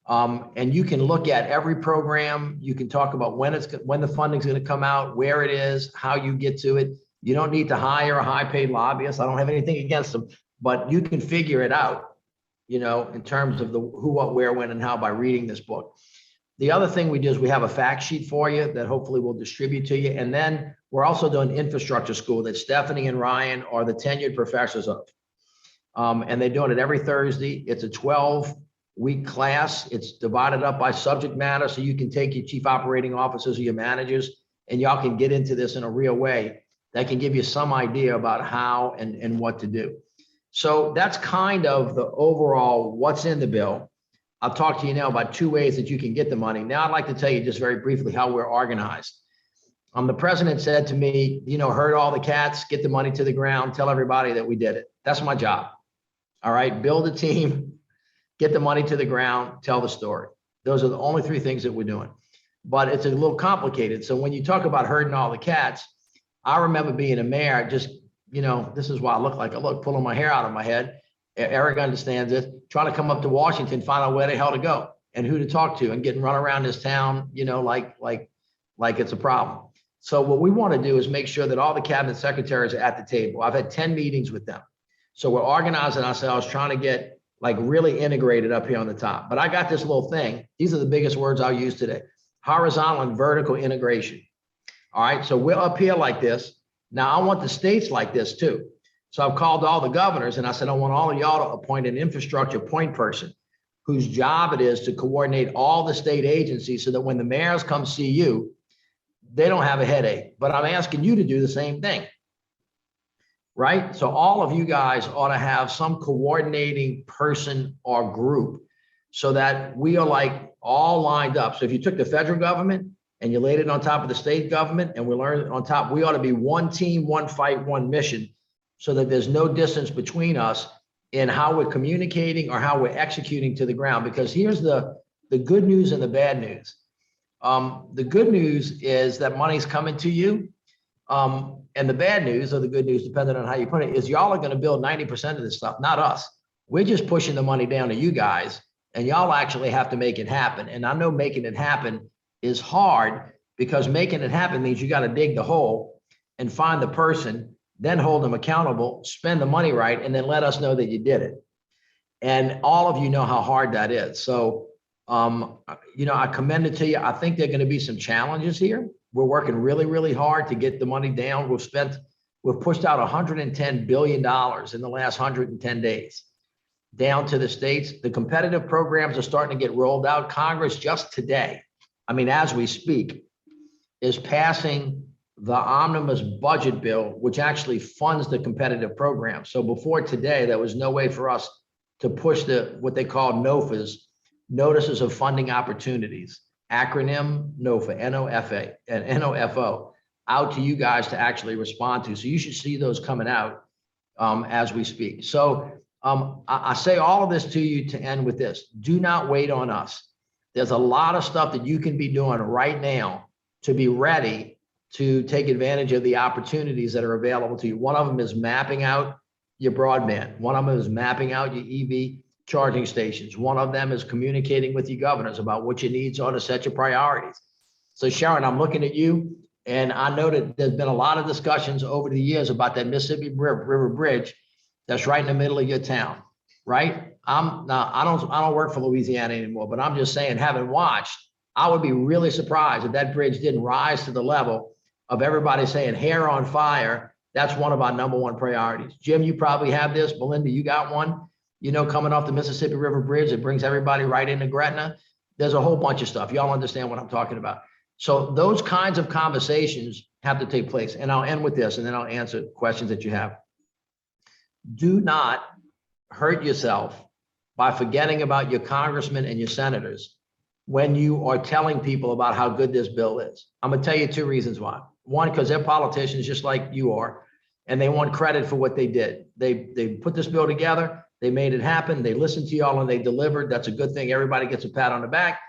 And you can look at every program. You can talk about when the funding is going to come out, where it is, how you get to it. You don't need to hire a high-paid lobbyist. I don't have anything against them, but you can figure it out, you know, in terms of the who, what, where, when, and how by reading this book. The other thing we do is we have a fact sheet for you that hopefully we'll distribute to you. And then we're also doing infrastructure school that Stephanie and Ryan are the tenured professors of. And they're doing it every Thursday. It's a 12-week class. It's divided up by subject matter. So you can take your chief operating officers or your managers, and y'all can get into this in a real way that can give you some idea about how and what to do. So that's kind of the overall what's in the bill. I'll talk to you now about two ways that you can get the money. Now I'd like to tell you just very briefly how we're organized. The president said to me, you know, herd all the cats, get the money to the ground, tell everybody that we did it. That's my job. All right, build a team, get the money to the ground, tell the story. Those are the only three things that we're doing. But it's a little complicated. So when you talk about herding all the cats, I remember being a mayor, just, you know, this is why I look like I look, pulling my hair out of my head. Eric understands it, trying to come up to Washington, find out where the hell to go and who to talk to, and getting run around this town, you know, like it's a problem. So what we want to do is make sure that all the cabinet secretaries are at the table. I've had 10 meetings with them. So we're organizing ourselves, trying to get like really integrated up here on the top. But I got this little thing. These are the biggest words I'll use today: horizontal and vertical integration. All right, so we're up here like this. Now I want the states like this too. So I've called all the governors and I said, I want all of y'all to appoint an infrastructure point person whose job it is to coordinate all the state agencies so that when the mayors come see you, they don't have a headache. But I'm asking you to do the same thing, right? So all of you guys ought to have some coordinating person or group so that we are like all lined up. So if you took the federal government and you laid it on top of the state government and we learned on top, we ought to be one team, one fight, one mission, so that there's no distance between us in how we're communicating or how we're executing to the ground. Because here's the good news and the bad news. The good news is that money's coming to you. And the bad news, or the good news, depending on how you put it, is y'all are going to build 90% of this stuff, not us. We're just pushing the money down to you guys, and y'all actually have to make it happen. And I know making it happen is hard, because making it happen means you got to dig the hole and find the person, then hold them accountable, spend the money right, and then let us know that you did it. And all of you know how hard that is. So, you know, I commend it to you. I think there are going to be some challenges here. We're working really, really hard to get the money down. We've We've pushed out $110 billion in the last 110 days down to the states. The competitive programs are starting to get rolled out. Congress just today, I mean, as we speak, is passing the omnibus budget bill, which actually funds the competitive program. So before today, there was no way for us to push what they call NOFAs, notices of funding opportunities, acronym NOFA, N-O-F-A and N-O-F-O, out to you guys to actually respond to. So you should see those coming out as we speak. So I say all of this to you to end with this. Do not wait on us. There's a lot of stuff that you can be doing right now to be ready to take advantage of the opportunities that are available to you. One of them is mapping out your broadband. One of them is mapping out your EV charging stations. One of them is communicating with your governors about what your needs are to set your priorities. So Sharon, I'm looking at you, and I know that there's been a lot of discussions over the years about that Mississippi River Bridge that's right in the middle of your town, right? I don't work for Louisiana anymore, but I'm just saying, having watched, I would be really surprised if that bridge didn't rise to the level of everybody saying hair on fire. That's one of our #1 priorities. Jim, you probably have this. Belinda, you got one, you know, coming off the Mississippi River Bridge. It brings everybody right into Gretna. There's a whole bunch of stuff. Y'all understand what I'm talking about. So those kinds of conversations have to take place. And I'll end with this, and then I'll answer questions that you have. Do not hurt yourself by forgetting about your congressmen and your senators when you are telling people about how good this bill is. I'm gonna tell you 2 reasons why. One, because they're politicians just like you are, and they want credit for what they did. They put this bill together, they made it happen, they listened to y'all and they delivered. That's a good thing. Everybody gets a pat on the back.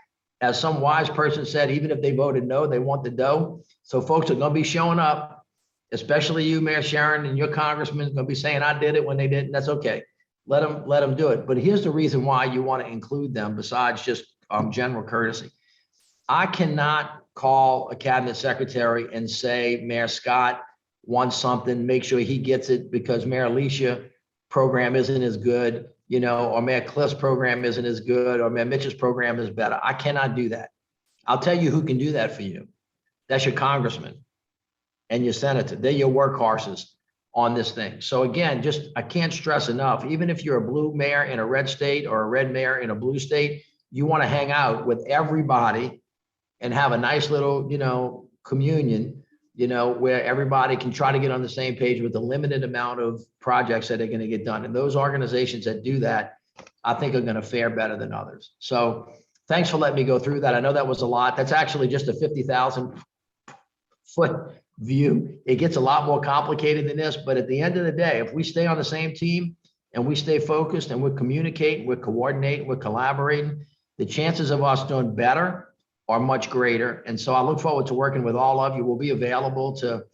As some wise person said, even if they voted no, they want the dough. So folks are gonna be showing up, especially you, Mayor Sharon, and your congressman gonna be saying, I did it when they didn't. That's okay. Let them do it. But here's the reason why you want to include them besides just general courtesy. I cannot call a cabinet secretary and say, Mayor Scott wants something, make sure he gets it because Mayor Alicia program isn't as good, you know, or Mayor Cliff's program isn't as good, or Mayor Mitch's program is better. I cannot do that. I'll tell you who can do that for you. That's your congressman and your senator. They're your workhorses on this thing. So again, I can't stress enough, even if you're a blue mayor in a red state or a red mayor in a blue state, you want to hang out with everybody and have a nice little, you know, communion, you know, where everybody can try to get on the same page with the limited amount of projects that are going to get done. And those organizations that do that, I think are going to fare better than others. So thanks for letting me go through that. I know that was a lot. That's actually just a 50,000 foot view. It gets a lot more complicated than this, but at the end of the day, if we stay on the same team and we stay focused and we're communicating, we're coordinating, we're collaborating, the chances of us doing better are much greater. And so I look forward to working with all of you. We'll be available to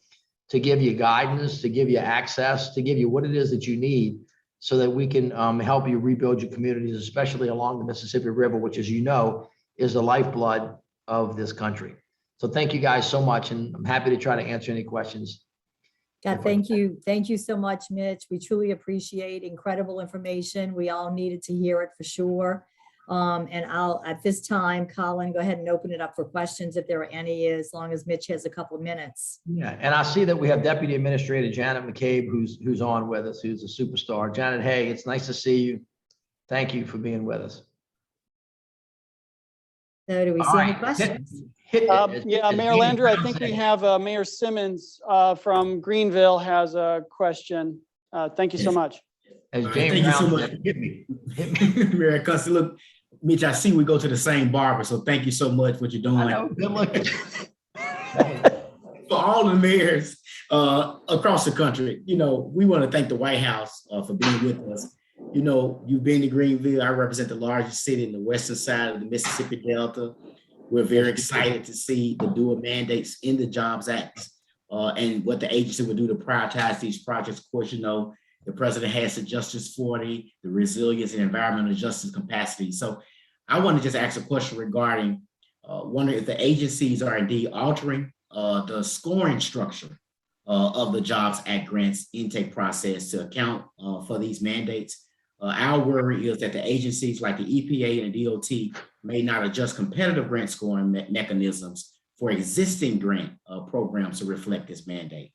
give you guidance, to give you access, to give you what it is that you need so that we can help you rebuild your communities, especially along the Mississippi River, which, as you know, is the lifeblood of this country. So thank you guys so much, and I'm happy to try to answer any questions. God, thank you. Thank you so much, Mitch. We truly appreciate incredible information. We all needed to hear it for sure. And I'll, at this time, Colin, go ahead and open it up for questions if there are any, as long as Mitch has a couple of minutes. Yeah, and I see that we have Deputy Administrator Janet McCabe, who's on with us, who's a superstar. Janet, hey, it's nice to see you. Thank you for being with us. So do we see any questions? Yeah, Mayor Lander, I think we have Mayor Simmons from Greenville has a question. Thank you so much. As Right, James thank you so Brown much. said, Hit me. Mayor Custer, look, Mitch, I see we go to the same barber, so thank you so much for what you're doing. I know, good looking. For all the mayors across the country, you know, we want to thank the White House for being with us. You know, you've been to Greenville. I represent the largest city in the western side of the Mississippi Delta. We're very excited to see the dual mandates in the Jobs Act and what the agency will do to prioritize these projects. Of course, you know, the president has the Justice 40, the resilience and environmental justice capacity. So I want to just ask a question regarding wondering if the agencies are indeed altering the scoring structure of the Jobs Act grants intake process to account for these mandates. Our worry is that the agencies like the EPA and the DOT may not adjust competitive grant scoring mechanisms for existing grant programs to reflect this mandate.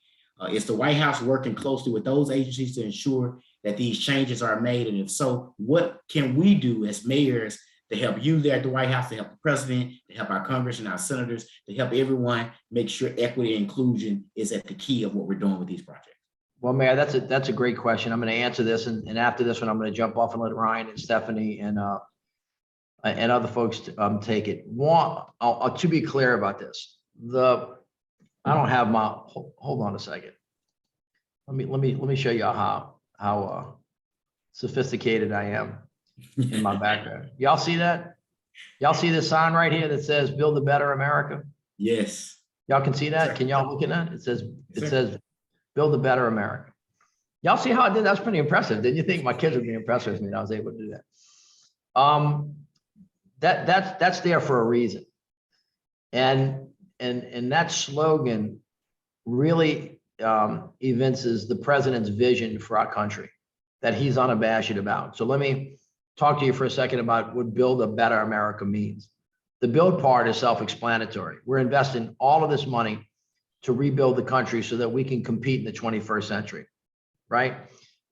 Is the White House working closely with those agencies to ensure that these changes are made? And if so, what can we do as mayors to help you there at the White House, to help the president, to help our Congress and our senators, to help everyone make sure equity and inclusion is at the key of what we're doing with these projects? Well, Mayor, that's a great question. I'm going to answer this, and after this one, I'm going to jump off and let Ryan and Stephanie and other folks take it. One, to be clear about this, I don't have my. Hold on a second. Let me show you how sophisticated I am in my background. Y'all see that? Y'all see this sign right here that says "Build a Better America"? Yes. Y'all can see that. Can y'all look at that? It says "Build a Better America." Y'all see how I did? That's pretty impressive. Didn't you think my kids would be impressed with me that I was able to do that? That's there for a reason. And that slogan really evinces the president's vision for our country that he's unabashed about. So let me talk to you for a second about what Build a Better America means. The build part is self-explanatory. We're investing all of this money to rebuild the country so that we can compete in the 21st century, right?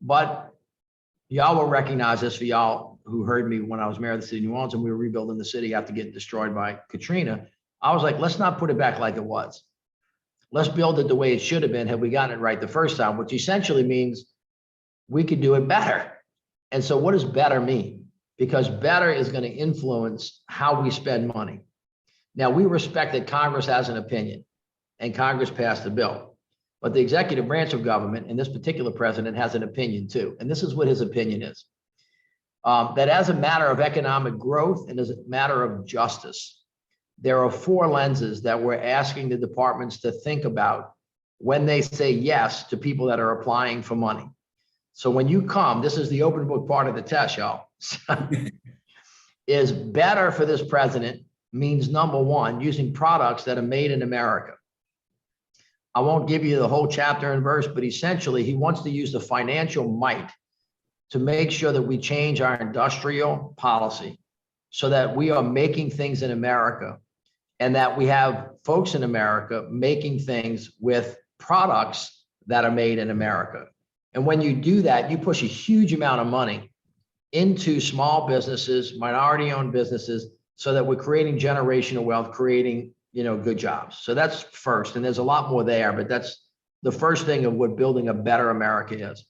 But y'all will recognize this, for y'all who heard me when I was mayor of the city of New Orleans and we were rebuilding the city after getting destroyed by Katrina. I was like, let's not put it back like it was. Let's build it the way it should have been had we gotten it right the first time, which essentially means we could do it better. And so what does better mean? Because better is going to influence how we spend money. Now, we respect that Congress has an opinion and Congress passed the bill, but the executive branch of government and this particular president has an opinion too. And this is what his opinion is. That as a matter of economic growth and as a matter of justice, there are 4 lenses that we're asking the departments to think about when they say yes to people that are applying for money. So when you come, this is the open book part of the test, y'all. Is better for this president means, number one, using products that are made in America. I won't give you the whole chapter and verse, but essentially he wants to use the financial might to make sure that we change our industrial policy so that we are making things in America and that we have folks in America making things with products that are made in America. And when you do that, you push a huge amount of money into small businesses, minority-owned businesses, so that we're creating generational wealth, creating, good jobs. So that's first, and there's a lot more there, but that's the first thing of what building a better America is.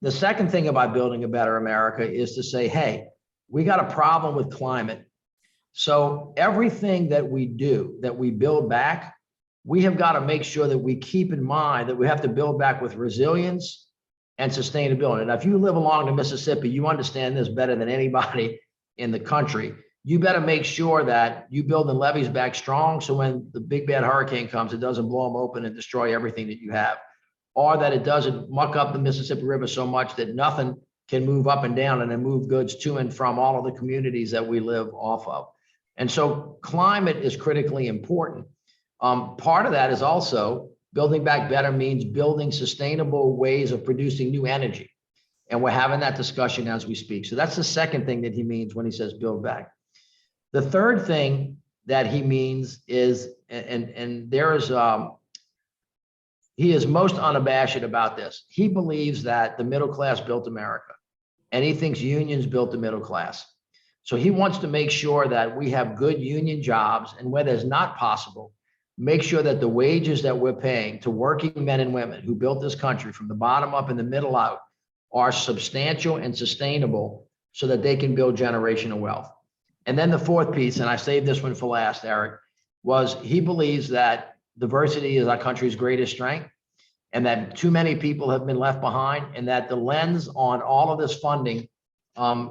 The second thing about building a better America is to say, hey, we got a problem with climate. So everything that we do, that we build back, we have got to make sure that we keep in mind that we have to build back with resilience and sustainability. Now, if you live along the Mississippi, you understand this better than anybody in the country. You better make sure that you build the levees back strong so when the big bad hurricane comes, it doesn't blow them open and destroy everything that you have, or that it doesn't muck up the Mississippi River so much that nothing can move up and down and then move goods to and from all of the communities that we live off of. And so climate is critically important. Part of that is also building back better means building sustainable ways of producing new energy. And we're having that discussion as we speak. So that's the second thing that he means when he says build back. The third thing that he means is, and there is, he is most unabashed about this. He believes that the middle class built America, and he thinks unions built the middle class. So he wants to make sure that we have good union jobs, and where there's not possible, make sure that the wages that we're paying to working men and women who built this country from the bottom up and the middle out are substantial and sustainable so that they can build generational wealth. And then the fourth piece, and I saved this one for last, Eric, was he believes that diversity is our country's greatest strength and that too many people have been left behind, and that the lens on all of this funding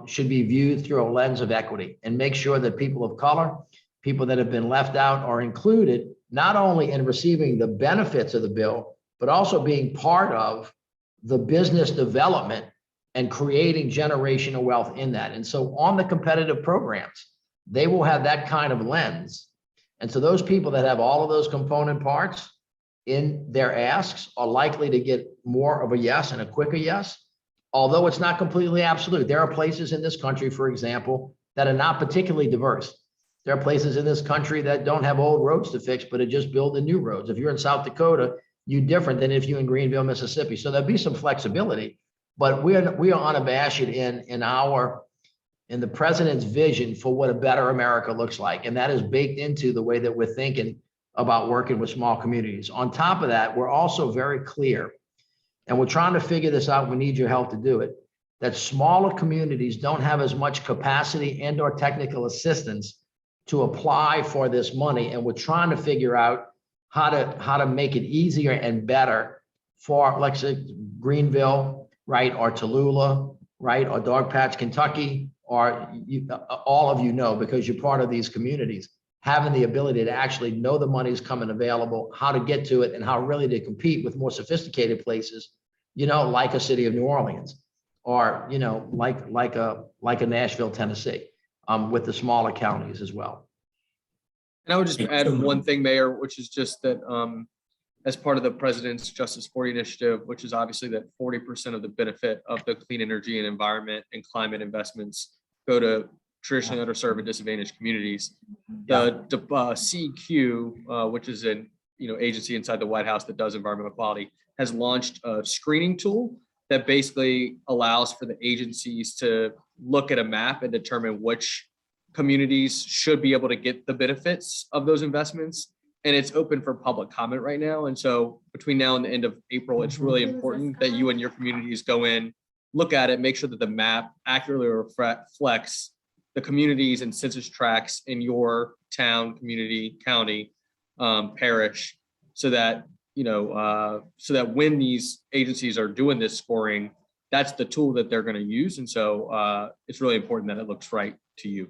should be viewed through a lens of equity and make sure that people of color, people that have been left out, are included not only in receiving the benefits of the bill, but also being part of the business development and creating generational wealth in that. And so on the competitive programs, they will have that kind of lens. And so those people that have all of those component parts in their asks are likely to get more of a yes and a quicker yes, although it's not completely absolute. There are places in this country, for example, that are not particularly diverse. There are places in this country that don't have old roads to fix, but are just building new roads. If you're in South Dakota, you different than if you in Greenville, Mississippi. So there'll be some flexibility, but we are unabashed in the president's vision for what a better America looks like. And that is baked into the way that we're thinking about working with small communities. On top of that, we're also very clear, and we're trying to figure this out. We need your help to do it, that smaller communities don't have as much capacity and or technical assistance to apply for this money. And we're trying to figure out how to make it easier and better for, like, say, Greenville, right, or Tallulah, right, or Dogpatch, Kentucky, or all of you know, because you're part of these communities, having the ability to actually know the money's coming available, how to get to it, and how really to compete with more sophisticated places, like a city of New Orleans, or, like a Nashville, Tennessee, with the smaller counties as well. And I would just add one thing, Mayor, which is just that as part of the President's Justice 40 initiative, which is obviously that 40% of the benefit of the clean energy and environment and climate investments go to traditionally underserved and disadvantaged communities. The CEQ, which is an agency inside the White House that does environmental quality, has launched a screening tool that basically allows for the agencies to look at a map and determine which communities should be able to get the benefits of those investments. And it's open for public comment right now. And so between now and the end of April, it's really important that you and your communities go in, look at it, make sure that the map accurately reflects the communities and census tracts in your town, community, county, parish, so that when these agencies are doing this scoring, that's the tool that they're going to use. And so it's really important that it looks right to you.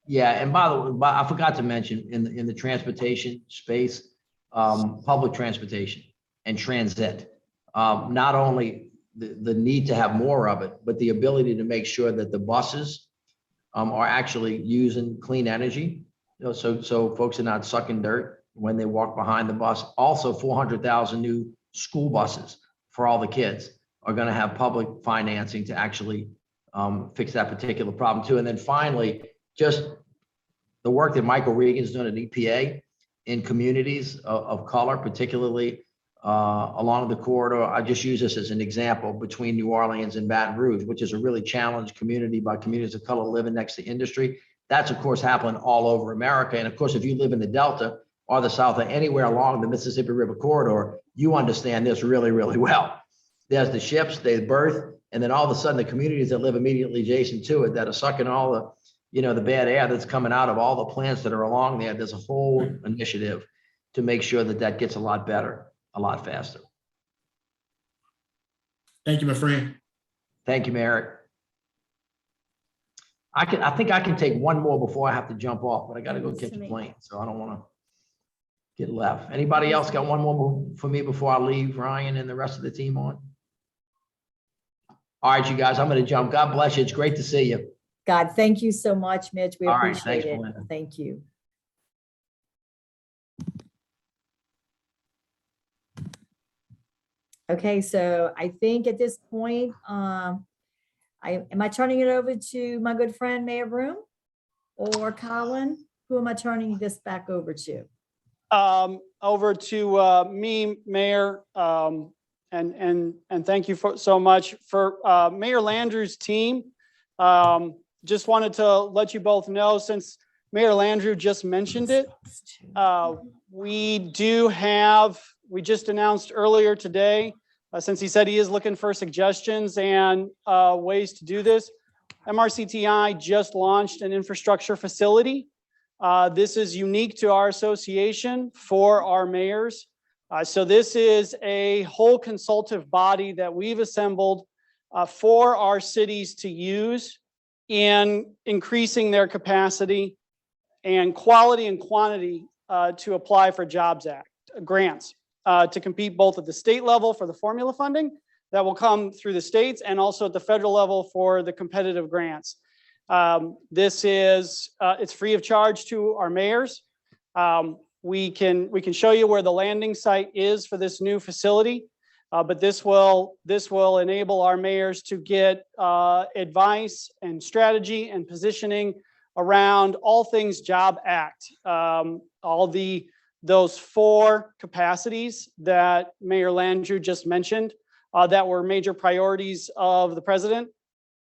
Yeah, and by the way, I forgot to mention in the transportation space, public transportation and transit, not only the need to have more of it, but the ability to make sure that the buses are actually using clean energy. So folks are not sucking dirt when they walk behind the bus. Also, 400,000 new school buses for all the kids are going to have public financing to actually fix that particular problem too. And then finally, just the work that Michael Regan's doing at EPA in communities of color, particularly along the corridor. I just use this as an example between New Orleans and Baton Rouge, which is a really challenged community by communities of color living next to industry. That's of course happening all over America. And of course, if you live in the Delta or the South or anywhere along the Mississippi River corridor, you understand this really, really well. There's the ships, they berth, and then all of a sudden the communities that live immediately adjacent to it that are sucking all the the bad air that's coming out of all the plants that are along there. There's a whole initiative to make sure that that gets a lot better, a lot faster. Thank you, my friend. Thank you, Merrick. I think I can take one more before I have to jump off, but I got to go catch a plane, so I don't want to get left. Anybody else got one more for me before I leave Ryan and the rest of the team on? All right, you guys, I'm going to jump. God bless you. It's great to see you. God, thank you so much, Mitch. We All right, appreciate thanks, it. Melinda. Thank you. Okay, so I think at this point, am I turning it over to my good friend, Mayor Broome or Colin? Who am I turning this back over to? Over to me, Mayor, and thank you so much for Mayor Landrieu's team. Just wanted to let you both know, since Mayor Landrieu just mentioned it, we just announced earlier today, since he said he is looking for suggestions and ways to do this, MRCTI just launched an infrastructure facility. This is unique to our association for our mayors. So this is a whole consultative body that we've assembled for our cities to use in increasing their capacity and quality and quantity to apply for Jobs Act grants to compete both at the state level for the formula funding that will come through the states and also at the federal level for the competitive grants. This is, it's free of charge to our mayors. We can show you where the landing site is for this new facility. But this will enable our mayors to get advice and strategy and positioning around all things Job Act, all the those 4 capacities that Mayor Landrieu just mentioned that were major priorities of the president.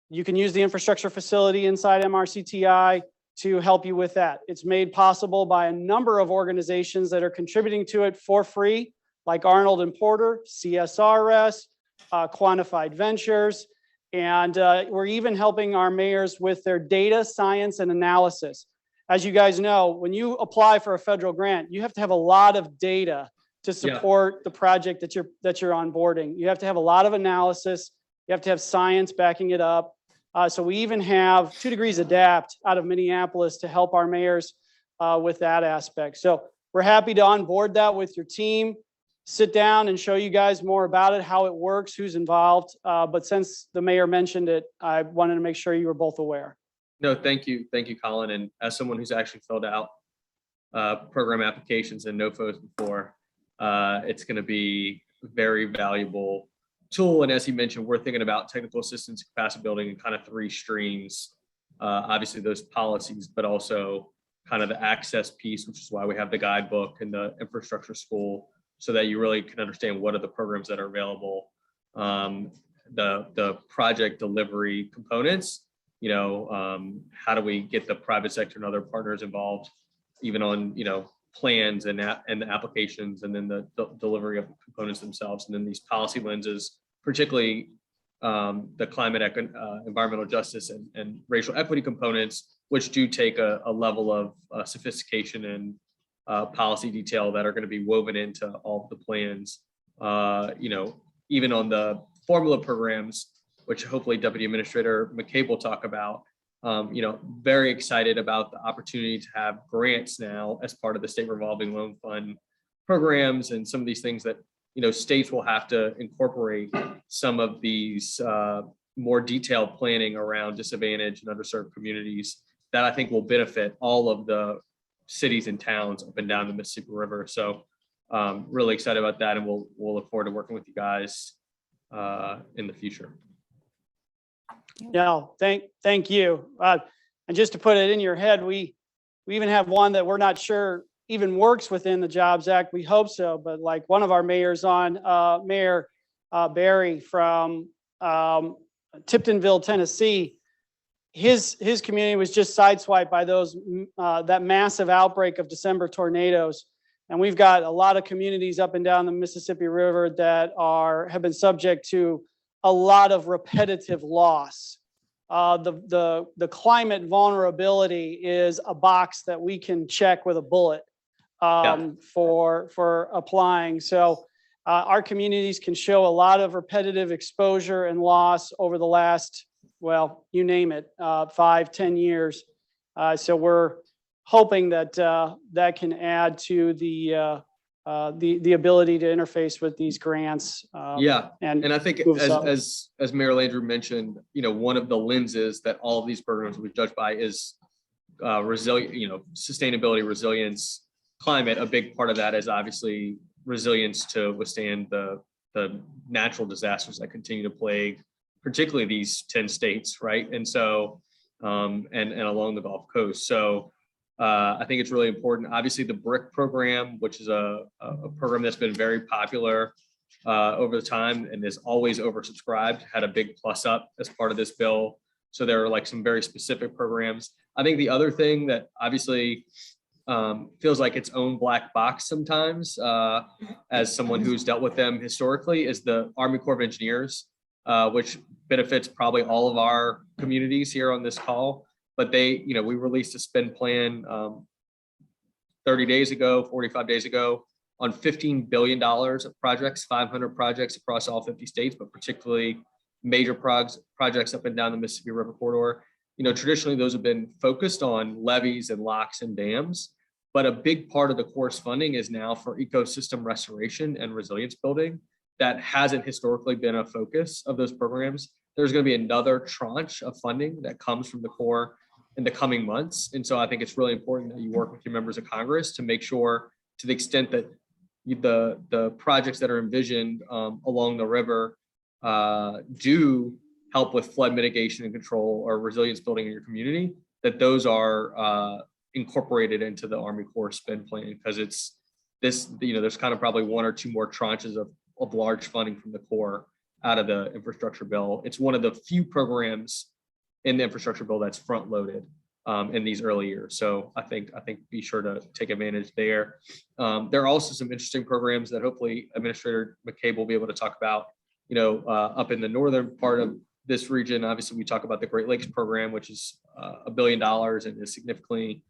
You can use the infrastructure facility inside MRCTI to help you with that. It's made possible by a number of organizations that are contributing to it for free, like Arnold and Porter, CSRS, Quantified Ventures, and we're even helping our mayors with their data science and analysis. As you guys know, when you apply for a federal grant, you have to have a lot of data to support the project that you're onboarding. You have to have a lot of analysis. You have to have science backing it up. So we even have 2 Degrees Adapt out of Minneapolis to help our mayors with that aspect. So we're happy to onboard that with your team, sit down and show you guys more about it, how it works, who's involved. But since the mayor mentioned it, I wanted to make sure you were both aware. No, thank you. Thank you, Colin. And as someone who's actually filled out program applications and NOFOs before, it's going to be very valuable tool. And as he mentioned, we're thinking about technical assistance, capacity building, and kind of 3 streams. Obviously those policies, but also kind of the access piece, which is why we have the guidebook and the infrastructure school, so that you really can understand what are the programs that are available. The project delivery components, how do we get the private sector and other partners involved, even on, plans and the applications, and then the delivery of the components themselves. And then these policy lenses, particularly the climate, environmental justice and racial equity components, which do take a level of sophistication and policy detail that are going to be woven into all of the plans. Even on the formula programs, which hopefully Deputy Administrator McCabe will talk about, very excited about the opportunity to have grants now as part of the state revolving loan fund programs, and some of these things that, states will have to incorporate some of these more detailed planning around disadvantaged and underserved communities that I think will benefit all of the cities and towns up and down the Mississippi River. So really excited about that, and we'll look forward to working with you guys in the future. Yeah, thank you. And just to put it in your head, we even have one that we're not sure even works within the Jobs Act. We hope so, but like one of our mayors on, Mayor Barry from Tiptonville, Tennessee, his community was just sideswiped by those that massive outbreak of December tornadoes. And we've got a lot of communities up and down the Mississippi River that have been subject to a lot of repetitive loss. The climate vulnerability is a box that we can check with a bullet for applying. So our communities can show a lot of repetitive exposure and loss over the last, well, you name it, 5-10 years. So we're hoping that that can add to the ability to interface with these grants. And I think as Mayor Landrieu mentioned, one of the lenses that all of these programs will be judged by is resilient, sustainability, resilience, climate. A big part of that is obviously resilience to withstand the natural disasters that continue to plague, particularly these 10 states, right? And so, and along the Gulf Coast. So I think it's really important. Obviously, the BRIC program, which is a program that's been very popular over the time and is always oversubscribed, had a big plus up as part of this bill. So there are like some very specific programs. I think the other thing that obviously feels like its own black box sometimes, as someone who's dealt with them historically, is the Army Corps of Engineers, which benefits probably all of our communities here on this call. But we released a spend plan 30 days ago, 45 days ago, on $15 billion of projects, 500 projects across all 50 states, but particularly major projects up and down the Mississippi River corridor. Traditionally those have been focused on levees and locks and dams, but a big part of the Corps funding is now for ecosystem restoration and resilience building. That hasn't historically been a focus of those programs. There's going to be another tranche of funding that comes from the Corps in the coming months. And so I think it's really important that you work with your members of Congress to make sure, to the extent that the projects that are envisioned along the river do help with flood mitigation and control or resilience building in your community, that those are incorporated into the Army Corps spend plan, because it's this, there's kind of probably one or two more tranches of large funding from the Corps out of the infrastructure bill. It's one of the few programs in the infrastructure bill that's front loaded in these early years. So I think be sure to take advantage there. There are also some interesting programs that hopefully Administrator McCabe will be able to talk about, up in the northern part of this region. Obviously, we talk about the Great Lakes program, which is $1 billion and is significantly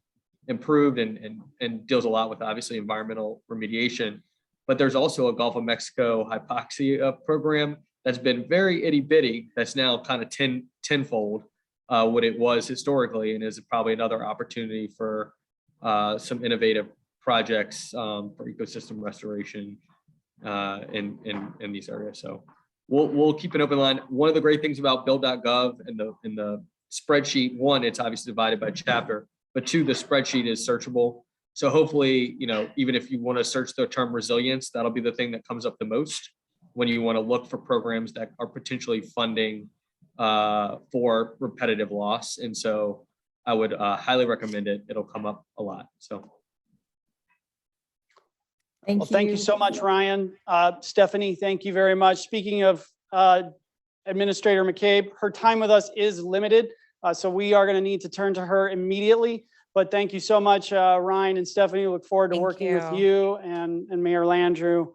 improved and deals a lot with obviously environmental remediation. But there's also a Gulf of Mexico hypoxia program that's been very itty bitty, that's now kind of tenfold what it was historically, and is probably another opportunity for some innovative projects for ecosystem restoration in these areas. So we'll keep an open line. One of the great things about bill.gov and the spreadsheet, one, it's obviously divided by chapter, but two, the spreadsheet is searchable. So hopefully, even if you want to search the term resilience, that'll be the thing that comes up the most when you want to look for programs that are potentially funding for repetitive loss. And so I would highly recommend it. It'll come up a lot. So. Thank you so much, Ryan. Stephanie, thank you very much. Speaking of Administrator McCabe, her time with us is limited, so we are going to need to turn to her immediately. But thank you so much, Ryan and Stephanie. Look forward to working with you and Mayor Landrieu.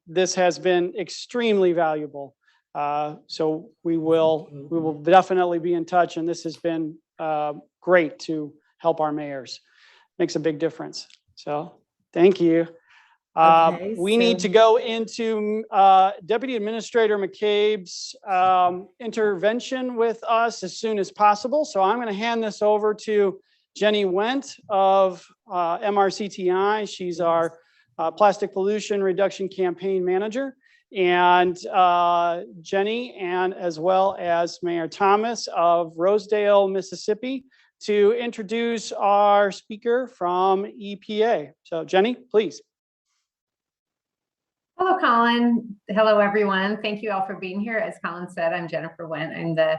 This has been extremely valuable. So we will definitely be in touch, and this has been great to help our mayors. Makes a big difference. So thank you. We need to go into Deputy Administrator McCabe's intervention with us as soon as possible. So I'm going to hand this over to Jenny Wendt of MRCTI. She's our Plastic Pollution Reduction Campaign Manager. And Jenny, and as well as Mayor Thomas of Rosedale, Mississippi, to introduce our speaker from EPA. So Jenny, please. Hello, Colin. Hello, everyone. Thank you all for being here. As Colin said, I'm Jennifer Wendt. I'm the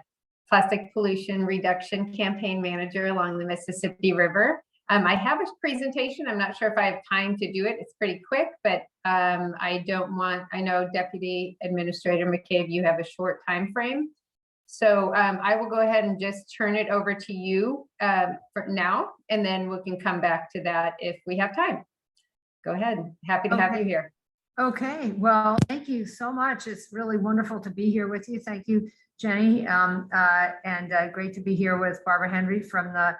Plastic Pollution Reduction Campaign Manager along the Mississippi River. I have a presentation. I'm not sure if I have time to do it. It's pretty quick, but I know Deputy Administrator McCabe, you have a short time frame. So I will go ahead and just turn it over to you for now, and then we can come back to that if we have time. Go ahead. Happy to have you here. Okay, well, thank you so much. It's really wonderful to be here with you. Thank you, Jenny, and great to be here with Barbara Henry from the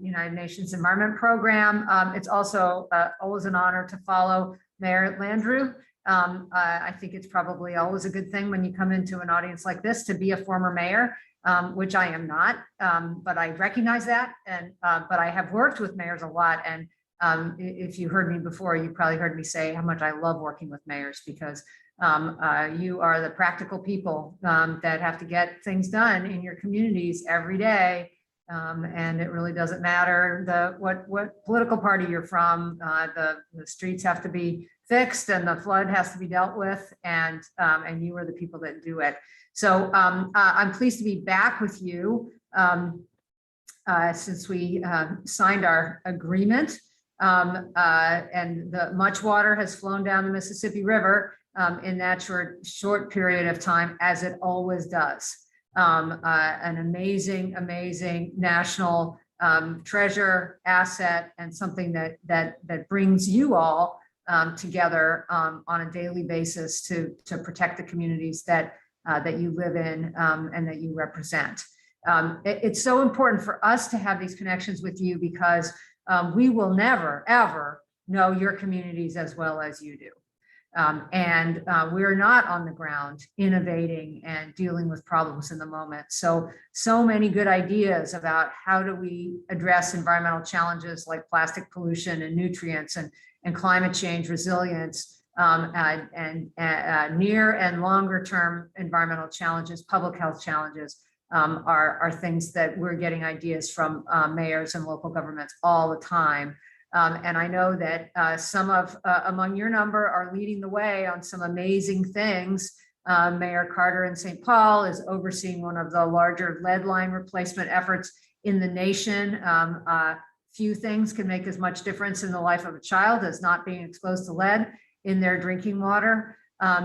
United Nations Environment Program. It's also always an honor to follow Mayor Landrieu. I think it's probably always a good thing when you come into an audience like this to be a former mayor, which I am not, but I recognize that. And but I have worked with mayors a lot, and if you heard me before, you probably heard me say how much I love working with mayors, because you are the practical people that have to get things done in your communities every day. And it really doesn't matter what political party you're from. The streets have to be fixed and the flood has to be dealt with, and you are the people that do it. So I'm pleased to be back with you since we signed our agreement. And much water has flown down the Mississippi River in that short period of time, as it always does. An amazing national treasure, asset, and something that brings you all together on a daily basis to protect the communities that you live in and that you represent. It's so important for us to have these connections with you, because we will never, ever know your communities as well as you do. And we're not on the ground innovating and dealing with problems in the moment. So many good ideas about how do we address environmental challenges like plastic pollution and nutrients and climate change resilience, and near and longer term environmental challenges, public health challenges, are things that we're getting ideas from mayors and local governments all the time. And I know that some of among your number are leading the way on some amazing things. Mayor Carter in St. Paul is overseeing one of the larger lead line replacement efforts in the nation. A few things can make as much difference in the life of a child as not being exposed to lead in their drinking water.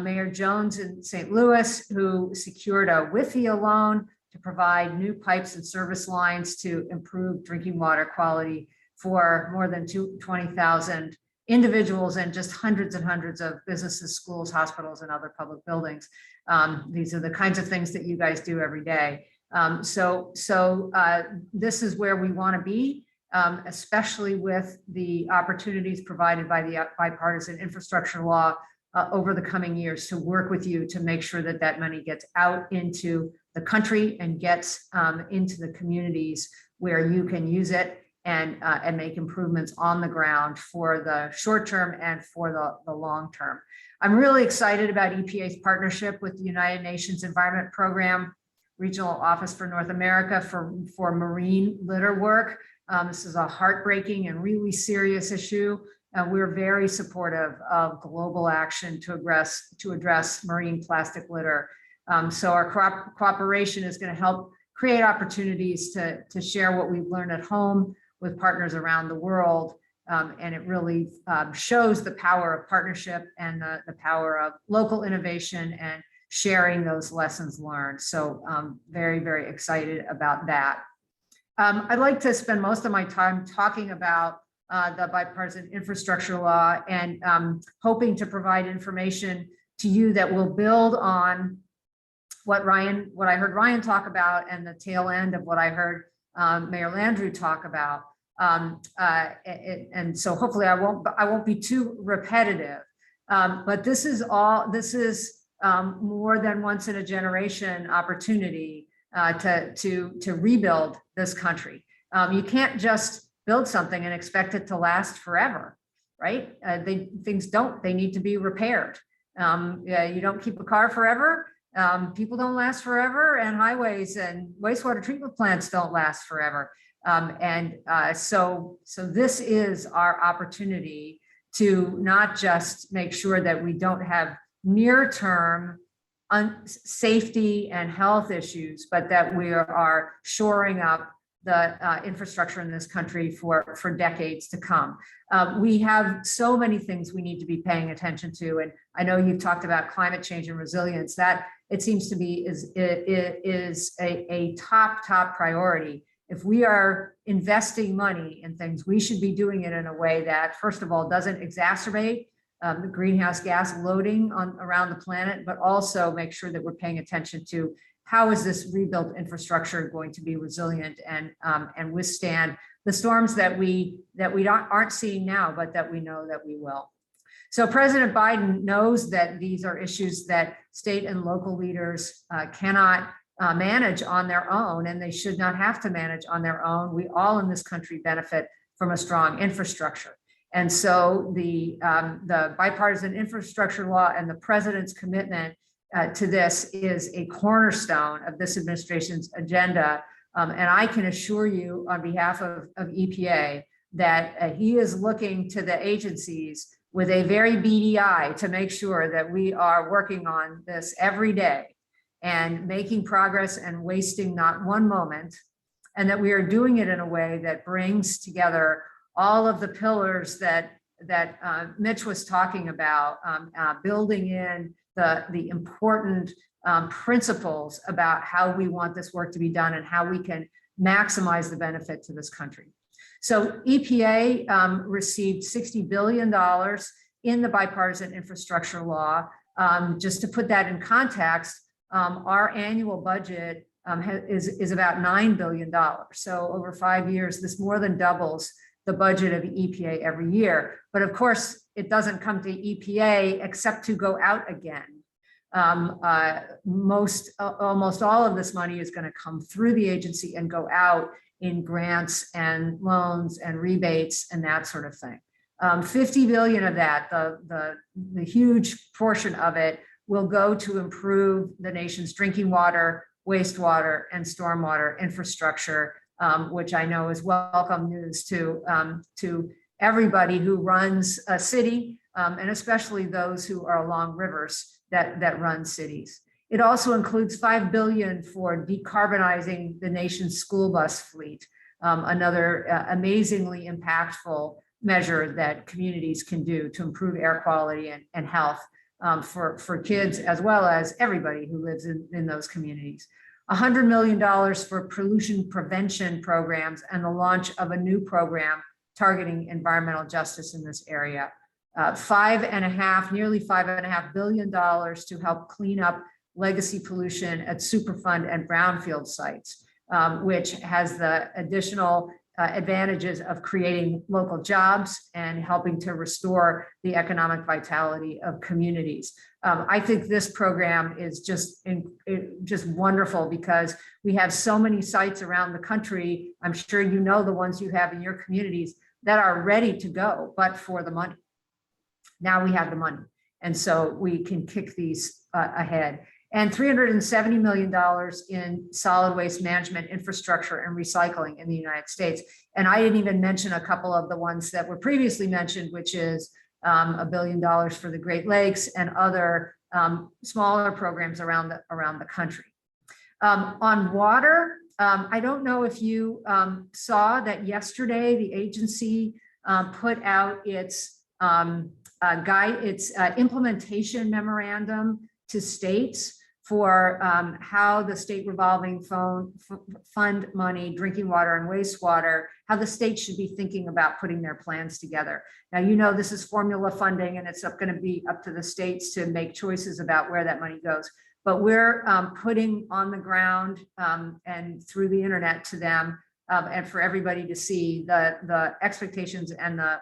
Mayor Jones in St. Louis, who secured a WIFIA loan to provide new pipes and service lines to improve drinking water quality for more than 20,000 individuals and just hundreds and hundreds of businesses, schools, hospitals, and other public buildings. These are the kinds of things that you guys do every day. This is where we want to be, especially with the opportunities provided by the bipartisan infrastructure law over the coming years to work with you to make sure that that money gets out into the country and gets into the communities where you can use it and make improvements on the ground for the short term and for the long term. I'm really excited about EPA's partnership with the United Nations Environment Program, Regional Office for North America for marine litter work. This is a heartbreaking and really serious issue. We're very supportive of global action to address marine plastic litter. So our cooperation is going to help create opportunities to share what we've learned at home with partners around the world. And it really shows the power of partnership and the power of local innovation and sharing those lessons learned. So I'm very, very excited about that. I'd like to spend most of my time talking about the bipartisan infrastructure law and hoping to provide information to you that will build on what I heard Ryan talk about and the tail end of what I heard Mayor Landrieu talk about. And so hopefully I won't be too repetitive, but this is more than once in a generation opportunity to rebuild this country. You can't just build something and expect it to last forever, right? Things don't, they need to be repaired. You don't keep a car forever. People don't last forever, and highways and wastewater treatment plants don't last forever. So this is our opportunity to not just make sure that we don't have near-term safety and health issues, but that we are shoring up the infrastructure in this country for decades to come. We have so many things we need to be paying attention to, and I know you've talked about climate change and resilience. That it seems to be is a top priority. If we are investing money in things, we should be doing it in a way that, first of all, doesn't exacerbate the greenhouse gas loading around the planet, but also make sure that we're paying attention to how is this rebuilt infrastructure going to be resilient and withstand the storms that we aren't seeing now, but that we know that we will. So President Biden knows that these are issues that state and local leaders cannot manage on their own, and they should not have to manage on their own. We all in this country benefit from a strong infrastructure. And so the bipartisan infrastructure law and the president's commitment to this is a cornerstone of this administration's agenda. And I can assure you on behalf of EPA that he is looking to the agencies with a very beady eye to make sure that we are working on this every day and making progress and wasting not one moment, and that we are doing it in a way that brings together all of the pillars that Mitch was talking about, building in the important principles about how we want this work to be done and how we can maximize the benefit to this country. So EPA received $60 billion in the bipartisan infrastructure law. Just to put that in context, our annual budget is about $9 billion. So over 5 years, this more than doubles the budget of EPA every year. But of course, it doesn't come to EPA except to go out again. Almost all of this money is going to come through the agency and go out in grants and loans and rebates and that sort of thing. 50 billion of that, the huge portion of it, will go to improve the nation's drinking water, wastewater, and stormwater infrastructure, which I know is welcome news to everybody who runs a city, and especially those who are along rivers that run cities. It also includes $5 billion for decarbonizing the nation's school bus fleet. another amazingly impactful measure that communities can do to improve air quality and health for kids as well as everybody who lives in those communities. $100 million for pollution prevention programs and the launch of a new program targeting environmental justice in this area. Nearly $5.5 billion to help clean up legacy pollution at Superfund and brownfield sites, which has the additional advantages of creating local jobs and helping to restore the economic vitality of communities. I think this program is just wonderful because we have so many sites around the country. I'm sure you know the ones you have in your communities that are ready to go, but for the money. Now we have the money. And so we can kick these ahead. And $370 million in solid waste management infrastructure and recycling in the United States. And I didn't even mention a couple of the ones that were previously mentioned, which is $1 billion for the Great Lakes and other smaller programs around the country. On water, I don't know if you saw that yesterday the agency put out its implementation memorandum to states for how the state revolving fund money, drinking water and wastewater, how the states should be thinking about putting their plans together. Now, you know, this is formula funding and it's going to be up to the states to make choices about where that money goes. But we're putting on the ground and through the internet to them and for everybody to see the expectations and the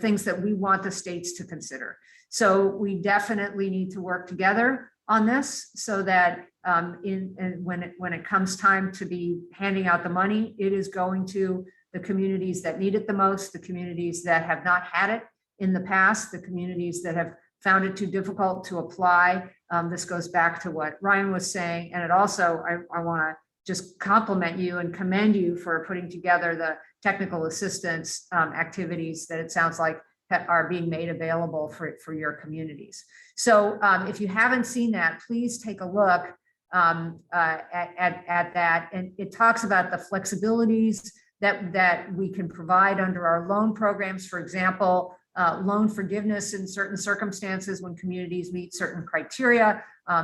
things that we want the states to consider. So we definitely need to work together on this so that when it comes time to be handing out the money, it is going to the communities that need it the most, the communities that have not had it in the past, the communities that have found it too difficult to apply. This goes back to what Ryan was saying. And it also, I want to just compliment you and commend you for putting together the technical assistance activities that it sounds like are being made available for your communities. So if you haven't seen that, please take a look at that. And it talks about the flexibilities that we can provide under our loan programs. For example, loan forgiveness in certain circumstances when communities meet certain criteria,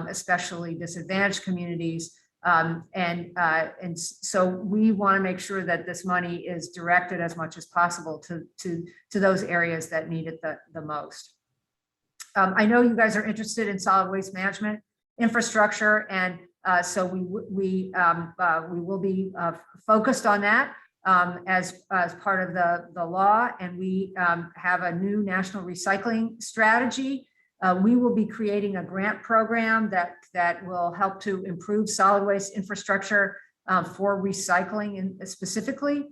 especially disadvantaged communities. And so we want to make sure that this money is directed as much as possible to those areas that need it the most. I know you guys are interested in solid waste management infrastructure, and so we will be focused on that as part of the law, and we have a new national recycling strategy. We will be creating a grant program that will help to improve solid waste infrastructure for recycling specifically.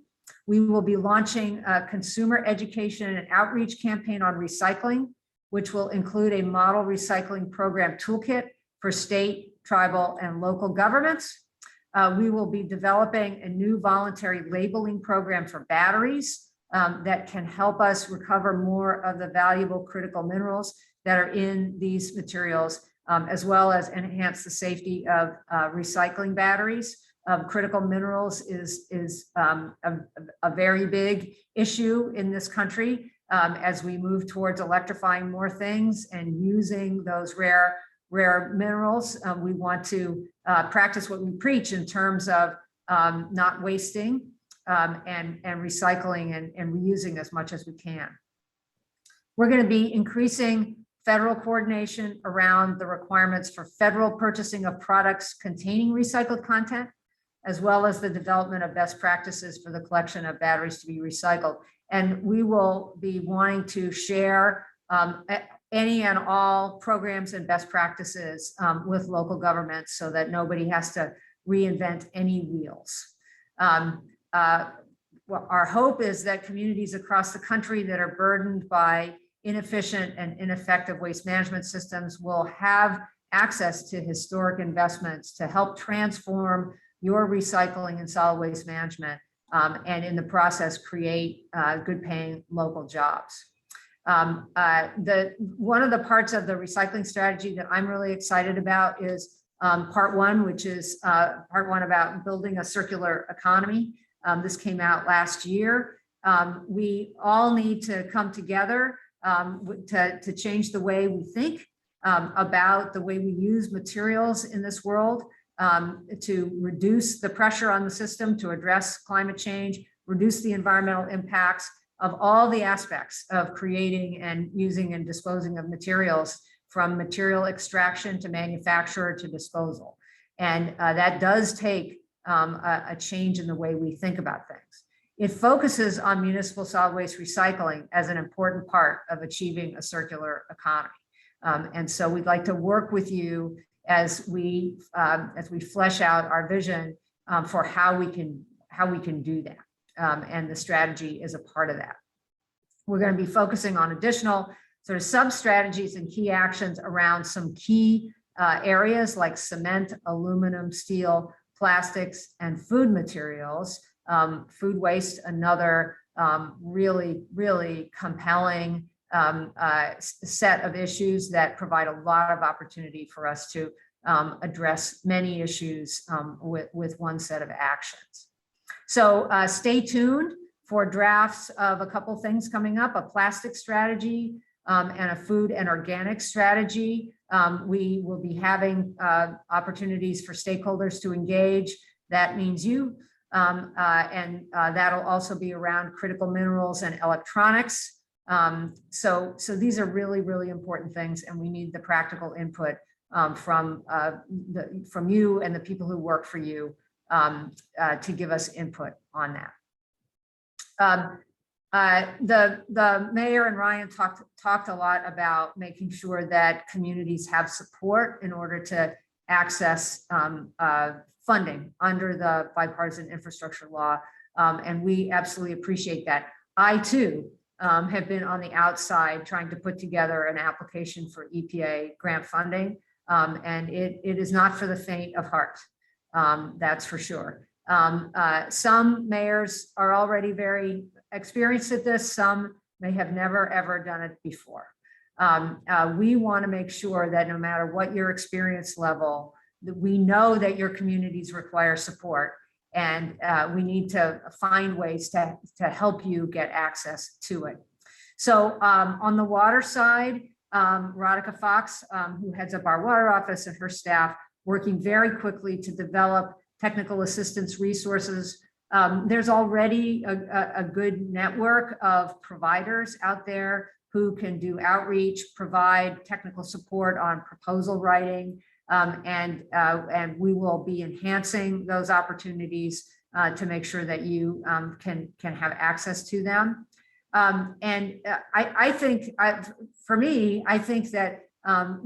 We will be launching a consumer education and outreach campaign on recycling, which will include a model recycling program toolkit for state, tribal, and local governments. We will be developing a new voluntary labeling program for batteries that can help us recover more of the valuable critical minerals that are in these materials, as well as enhance the safety of recycling batteries. Critical minerals is a very big issue in this country as we move towards electrifying more things and using those rare minerals. We want to practice what we preach in terms of not wasting and recycling and reusing as much as we can. We're going to be increasing federal coordination around the requirements for federal purchasing of products containing recycled content, as well as the development of best practices for the collection of batteries to be recycled. And we will be wanting to share any and all programs and best practices with local governments so that nobody has to reinvent any wheels. Our hope is that communities across the country that are burdened by inefficient and ineffective waste management systems will have access to historic investments to help transform your recycling and solid waste management, and in the process create good paying local jobs. One of the parts of the recycling strategy that I'm really excited about is Part one, which is part one about building a circular economy. This came out last year. We all need to come together to change the way we think about the way we use materials in this world, to reduce the pressure on the system, to address climate change, reduce the environmental impacts of all the aspects of creating and using and disposing of materials, from material extraction to manufacture to disposal. And that does take a change in the way we think about things. It focuses on municipal solid waste recycling as an important part of achieving a circular economy. And so we'd like to work with you as we flesh out our vision for how we can do that. And the strategy is a part of that. We're going to be focusing on additional sort of sub-strategies and key actions around some key areas like cement, aluminum, steel, plastics, and food materials. Food waste, another really compelling set of issues that provide a lot of opportunity for us to address many issues with one set of actions. So stay tuned for drafts of a couple things coming up: a plastic strategy and a food and organic strategy. We will be having opportunities for stakeholders to engage. That means you. And that'll also be around critical minerals and electronics. So these are really important things, and we need the practical input from you and the people who work for you to give us input on that. The mayor and Ryan talked a lot about making sure that communities have support in order to access funding under the bipartisan infrastructure law. And we absolutely appreciate that. I too have been on the outside trying to put together an application for EPA grant funding. And it is not for the faint of heart, that's for sure. Some mayors are already very experienced at this. Some may have never, ever done it before. We want to make sure that no matter what your experience level, that we know that your communities require support, and we need to find ways to help you get access to it. So on the water side, Radhika Fox, who heads up our water office, and her staff working very quickly to develop technical assistance resources. There's already a good network of providers out there who can do outreach, provide technical support on proposal writing, and we will be enhancing those opportunities to make sure that you can have access to them. I think, for me, I think that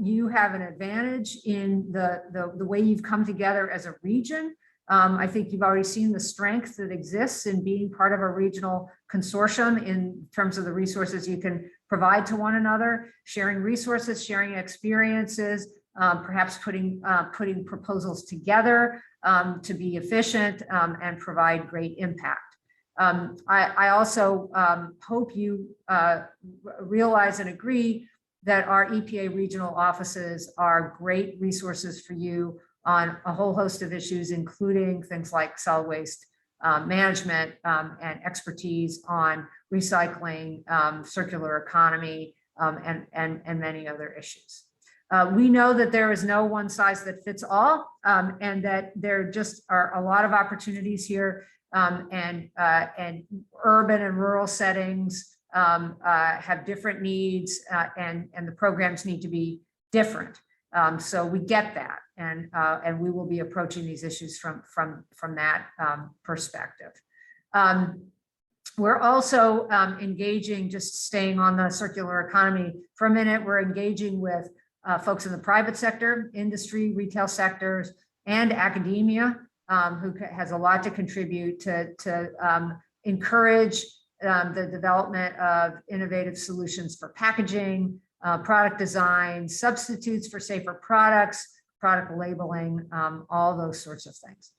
you have an advantage in the way you've come together as a region. I think you've already seen the strength that exists in being part of a regional consortium in terms of the resources you can provide to one another, sharing resources, sharing experiences, perhaps putting proposals together to be efficient and provide great impact. I also hope you realize and agree that our EPA regional offices are great resources for you on a whole host of issues, including things like solid waste management and expertise on recycling, circular economy, and many other issues. We know that there is no one size that fits all, and that there just are a lot of opportunities here, and urban and rural settings have different needs, and the programs need to be different. So we get that, and we will be approaching these issues from that perspective. We're also engaging, just staying on the circular economy for a minute, we're engaging with folks in the private sector, industry, retail sectors, and academia, who has a lot to contribute to encourage the development of innovative solutions for packaging, product design, substitutes for safer products, product labeling, all those sorts of things.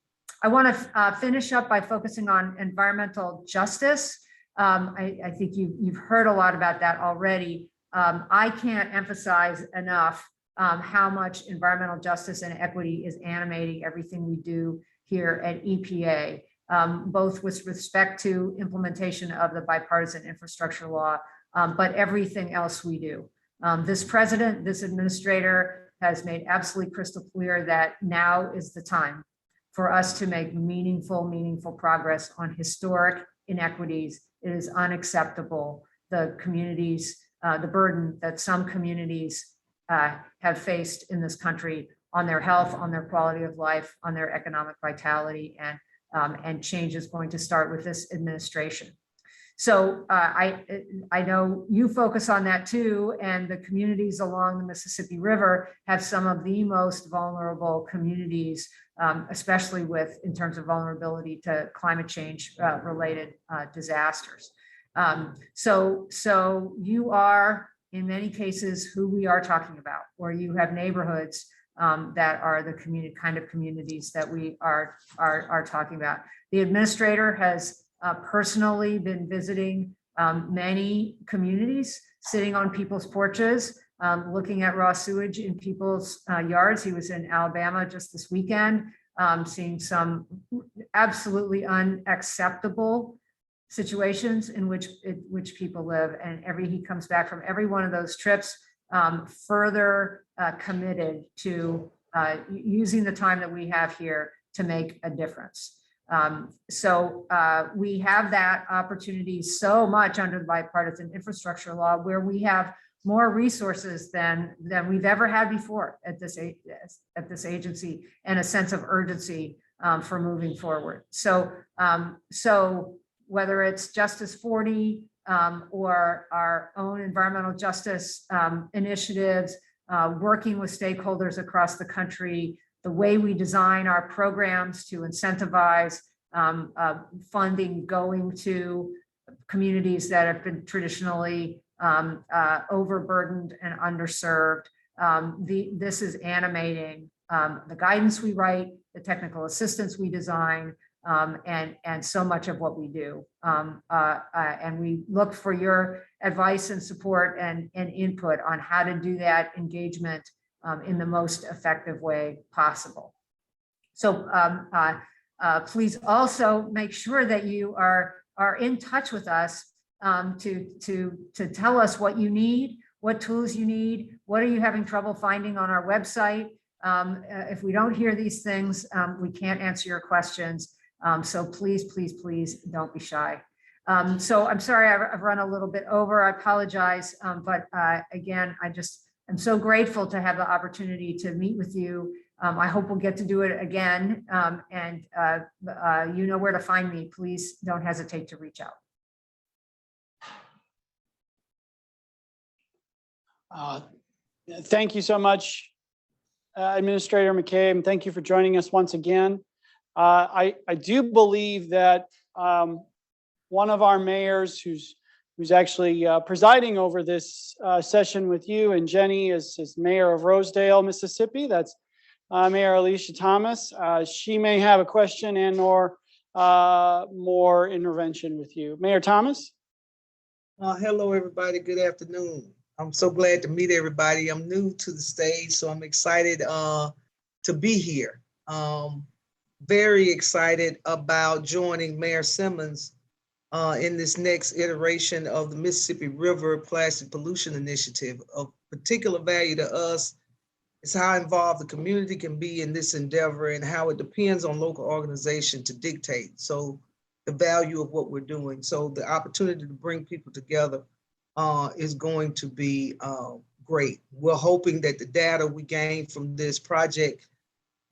I want to finish up by focusing on environmental justice. I think you've heard a lot about that already. I can't emphasize enough how much environmental justice and equity is animating everything we do here at EPA, both with respect to implementation of the bipartisan infrastructure law, but everything else we do. This president, this administrator has made absolutely crystal clear that now is the time for us to make meaningful progress on historic inequities. It is unacceptable. The communities, the burden that some communities have faced in this country on their health, on their quality of life, on their economic vitality, and change is going to start with this administration. So I know you focus on that too, and the communities along the Mississippi River have some of the most vulnerable communities, especially in terms of vulnerability to climate change related disasters. So you are in many cases who we are talking about, or you have neighborhoods that are the kind of communities that we are talking about. The administrator has personally been visiting many communities, sitting on people's porches, looking at raw sewage in people's yards. He was in Alabama just this weekend, seeing some absolutely unacceptable situations in which people live. And he comes back from every one of those trips further committed to using the time that we have here to make a difference. So we have that opportunity so much under the bipartisan infrastructure law, where we have more resources than we've ever had before at this agency, and a sense of urgency for moving forward. So whether it's Justice 40 or our own environmental justice initiatives, working with stakeholders across the country, the way we design our programs to incentivize funding going to communities that have been traditionally overburdened and underserved. This is animating the guidance we write, the technical assistance we design, and so much of what we do. And we look for your advice and support and input on how to do that engagement in the most effective way possible. So please also make sure that you are in touch with us to tell us what you need, what tools you need, what are you having trouble finding on our website. If we don't hear these things, we can't answer your questions. So please don't be shy. So I'm sorry, I've run a little bit over. I apologize. But again, I'm so grateful to have the opportunity to meet with you. I hope we'll get to do it again. And you know where to find me. Please don't hesitate to reach out. Thank you so much, Administrator McCabe, and thank you for joining us once again. I do believe that one of our mayors who's actually presiding over this session with you and Jenny is Mayor of Rosedale, Mississippi. That's Mayor Alicia Thomas. She may have a question and or more intervention with you. Mayor Thomas? Hello, everybody. Good afternoon. I'm so glad to meet everybody. I'm new to the stage, so I'm excited to be here. Very excited about joining Mayor Simmons in this next iteration of the Mississippi River Plastic Pollution Initiative. Of particular value to us is how involved the community can be in this endeavor and how it depends on local organization to dictate. So the value of what we're doing. So the opportunity to bring people together is going to be great. We're hoping that the data we gain from this project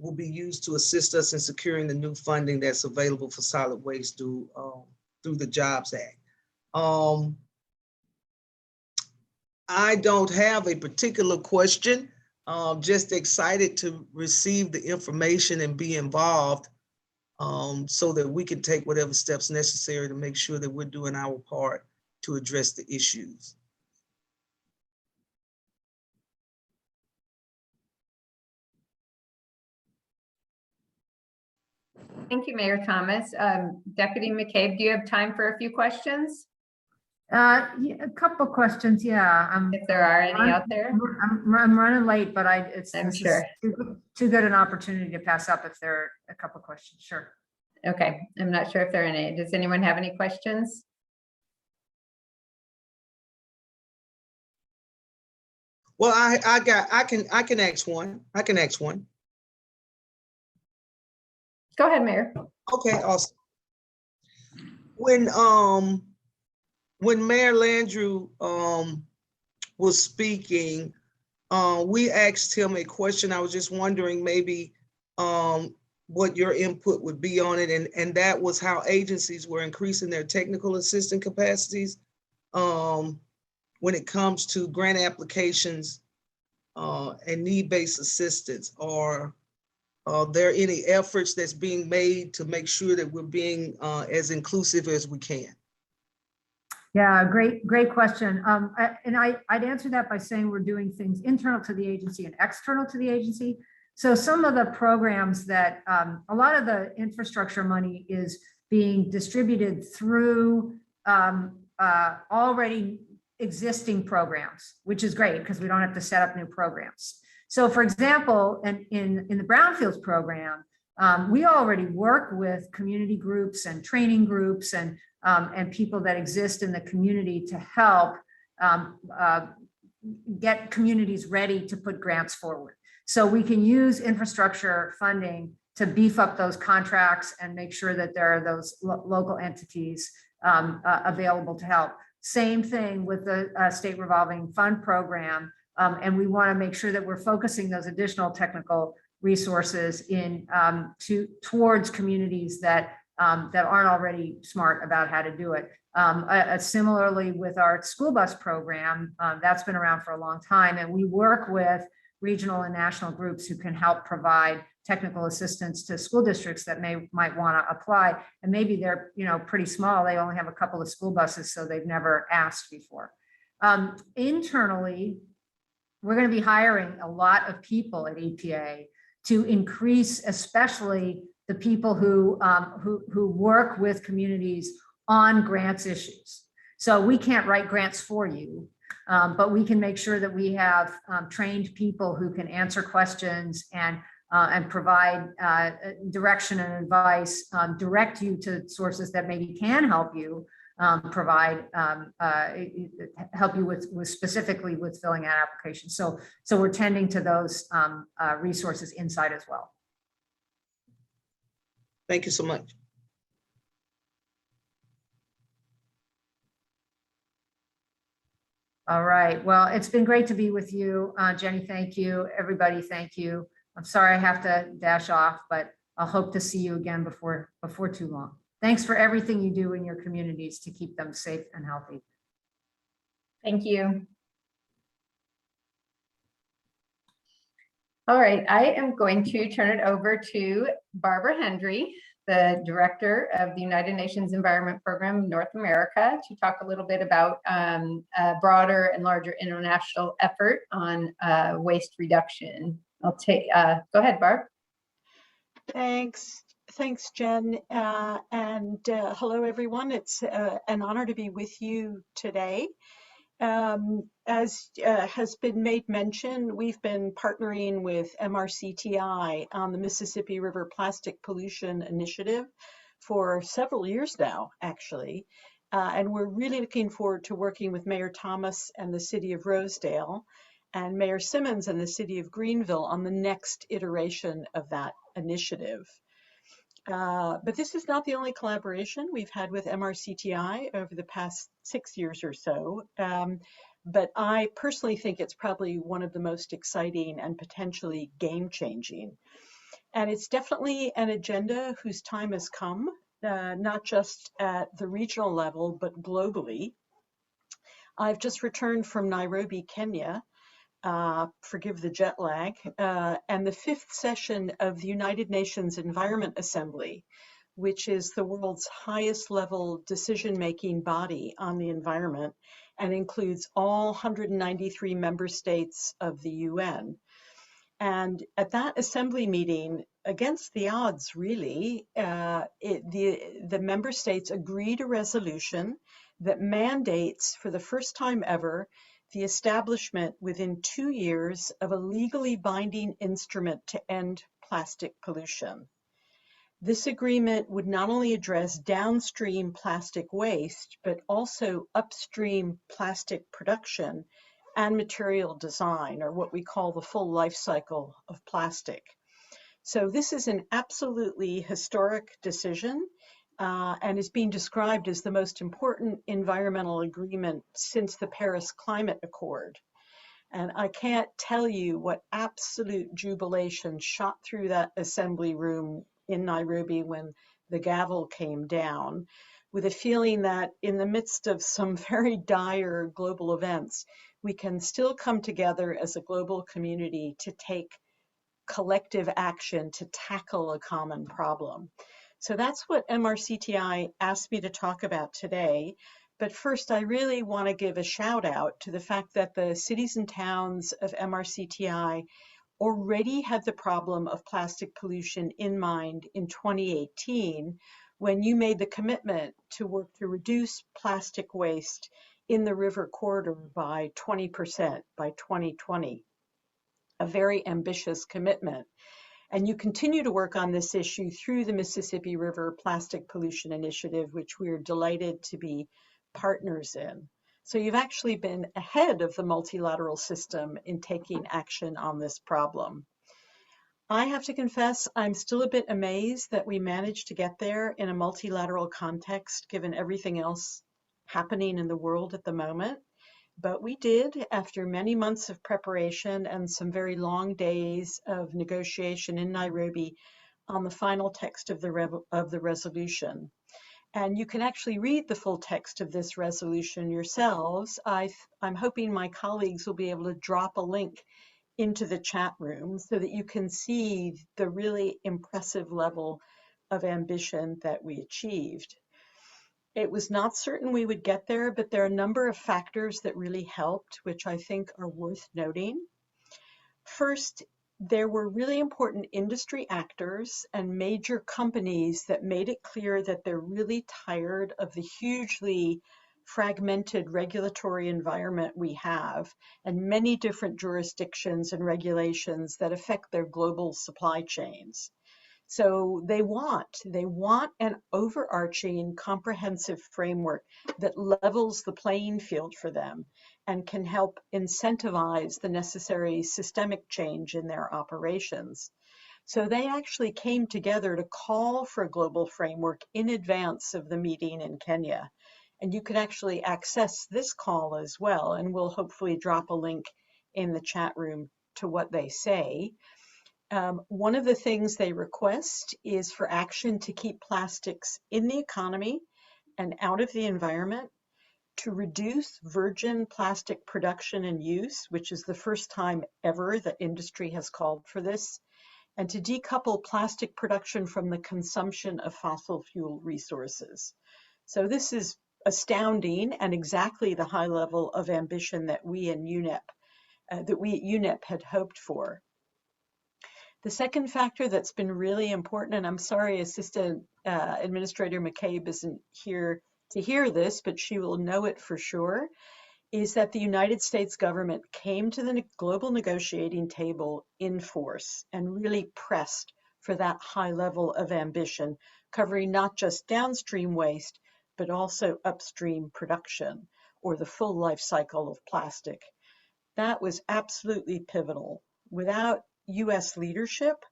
will be used to assist us in securing the new funding that's available for solid waste through the Jobs Act. I don't have a particular question. Just excited to receive the information and be involved so that we can take whatever steps necessary to make sure that we're doing our part to address the issues. Thank you, Mayor Thomas. Deputy McCabe, do you have time for a few questions? Yeah, a couple of questions, yeah. If there are any out there. I'm running late, but this is sure. too good an opportunity to pass up if there are a couple of questions, sure. Okay, I'm not sure if there are any. Does anyone have any questions? Well, I can ask one. I can ask one. Go ahead, Mayor. Okay, awesome. When Mayor Landrieu was speaking, we asked him a question. I was just wondering maybe what your input would be on it, and that was how agencies were increasing their technical assistant capacities when it comes to grant applications and need-based assistance. Are there any efforts that's being made to make sure that we're being as inclusive as we can? Yeah, great question. I'd answer that by saying we're doing things internal to the agency and external to the agency. So some of the programs that a lot of the infrastructure money is being distributed through already existing programs, which is great because we don't have to set up new programs. So for example, in the Brownfields program, we already work with community groups and training groups and people that exist in the community to help get communities ready to put grants forward. So we can use infrastructure funding to beef up those contracts and make sure that there are those local entities available to help. Same thing with the state revolving fund program. And we want to make sure that we're focusing those additional technical resources towards communities that aren't already smart about how to do it. Similarly with our school bus program, that's been around for a long time, and we work with regional and national groups who can help provide technical assistance to school districts that might want to apply. And maybe they're pretty small, they only have a couple of school buses, so they've never asked before. Internally, we're going to be hiring a lot of people at EPA to increase, especially the people who work with communities on grants issues. So we can't write grants for you, but we can make sure that we have trained people who can answer questions and provide direction and advice, direct you to sources that maybe can help you, help you with specifically with filling out applications. So we're tending to those resources inside as well. Thank you so much. All right. Well, it's been great to be with you. Jenny, thank you. Everybody, thank you. I'm sorry I have to dash off, but I'll hope to see you again before too long. Thanks for everything you do in your communities to keep them safe and healthy. Thank you. All right, I am going to turn it over to Barbara Hendry, the Director of the United Nations Environment Program North America, to talk a little bit about a broader and larger international effort on waste reduction. I'll take, go ahead, Barb. Thanks, Jen, and hello, everyone. It's an honor to be with you today. As has been made mention, we've been partnering with MRCTI on the Mississippi River Plastic Pollution Initiative for several years now, actually. And we're really looking forward to working with Mayor Thomas and the City of Rosedale and Mayor Simmons and the City of Greenville on the next iteration of that initiative. But this is not the only collaboration we've had with MRCTI over the past 6 years or so. But I personally think it's probably one of the most exciting and potentially game-changing. And it's definitely an agenda whose time has come, not just at the regional level, but globally. I've just returned from Nairobi, Kenya, forgive the jet lag, and the 5th session of the United Nations Environment Assembly, which is the world's highest level decision-making body on the environment and includes all 193 member states of the UN. And at that assembly meeting, against the odds really, the member states agreed a resolution that mandates, for the first time ever, the establishment within 2 years of a legally binding instrument to end plastic pollution. This agreement would not only address downstream plastic waste, but also upstream plastic production and material design, or what we call the full life cycle of plastic. So this is an absolutely historic decision and is being described as the most important environmental agreement since the Paris Climate Accord. And I can't tell you what absolute jubilation shot through that assembly room in Nairobi when the gavel came down, with a feeling that in the midst of some very dire global events, we can still come together as a global community to take collective action to tackle a common problem. So that's what MRCTI asked me to talk about today. But first, I really want to give a shout out to the fact that the cities and towns of MRCTI already had the problem of plastic pollution in mind in 2018, when you made the commitment to work to reduce plastic waste in the river corridor by 20% by 2020. A very ambitious commitment. And you continue to work on this issue through the Mississippi River Plastic Pollution Initiative, which we're delighted to be partners in. So you've actually been ahead of the multilateral system in taking action on this problem. I have to confess, I'm still a bit amazed that we managed to get there in a multilateral context, given everything else happening in the world at the moment. But we did, after many months of preparation and some very long days of negotiation in Nairobi on the final text of the resolution. And you can actually read the full text of this resolution yourselves. I'm hoping my colleagues will be able to drop a link into the chat room so that you can see the really impressive level of ambition that we achieved. It was not certain we would get there, but there are a number of factors that really helped, which I think are worth noting. First, there were really important industry actors and major companies that made it clear that they're really tired of the hugely fragmented regulatory environment we have and many different jurisdictions and regulations that affect their global supply chains. So they want an overarching comprehensive framework that levels the playing field for them and can help incentivize the necessary systemic change in their operations. So they actually came together to call for a global framework in advance of the meeting in Kenya. And you can actually access this call as well, and we'll hopefully drop a link in the chat room to what they say. One of the things they request is for action to keep plastics in the economy and out of the environment, to reduce virgin plastic production and use, which is the first time ever that industry has called for this, and to decouple plastic production from the consumption of fossil fuel resources. So this is astounding and exactly the high level of ambition that we in UNEP, at UNEP had hoped for. The second factor that's been really important, and I'm sorry Assistant Administrator McCabe isn't here to hear this, but she will know it for sure, is that the United States government came to the global negotiating table in force and really pressed for that high level of ambition, covering not just downstream waste, but also upstream production or the full life cycle of plastic. That was absolutely pivotal. Without US leadership,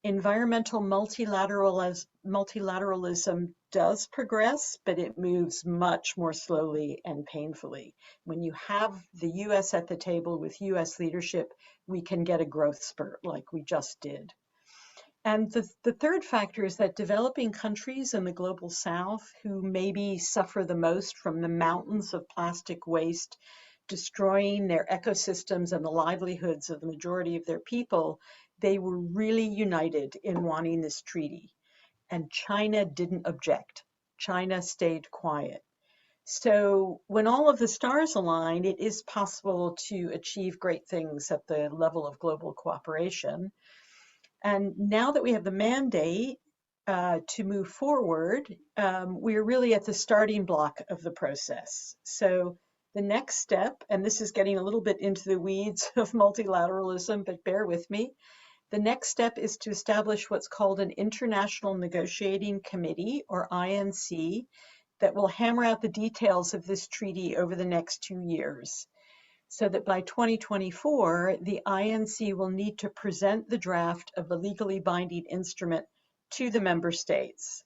environmental multilateralism does progress, but it moves much more slowly and painfully. When you have the US at the table with US leadership, we can get a growth spurt like we just did. And the third factor is that developing countries in the global south, who maybe suffer the most from the mountains of plastic waste destroying their ecosystems and the livelihoods of the majority of their people, they were really united in wanting this treaty. And China didn't object. China stayed quiet. So when all of the stars align, it is possible to achieve great things at the level of global cooperation. And now that we have the mandate, to move forward, we're really at the starting block of the process. So the next step, and this is getting a little bit into the weeds of multilateralism, but bear with me. The next step is to establish what's called an International Negotiating Committee, or INC, that will hammer out the details of this treaty over the next 2 years, so that by 2024, the INC will need to present the draft of a legally binding instrument to the member states.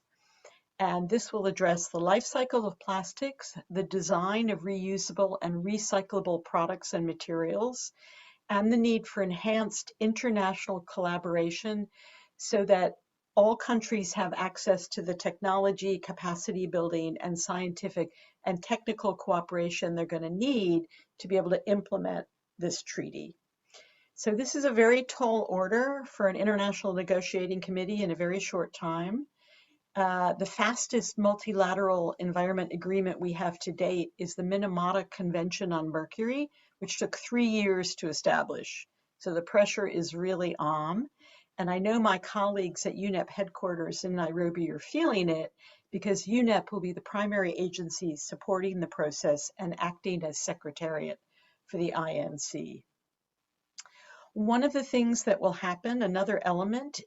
And this will address the life cycle of plastics, the design of reusable and recyclable products and materials, and the need for enhanced international collaboration so that all countries have access to the technology, capacity building, and scientific and technical cooperation they're going to need to be able to implement this treaty. So this is a very tall order for an international negotiating committee in a very short time. The fastest multilateral environment agreement we have to date is the Minamata Convention on Mercury, which took 3 years to establish. So the pressure is really on. And I know my colleagues at UNEP headquarters in Nairobi are feeling it, because UNEP will be the primary agency supporting the process and acting as secretariat for the INC. One of the things that will happen, another element,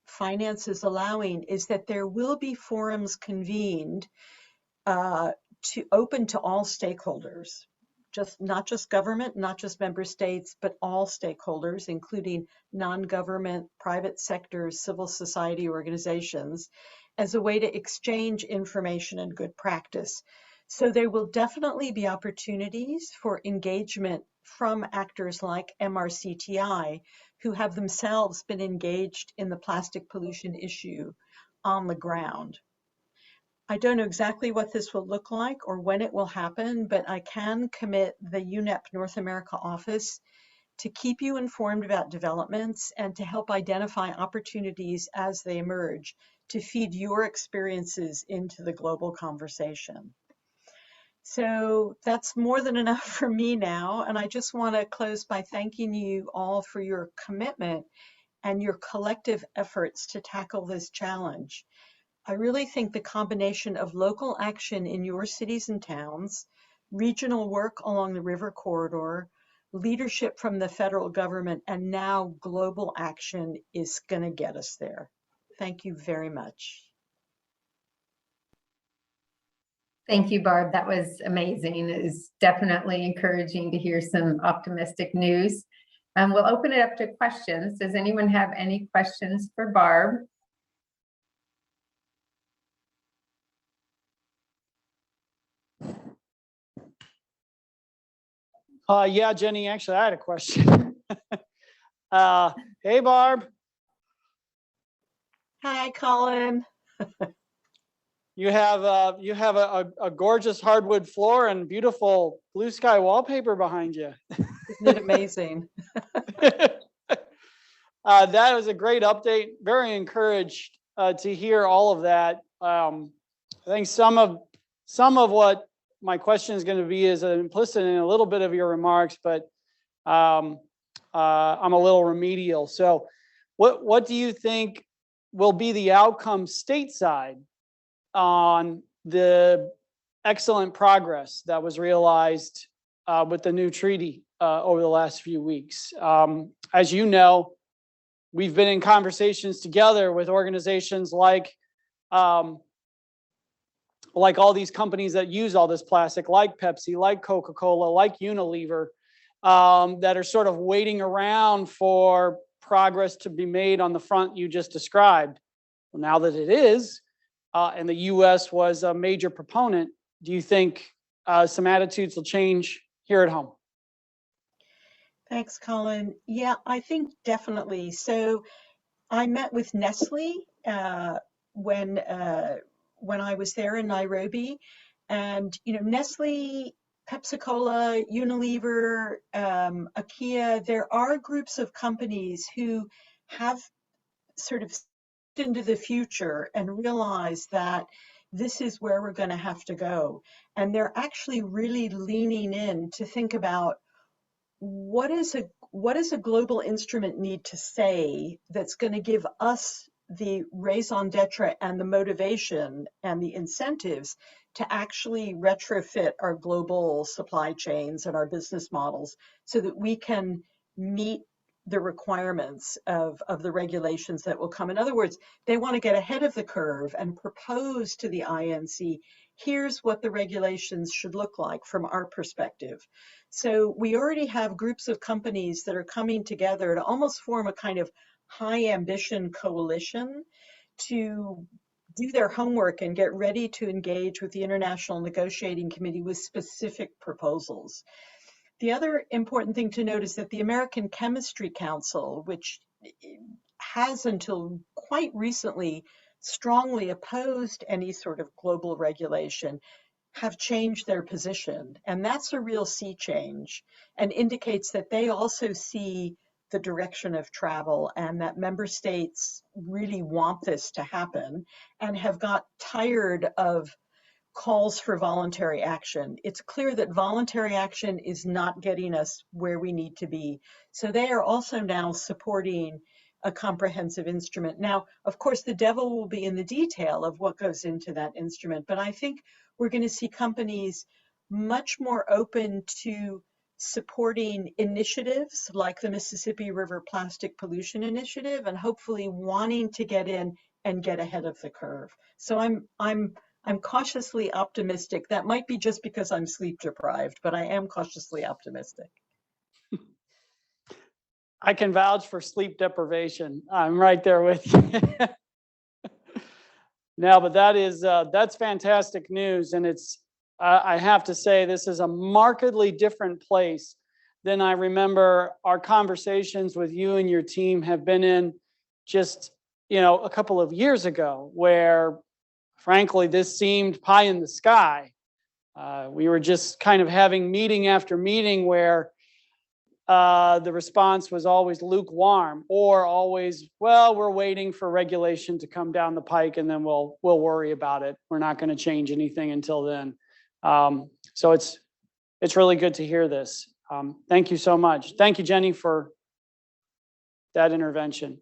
finance is allowing, is that there will be forums convened open to all stakeholders, not just government, not just member states, but all stakeholders, including non-government, private sector, civil society organizations, as a way to exchange information and good practice. So there will definitely be opportunities for engagement from actors like MRCTI, who have themselves been engaged in the plastic pollution issue on the ground. I don't know exactly what this will look like or when it will happen, but I can commit the UNEP North America office to keep you informed about developments and to help identify opportunities as they emerge to feed your experiences into the global conversation. So that's more than enough for me now, and I just want to close by thanking you all for your commitment and your collective efforts to tackle this challenge. I really think the combination of local action in your cities and towns, regional work along the river corridor, leadership from the federal government, and now global action is going to get us there. Thank you very much. Thank you, Barb. That was amazing. It is definitely encouraging to hear some optimistic news. We'll open it up to questions. Does anyone have any questions for Barb? Yeah, Jenny, actually, I had a question. Hey, Barb. Hi, Colin. You have a gorgeous hardwood floor and beautiful blue sky wallpaper behind you. Isn't it amazing? That was a great update. Very encouraged to hear all of that. I think some of what my question is going to be is implicit in a little bit of your remarks, but I'm a little remedial. So, what do you think will be the outcome stateside on the excellent progress that was realized with the new treaty over the last few weeks? As you know, we've been in conversations together with organizations like all these companies that use all this plastic, like Pepsi, like Coca-Cola, like Unilever, that are sort of waiting around for progress to be made on the front you just described. Well, now that it is, and the U.S. was a major proponent, do you think some attitudes will change here at home? Thanks, Colin. Yeah, I think definitely. So I met with Nestle when I was there in Nairobi, and Nestle, Pepsi-Cola, Unilever, IKEA, there are groups of companies who have sort of into the future and realize that this is where we're going to have to go. And they're actually really leaning in to think about what does a global instrument need to say that's going to give us the raison d'etre and the motivation and the incentives to actually retrofit our global supply chains and our business models so that we can meet the requirements of the regulations that will come. In other words, they want to get ahead of the curve and propose to the INC, here's what the regulations should look like from our perspective. So we already have groups of companies that are coming together to almost form a kind of high ambition coalition to do their homework and get ready to engage with the International Negotiating Committee with specific proposals. The other important thing to note is that the American Chemistry Council, which has until quite recently strongly opposed any sort of global regulation, have changed their position. And that's a real sea change and indicates that they also see the direction of travel and that member states really want this to happen and have got tired of calls for voluntary action. It's clear that voluntary action is not getting us where we need to be. So they are also now supporting a comprehensive instrument. Now, of course, the devil will be in the detail of what goes into that instrument, but I think we're going to see companies much more open to supporting initiatives like the Mississippi River Plastic Pollution Initiative and hopefully wanting to get in and get ahead of the curve. So I'm cautiously optimistic. That might be just because I'm sleep deprived, but I am cautiously optimistic. I can vouch for sleep deprivation. I'm right there with you. No, but that's fantastic news. And it's, I have to say, this is a markedly different place than I remember our conversations with you and your team have been in just, a couple of years ago, where frankly, this seemed pie in the sky. We were just kind of having meeting after meeting where the response was always lukewarm or always, well, we're waiting for regulation to come down the pike and then we'll worry about it. We're not going to change anything until then. So it's really good to hear this. Thank you so much. Thank you, Jenny, for that intervention.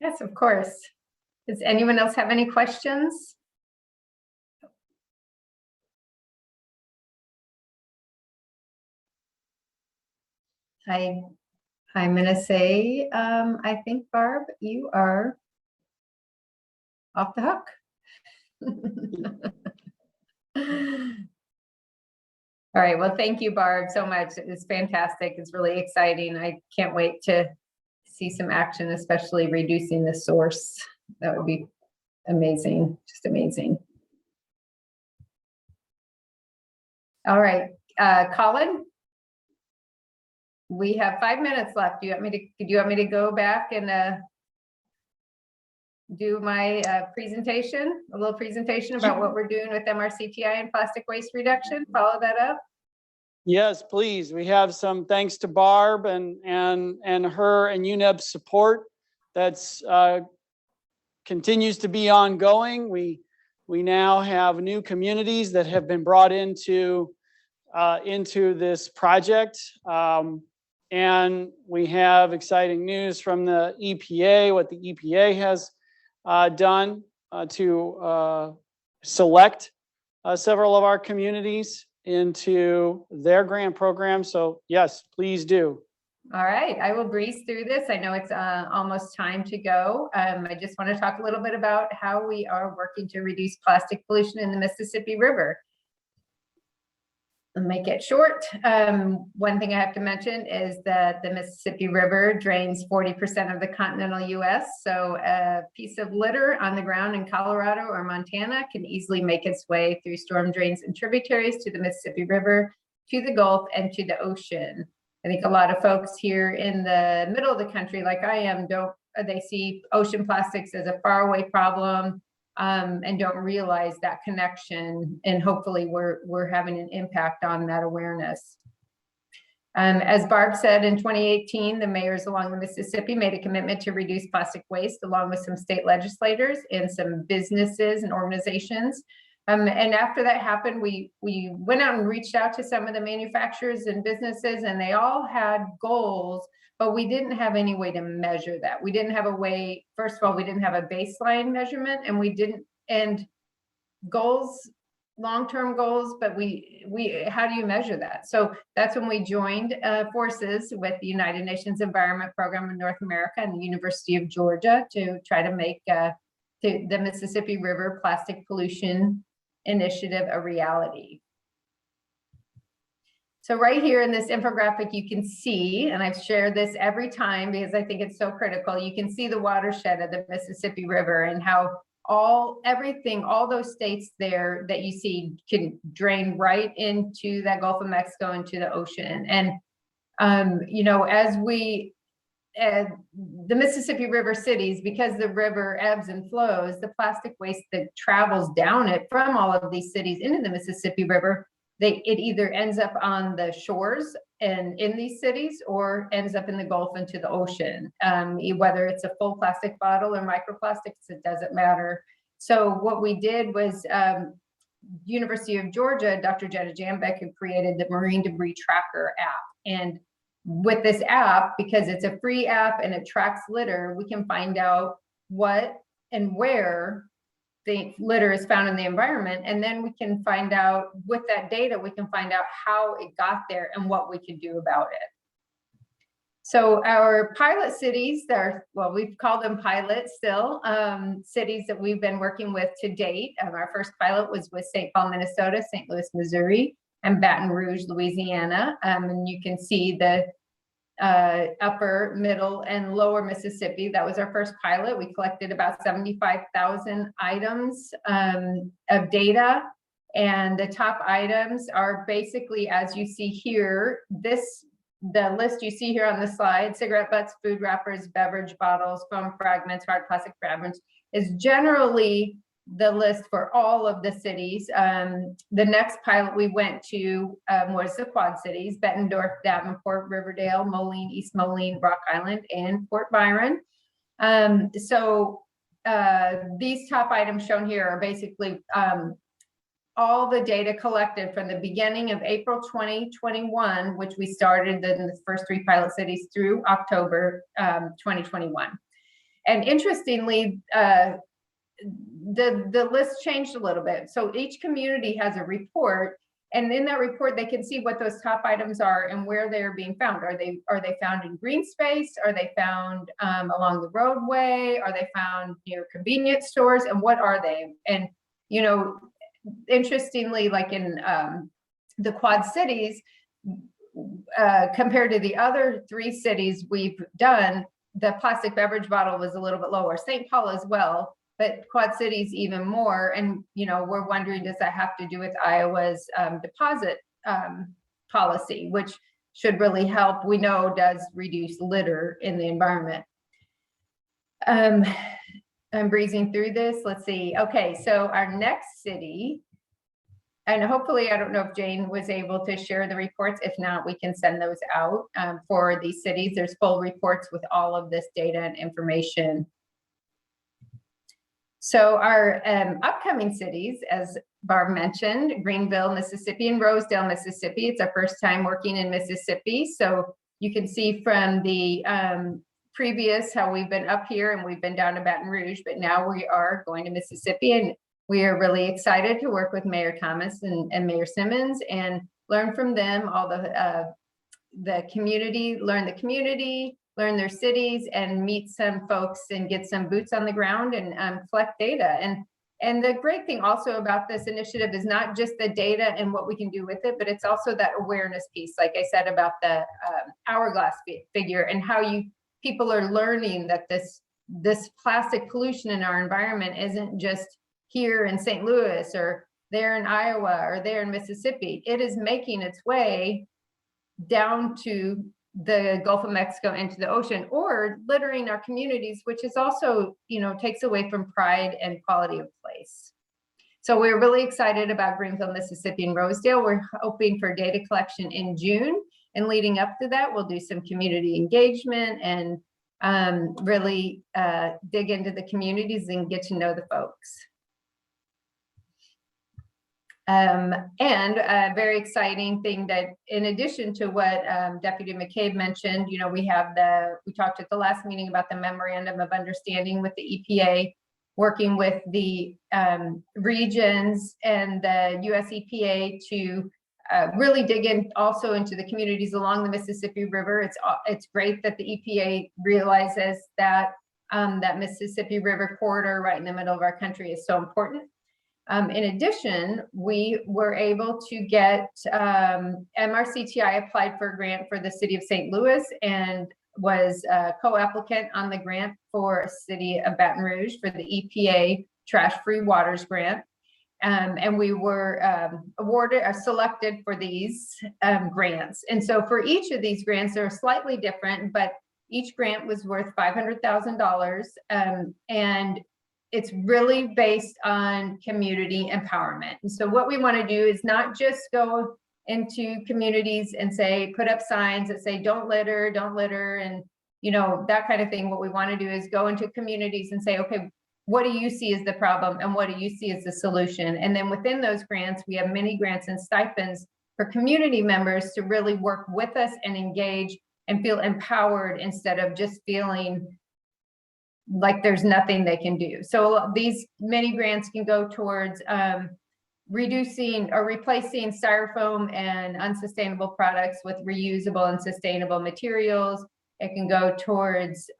Yes, of course. Does anyone else have any questions? I'm going to say, I think, Barb, you are off the hook. All right. Well, thank you, Barb, so much. It's fantastic. It's really exciting. I can't wait to see some action, especially reducing the source. That would be amazing, just amazing. All right, Colin, we have 5 minutes left. Do you want me to go back and do my presentation, a little presentation about what we're doing with MRCTI and plastic waste reduction? Follow that up. Yes, please. We have some thanks to Barb and her and UNEB's support. That's continues to be ongoing. We now have new communities that have been brought into this project, and we have exciting news from the EPA. What the EPA has done to select several of our communities into their grant program. So yes, please do. All right, I will breeze through this. I know it's almost time to go. I just want to talk a little bit about how we are working to reduce plastic pollution in the Mississippi River. I'll make it short. One thing I have to mention is that the Mississippi River drains 40% of the continental US. So a piece of litter on the ground in Colorado or Montana can easily make its way through storm drains and tributaries to the Mississippi River, to the Gulf, and to the ocean. I think a lot of folks here in the middle of the country, like I am, they see ocean plastics as a faraway problem, and don't realize that connection. And hopefully we're having an impact on that awareness. As Barb said, in 2018, the mayors along the Mississippi made a commitment to reduce plastic waste, along with some state legislators and some businesses and organizations. And after that happened, we went out and reached out to some of the manufacturers and businesses, and they all had goals, but we didn't have any way to measure that. We didn't have a way, first of all, we didn't have a baseline measurement, and we didn't, and goals, long-term goals, but how do you measure that? So that's when we joined forces with the United Nations Environment Program in North America and the University of Georgia to try to make the Mississippi River Plastic Pollution Initiative a reality. So right here in this infographic, you can see, and I've shared this every time because I think it's so critical, you can see the watershed of the Mississippi River and how all those states there that you see can drain right into that Gulf of Mexico, into the ocean. And, you know, as the Mississippi River cities, because the river ebbs and flows, the plastic waste that travels down it from all of these cities into the Mississippi River, it either ends up on the shores and in these cities or ends up in the Gulf into the ocean. Whether it's a full plastic bottle or microplastics, it doesn't matter. So what we did was University of Georgia, Dr. Jenna Jambeck, who created the Marine Debris Tracker app. And with this app, because it's a free app and it tracks litter, we can find out what and where the litter is found in the environment. And then we can find out, with that data, we can find out how it got there and what we can do about it. So our pilot cities, well, we've called them pilots still, cities that we've been working with to date. Our first pilot was with St. Paul, Minnesota, St. Louis, Missouri, and Baton Rouge, Louisiana. And you can see the upper, middle, and lower Mississippi. That was our first pilot. We collected about 75,000 items of data. And the top items are basically, as you see here, the list you see here on the slide: cigarette butts, food wrappers, beverage bottles, foam fragments, hard plastic fragments, is generally the list for all of the cities. The next pilot we went to was the Quad Cities: Bettendorf, Davenport, Riverdale, Moline, East Moline, Rock Island, and Fort Byron. So these top items shown here are basically all the data collected from the beginning of April 2021, which we started in the first 3 pilot cities, through October 2021. And interestingly, the list changed a little bit. So each community has a report, and in that report, they can see what those top items are and where they're being found. Are they found in green space? Are they found along the roadway? Are they found near convenience stores? And what are they? And, you know, interestingly, like in the Quad Cities, compared to the other 3 cities we've done, the plastic beverage bottle was a little bit lower. St. Paul as well, but Quad Cities even more. And, you know, we're wondering, does that have to do with Iowa's deposit policy, which should really help, we know does reduce litter in the environment. I'm breezing through this. Let's see. Okay, so our next city, and hopefully, I don't know if Jane was able to share the reports. If not, we can send those out for these cities. There's full reports with all of this data and information. So our upcoming cities, as Barb mentioned, Greenville, Mississippi, and Rosedale, Mississippi. It's our first time working in Mississippi. So you can see from the previous how we've been up here and we've been down to Baton Rouge, but now we are going to Mississippi, and we are really excited to work with Mayor Thomas and Mayor Simmons and learn from them, all the community, learn learn their cities, and meet some folks and get some boots on the ground and collect data. And the great thing also about this initiative is not just the data and what we can do with it, but it's also that awareness piece, like I said, about the hourglass figure, and how people are learning that this plastic pollution in our environment isn't just here in St. Louis or there in Iowa or there in Mississippi. It is making its way down to the Gulf of Mexico into the ocean, or littering our communities, which is also, you know, takes away from pride and quality of place. So we're really excited about Greenville, Mississippi, and Rosedale. We're hoping for data collection in June, and leading up to that, we'll do some community engagement and really dig into the communities and get to know the folks. And a very exciting thing that in addition to what Deputy McCabe mentioned, you know, we talked at the last meeting about the memorandum of understanding with the EPA, working with the regions and the US EPA to really dig in also into the communities along the Mississippi River. It's great that the EPA realizes that that Mississippi River corridor right in the middle of our country is so important. In addition, we were able to get MRCTI applied for a grant for the city of St. Louis and was a co-applicant on the grant for city of Baton Rouge for the EPA Trash-Free Waters Grant. And we were selected for these grants. And so for each of these grants, they're slightly different, but each grant was worth $500,000. And it's really based on community empowerment. And so what we want to do is not just go into communities and say, put up signs that say, don't litter, and, you know, that kind of thing. What we want to do is go into communities and say, okay, what do you see as the problem and what do you see as the solution? And then within those grants, we have many grants and stipends for community members to really work with us and engage and feel empowered instead of just feeling like there's nothing they can do. So these many grants can go towards reducing or replacing styrofoam and unsustainable products with reusable and sustainable materials. It can go towards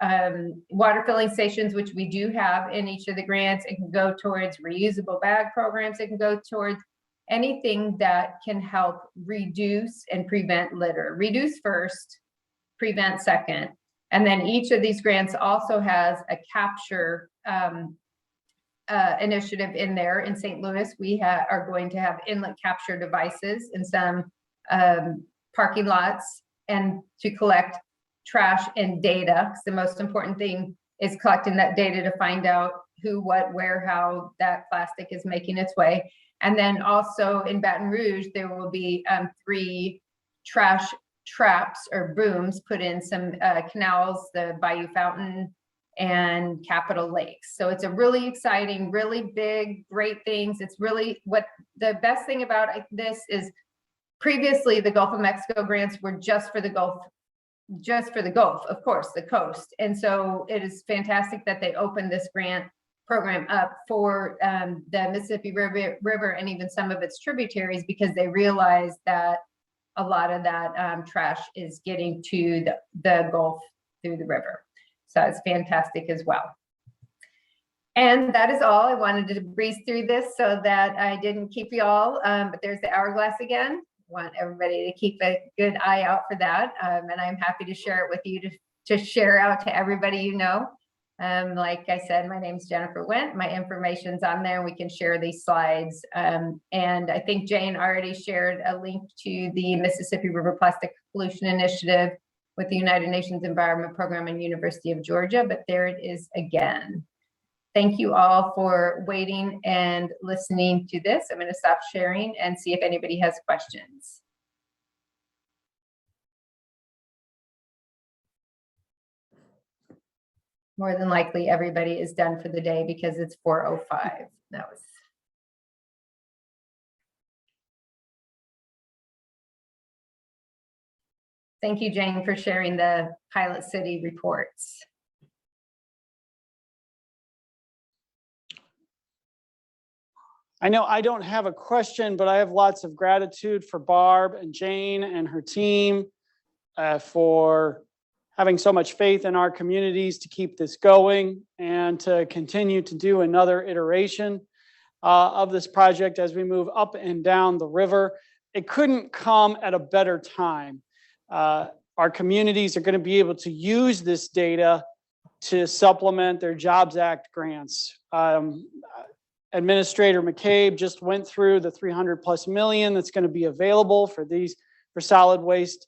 water filling stations, which we do have in each of the grants. It can go towards reusable bag programs. It can go towards anything that can help reduce and prevent litter. Reduce first, prevent second. And then each of these grants also has a capture initiative in there. In St. Louis, we are going to have inlet capture devices in some parking lots and to collect trash and data. The most important thing is collecting that data to find out who, what, where, how that plastic is making its way. And then also in Baton Rouge, there will be 3 trash traps or booms put in some canals, the Bayou Fountain and Capitol Lakes. So it's a really exciting, really big, great things. It's really what the best thing about this is previously the Gulf of Mexico grants were just for the Gulf, of course, the coast. And so it is fantastic that they opened this grant program up for the Mississippi River and even some of its tributaries, because they realized that a lot of that trash is getting to the Gulf through the river. So it's fantastic as well. And that is all. I wanted to breeze through this so that I didn't keep you all, but there's the hourglass again. I want everybody to keep a good eye out for that. And I'm happy to share it with you to share out to everybody you know. Like I said, my name's Jennifer Wendt. My information's on there. We can share these slides. And I think Jane already shared a link to the Mississippi River Plastic Pollution Initiative with the United Nations Environment Program and University of Georgia, but there it is again. Thank you all for waiting and listening to this. I'm going to stop sharing and see if anybody has questions. More than likely, everybody is done for the day because it's 4:05. That was. Thank you, Jane, for sharing the Pilot City reports. I know I don't have a question, but I have lots of gratitude for Barb and Jane and her team for having so much faith in our communities to keep this going and to continue to do another iteration of this project as we move up and down the river. It couldn't come at a better time. Our communities are going to be able to use this data to supplement their Jobs Act grants. Administrator McCabe just went through the $300+ million that's going to be available for solid waste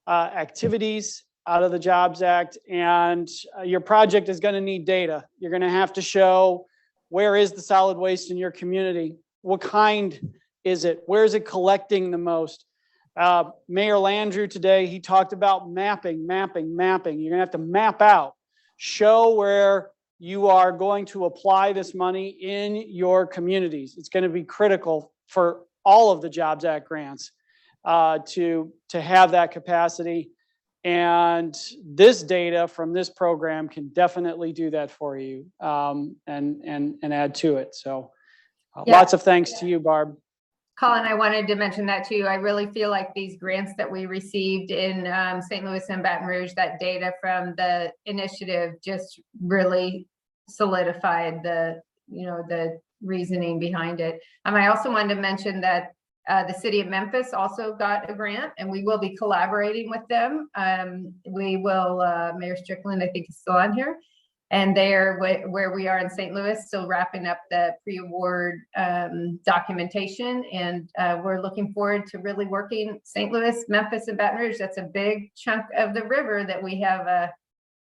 activities out of the Jobs Act. And your project is going to need data. You're going to have to show, where is the solid waste in your community? What kind is it? Where is it collecting the most? Mayor Landrieu today, he talked about mapping. You're going to have to map out, show where you are going to apply this money in your communities. It's going to be critical for all of the Jobs Act grants to have that capacity. And this data from this program can definitely do that for you and add to it. So lots of thanks to you, Barb. Colin, I wanted to mention that too. I really feel like these grants that we received in St. Louis and Baton Rouge, that data from the initiative just really solidified the reasoning behind it. I also wanted to mention that the city of Memphis also got a grant, and we will be collaborating with them. We will, Mayor Strickland, I think, is still on here. And they're where we are in St. Louis, still wrapping up the pre-award documentation. And we're looking forward to really working St. Louis, Memphis, and Baton Rouge. That's a big chunk of the river that we have.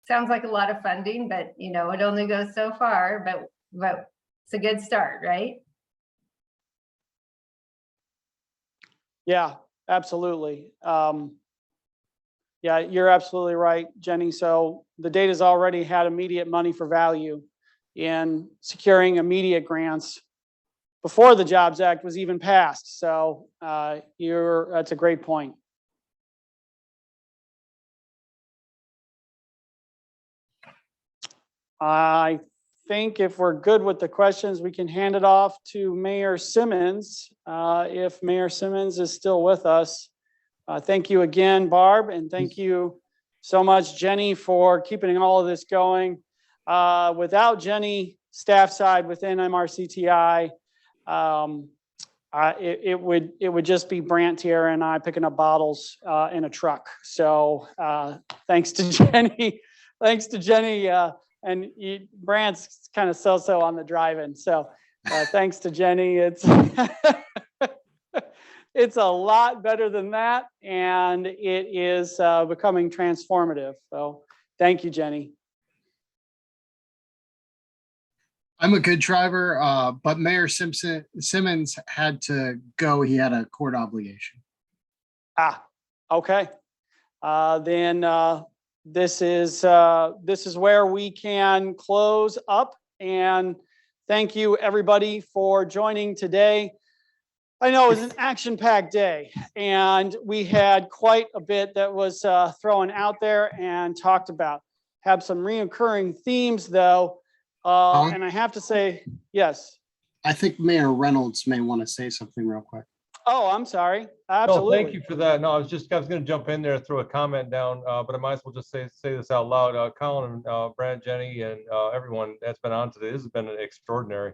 Sounds like a lot of funding, but it only goes so far, but it's a good start, right? Yeah, absolutely. Yeah, you're absolutely right, Jenny. So the data's already had immediate money for value in securing immediate grants before the Jobs Act was even passed. So that's a great point. I think if we're good with the questions, we can hand it off to Mayor Simmons. If Mayor Simmons is still with us. Thank you again, Barb, and thank you so much, Jenny, for keeping all of this going. Without Jenny, staff side within MRCTI, it would just be Brant here and I picking up bottles in a truck. So thanks to Jenny, and Brant's kind of so on the drive-in. So thanks to Jenny, it's a lot better than that, and it is becoming transformative. So thank you, Jenny. I'm a good driver, but Mayor Simmons had to go. He had a court obligation. Okay. Then this is where we can close up, and thank you everybody for joining today. I know it was an action-packed day, and we had quite a bit that was thrown out there and talked about. Have some reoccurring themes, though, and I have to say, yes. I think Mayor Reynolds may want to say something real quick. Oh, I'm sorry. Absolutely. No, thank you for that. No, I was going to jump in there, throw a comment down, but I might as well just say this out loud. Colin, Brad, Jenny, and everyone that's been on today, this has been extraordinary.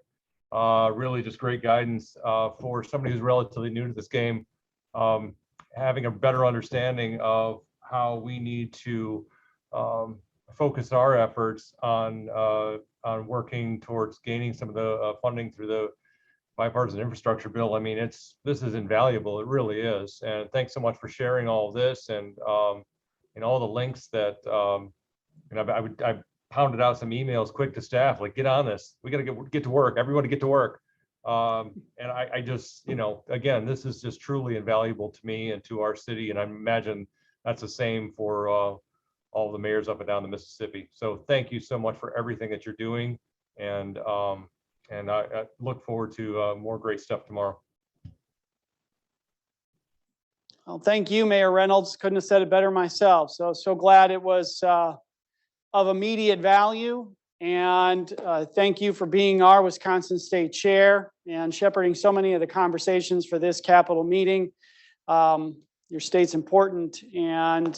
Really just great guidance for somebody who's relatively new to this game, having a better understanding of how we need to focus our efforts on working towards gaining some of the funding through the bipartisan infrastructure bill. I mean, this is invaluable. It really is. And thanks so much for sharing all of this and all the links that I pounded out some emails quick to staff, like, get on this. We got to get to work. Everybody get to work. And I just, again, this is just truly invaluable to me and to our city. And I imagine that's the same for all the mayors up and down the Mississippi. So thank you so much for everything that you're doing. And I look forward to more great stuff tomorrow. Well, thank you, Mayor Reynolds. Couldn't have said it better myself. So glad it was of immediate value. And thank you for being our Wisconsin State Chair and shepherding so many of the conversations for this Capitol meeting. Your state's important, and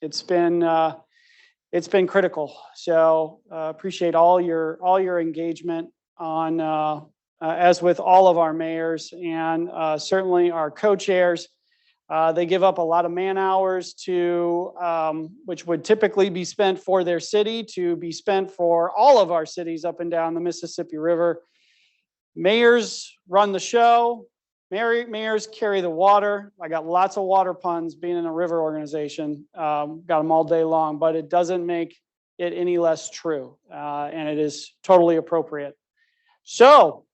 it's been critical. So appreciate all your engagement on as with all of our mayors and certainly our co-chairs. They give up a lot of man hours to which would typically be spent for their city to be spent for all of our cities up and down the Mississippi River. Mayors run the show. Mayors carry the water. I got lots of water puns being in a river organization. Got them all day long, but it doesn't make it any less true, and it is totally appropriate. So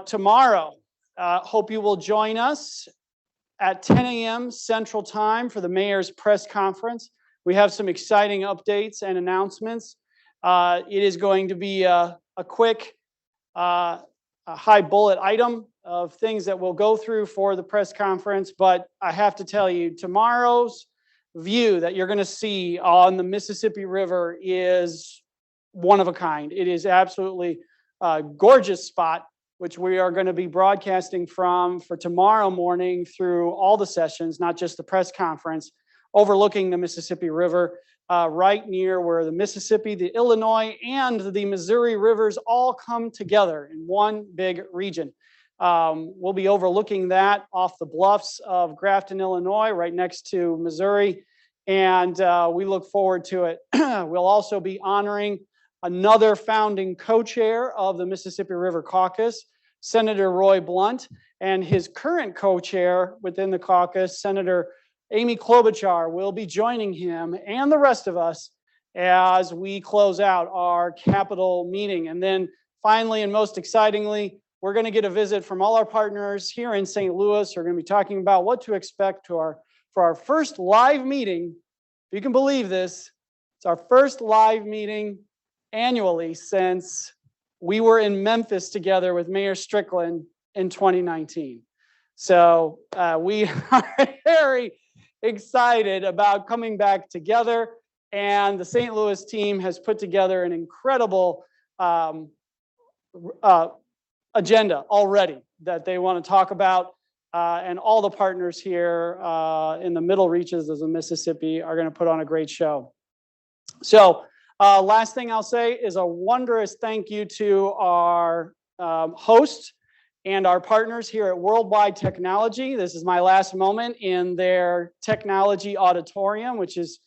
tomorrow, hope you will join us at 10 a.m. Central Time for the Mayor's Press Conference. We have some exciting updates and announcements. It is going to be a quick high bullet item of things that we'll go through for the press conference, but I have to tell you, tomorrow's view that you're going to see on the Mississippi River is one of a kind. It is absolutely a gorgeous spot, which we are going to be broadcasting from for tomorrow morning through all the sessions, not just the press conference, overlooking the Mississippi River, right near where the Mississippi, the Illinois, and the Missouri rivers all come together in one big region. We'll be overlooking that off the bluffs of Grafton, Illinois, right next to Missouri, and we look forward to it. We'll also be honoring another founding co-chair of the Mississippi River Caucus, Senator Roy Blunt, and his current co-chair within the caucus, Senator Amy Klobuchar, will be joining him and the rest of us as we close out our Capitol meeting. And then finally, and most excitingly, we're going to get a visit from all our partners here in St. Louis. We're going to be talking about what to expect for our first live meeting. If you can believe this, it's our first live meeting annually since we were in Memphis together with Mayor Strickland in 2019. So we are very excited about coming back together, and the St. Louis team has put together an incredible agenda already that they want to talk about, and all the partners here in the middle reaches of the Mississippi are going to put on a great show. So last thing I'll say is a wondrous thank you to our host and our partners here at Worldwide Technology. This is my last moment in their technology auditorium, which is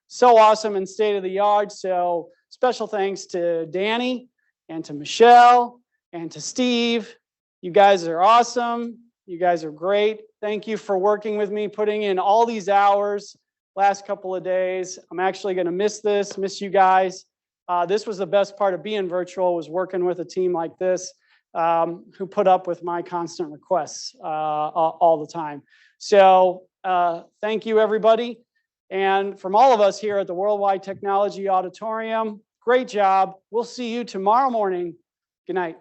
so awesome and state of the art. So special thanks to Danny and to Michelle and to Steve. You guys are awesome. You guys are great. Thank you for working with me, putting in all these hours last couple of days. I'm actually going to miss you guys. This was the best part of being virtual, was working with a team like this, who put up with my constant requests all the time. So thank you, everybody. And from all of us here at the Worldwide Technology Auditorium, great job. We'll see you tomorrow morning. Good night.